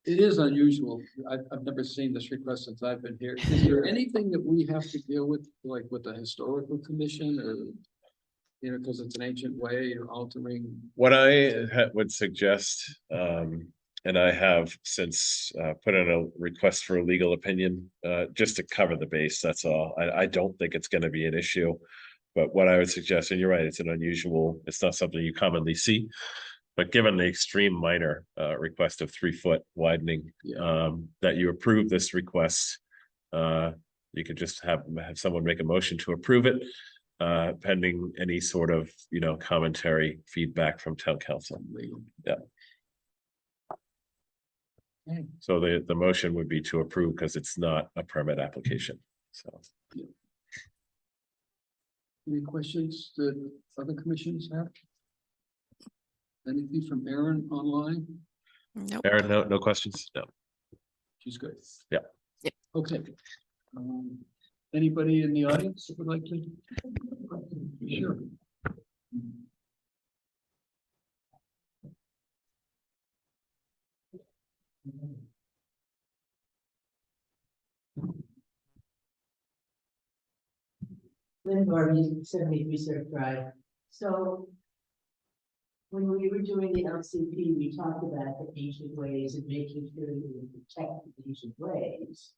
It is unusual. I've never seen this request since I've been here. Is there anything that we have to deal with, like with the historical commission or? You know, because it's an ancient way, you're altering. What I would suggest, and I have since put in a request for a legal opinion, just to cover the base, that's all. I don't think it's gonna be an issue. But what I would suggest, and you're right, it's not something you commonly see. But given the extreme minor request of 3-foot widening, that you approve this request. You could just have someone make a motion to approve it, pending any sort of, commentary, feedback from town council. Yeah. Okay. So the motion would be to approve because it's not a permit application, so. Any questions that other commissions have? Anything from Aaron online? Nope. Aaron, no questions? No. She's good. Yeah. Yep. Okay. Anybody in the audience that would like to? Sure. Lynn Garvey, 73 Surf Drive. So when we were doing the LCP, we talked about the ancient ways and making sure that we protect the ancient ways.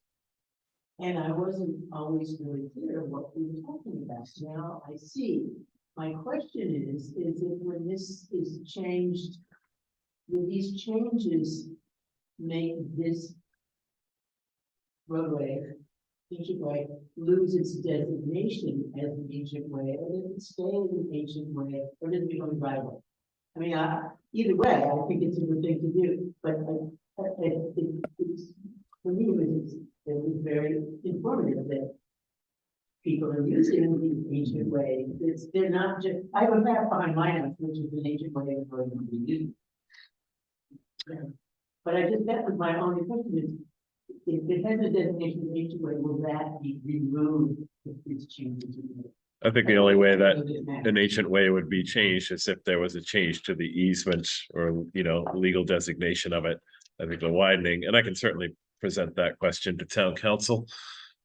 And I wasn't always really clear what we were talking about. Now I see. My question is it when this is changed, will these changes make this roadway, ancient way, lose its designation as an ancient way, or does it stay as an ancient way, or does it become a driveway? I mean, either way, I think it's a good thing to do, but it's, for me, it was very informative that people are using the ancient way. They're not just, I have a path behind my house, which is an ancient way of going to be used. But that was my only question is, if it has a designation of ancient way, will that be removed if it's changed? I think the only way that an ancient way would be changed is if there was a change to the easement or, legal designation of it. I think the widening, and I can certainly present that question to town council,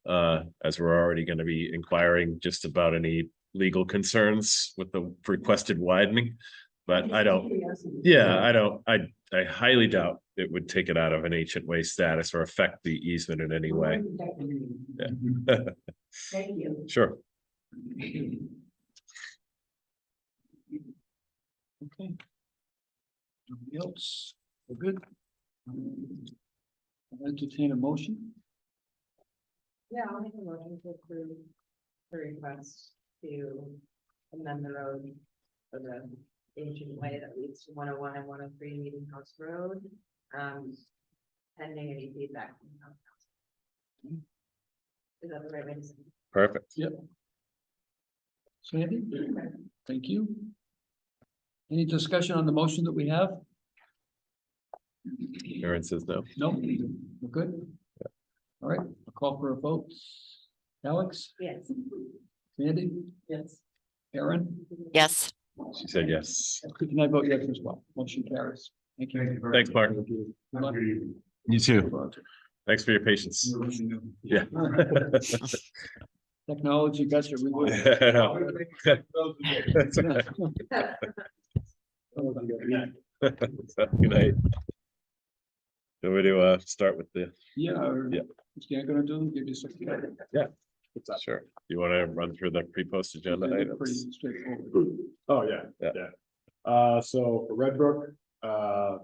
as we're already going to be inquiring just about any legal concerns with the requested widening. But I highly doubt it would take it out of an ancient way status or affect the easement in any way. Yeah. Thank you. Sure. Okay. Nobody else? We're good. I'll entertain a motion. Yeah, I'll make a motion to approve the request to amend the road for the ancient way that leads to 101 and 103 Meeting House Road. Pending any feedback from town council. Is that the right way to say it? Perfect. Yep. Sandy, thank you. Any discussion on the motion that we have? Aaron says no. No, we're good. All right, I'll call for a vote. Alex, Yes. Sandy, Yes. Aaron, Yes. She said yes. and I vote yes as well. Motion carries. Thank you. Thanks, Mark. Good luck. You too. Thanks for your patience. Yeah. Technology got you. We would. That's okay. Good night. Do we to start with the? Yeah. Yeah. Is Dan gonna do? Give you a second. Yeah. Sure. You want to run through the pre-post agenda Pretty items? straightforward. Oh, yeah. So for Red Brook,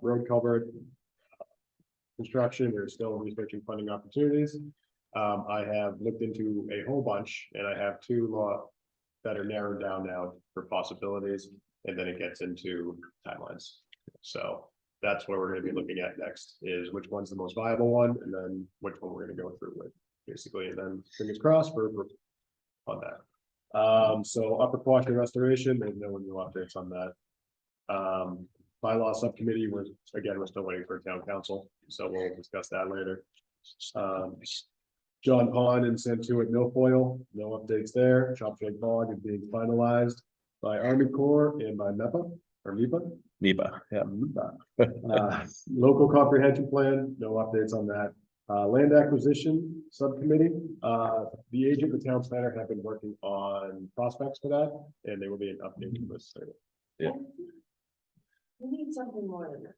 road culvert construction, we're still researching funding opportunities. I have looked into a whole bunch and I have 2 that are narrowed down now for possibilities, and then it gets into timelines. So that's what we're going to be looking at next, is which one's the most viable one, and then which one we're going to go through with, basically, and then fingers crossed for on that. So Upper Quashnet Restoration, there's no new updates on that. Bylaw subcommittee, we're still waiting for town council, so we'll discuss that later. John Pond and Santuit Milfoil, no updates there. Chopshank Bog is being finalized by Army Corps and by MEPA or MEPA. MEPA, yeah. Local comprehension plan, no updates on that. Land acquisition subcommittee, the agent of the town planner have been working on prospects for that, and there will be an update to this. Yeah. We need something more than that.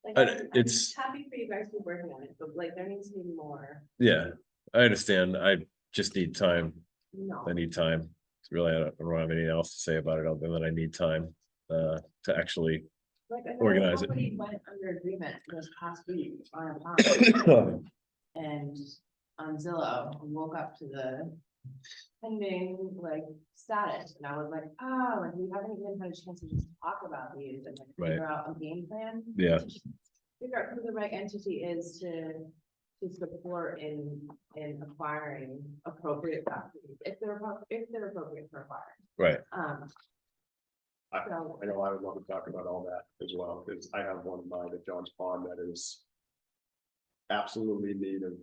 Like, I'm it's- happy for you guys to be working on it, but like there needs to be more. Yeah, I understand. I just need time. No. I need time to really, I don't have anything else to say about it, other than I need time to actually Like, I know organize it. somebody went under agreement this past week on a pond and on Zillow and woke up to the pending like status, and I was like, oh, like we haven't even had a chance to just talk about these and like figure out a game plan. Yeah. To just figure out who the right entity is to support in acquiring appropriate properties, if they're appropriate for acquiring. Right. So, I know I would love to talk about all that as well, because I have one in mind at John's Pond that is absolutely in need of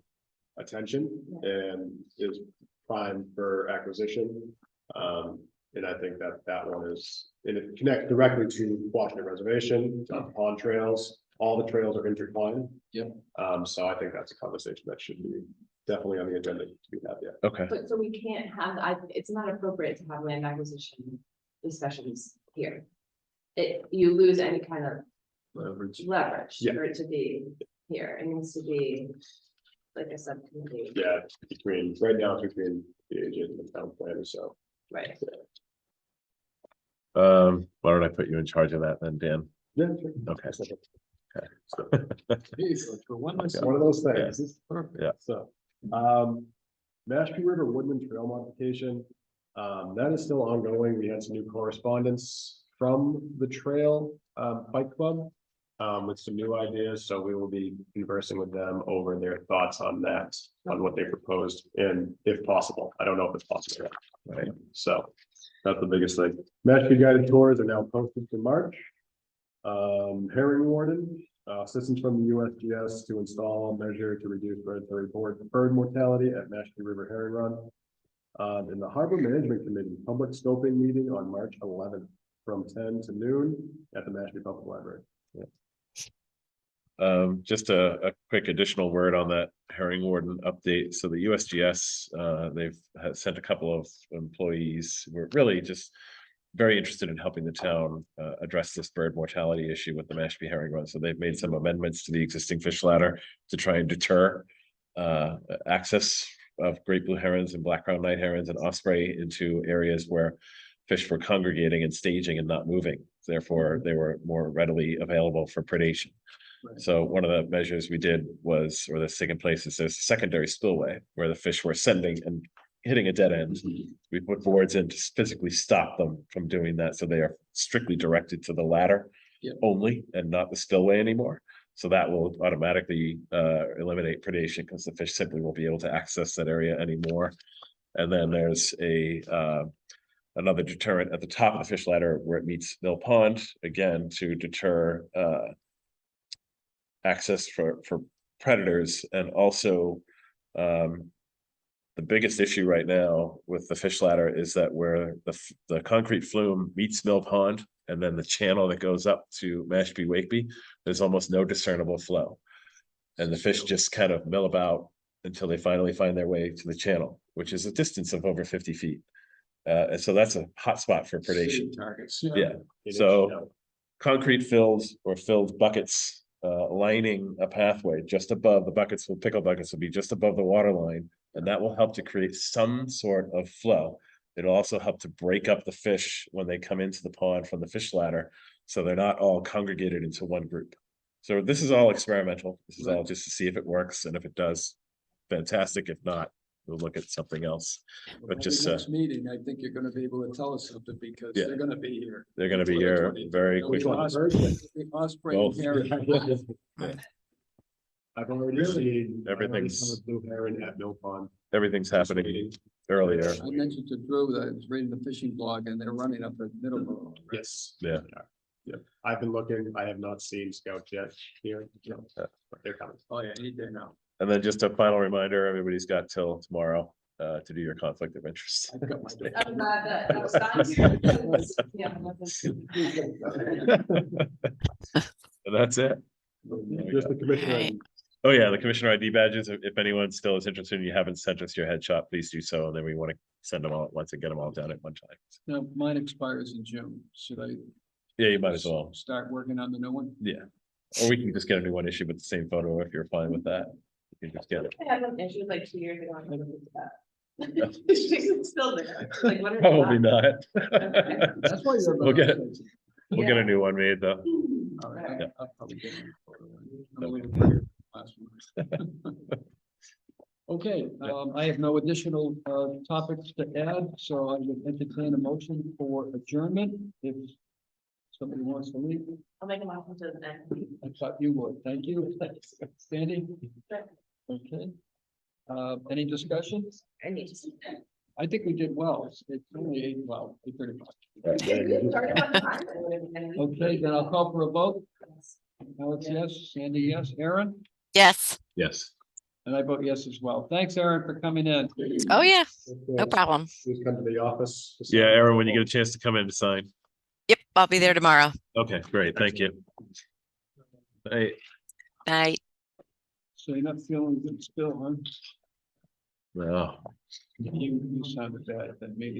attention and is prime for acquisition. And I think that one is, and it connects directly to Washington Reservation, to pond trails, all the trails are intertwined. Yep. So I think that's a conversation that should be definitely on the agenda to be had yet. Okay. but so we can't have, it's not appropriate to have land acquisition discussions here. You lose any kind of Leverage. Yeah. for it to be here. It needs to be like a subcommittee, Yeah, right now it's between the agent and the town planner, so. right? Why don't I put you in charge of that then, Dan? Yeah. Okay. For one of those things. Yeah. So, Mashpee River Woodland Trail modification, that is still ongoing. We had some new correspondence from the trail, bike club. With some new ideas, so we will be conversing with them over their thoughts on that, on what they proposed, and if possible, I don't know if it's possible yet. Right, so that's the biggest thing. Mashpee guided tours are now posted for March. Herring warden, assistance from the USGS to install a measure to reduce predatory bird mortality at Mashpee River Herring Run. In the Harbor Management Committee, public scoping meeting on March 11th from 10 to noon at the Mashpee Public Library. Yeah. Just a quick additional word on that herring warden update. So the USGS, they've sent a couple of employees who are really just very interested in helping the town address this bird mortality issue with the Mashpee Herring Run. So they've made some amendments to the existing fish ladder to try and deter access of great blue herons and black-crowned night herons and osprey into areas where fish were congregating and staging and not moving. Therefore, they were more readily available for predation. So one of the measures we did was, or that's taken place, is there's a secondary spillway where the fish were ascending and hitting a dead end. We put boards in to physically stop them from doing that. So they are strictly directed to the ladder only and not the spillway anymore. So that will automatically eliminate predation because the fish simply won't be able to access that area anymore. And then there's another deterrent at the top of the fish ladder where it meets Mill Pond, again, to deter access for predators. And also the biggest issue right now with the fish ladder is that where the concrete flume meets Mill Pond and then the channel that goes up to Mashpee Wakeby, there's almost no discernible flow, and the fish just kind of mill about until they finally find their way to the channel, which is a distance of over 50 feet. And so that's a hot spot for predation targets. Yeah. So concrete filled buckets lining a pathway just above the buckets, pickle buckets will be just above the water line, and that will help to create some sort of flow. It'll also help to break up the fish when they come into the pond from the fish ladder, so they're not all congregated into one group. So this is all experimental. This is all just to see if it works, and if it does, fantastic. If not, we'll look at something else. But just next meeting, I think you're gonna be able to tell us something because Yeah. they're gonna be here. they're going to be here very Which quickly. one? Osprey Both. and herring. I've already seen. Everything's- Blue heron at Mill Pond. Everything's happening earlier. I mentioned to Drew that I was reading the fishing blog and they're running up at Middleborough. right? Yes. Yeah. Yep, I've been looking, I have not seen scouts yet here, but they're coming. Oh, yeah, he's there now. And then just a final reminder, everybody's got till tomorrow to do your conflict of interest. I've got my. I'm glad that was done. Yeah, And that's it. Just the commissioner. Right. Oh, yeah, the commissioner ID badges, if anyone still is interested and you haven't sent us your headshot, please do so. And then we want to send them all at once and get them all done at one time. No, mine expires in June. Should I Yeah, you might as well. start working on the new one? Yeah. Or we can just get a new one issue with the same photo if you're fine with that. You can just get it. I had an issue like 2 years ago. And I looked at that. It's still there. Like, what is Probably that? not. That's why you're. We'll get, behind. we'll get a new one made though. All right, Yeah. I'll probably get one. I'm a little tired of the last one. Okay, I have no additional topics to add, so I would entertain a motion for adjournment if somebody wants to leave. I'll make a motion to the next. I thought you would. Thank you. Sandy? Okay. Any discussion? I need to. I think we did well. It's only 8:35. Okay, then I'll call for a vote. Alex, yes. Sandy, yes. Aaron? Yes. Yes. And I vote yes as well. Thanks, Aaron, for coming in. Oh, yeah. No problem. Please come to the office. Yeah, Aaron, when you get a chance to come in to sign. Yep, I'll be there tomorrow. Okay, great. Thank you. Hey, Night. So you're not feeling good still, huh? no. You sounded bad, then maybe.